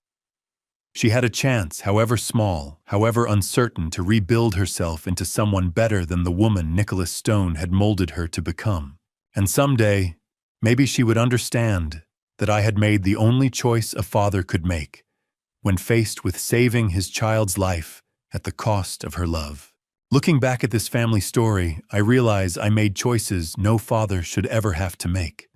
She had a chance, however small, however uncertain, to rebuild herself into someone better than the woman Nicholas Stone had molded her to become. And someday, maybe she would understand that I had made the only choice a father could make when faced with saving his child's life at the cost of her love. Looking back at this family story, I realize I made choices no father should ever have to make.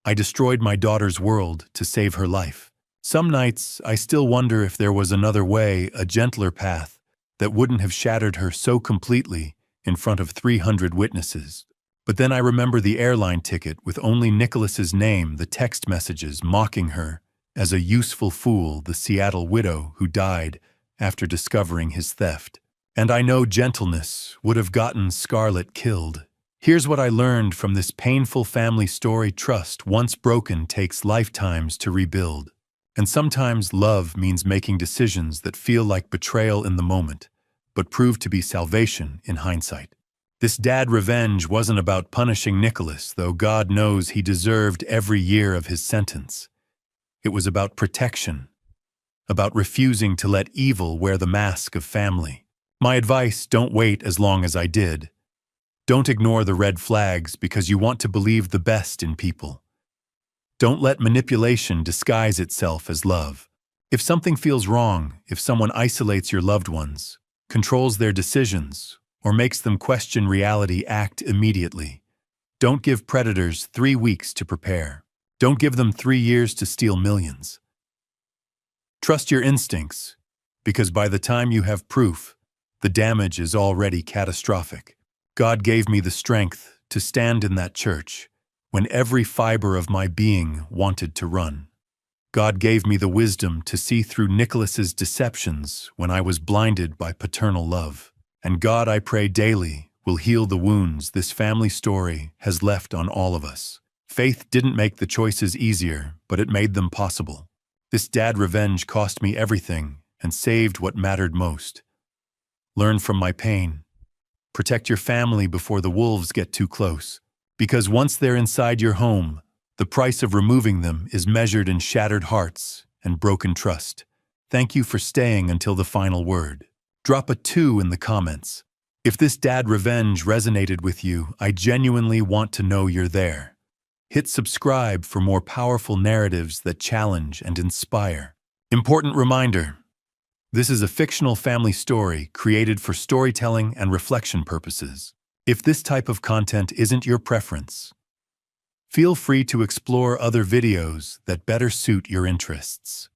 I destroyed my daughter's world to save her life. Some nights, I still wonder if there was another way, a gentler path, that wouldn't have shattered her so completely in front of 300 witnesses. But then I remember the airline ticket with only Nicholas's name, the text messages mocking her as a useful fool, the Seattle widow who died after discovering his theft. And I know gentleness would have gotten Scarlett killed. Here's what I learned from this painful family story: trust, once broken, takes lifetimes to rebuild. And sometimes love means making decisions that feel like betrayal in the moment, but prove to be salvation in hindsight. This dad revenge wasn't about punishing Nicholas, though God knows he deserved every year of his sentence. It was about protection, about refusing to let evil wear the mask of family. My advice: don't wait as long as I did. Don't ignore the red flags because you want to believe the best in people. Don't let manipulation disguise itself as love. If something feels wrong, if someone isolates your loved ones, controls their decisions, or makes them question reality, act immediately. Don't give predators 3 weeks to prepare. Don't give them 3 years to steal millions. Trust your instincts, because by the time you have proof, the damage is already catastrophic. God gave me the strength to stand in that church when every fiber of my being wanted to run. God gave me the wisdom to see through Nicholas's deceptions when I was blinded by paternal love. And God, I pray daily, will heal the wounds this family story has left on all of us. Faith didn't make the choices easier, but it made them possible. This dad revenge cost me everything and saved what mattered most. Learn from my pain. Protect your family before the wolves get too close. Because once they're inside your home, the price of removing them is measured in shattered hearts and broken trust. Thank you for staying until the final word. Drop a 2 in the comments. If this dad revenge resonated with you, I genuinely want to know you're there. Hit subscribe for more powerful narratives that challenge and inspire. Important reminder: this is a fictional family story created for storytelling and reflection purposes. If this type of content isn't your preference, feel free to explore other videos that better suit your interests.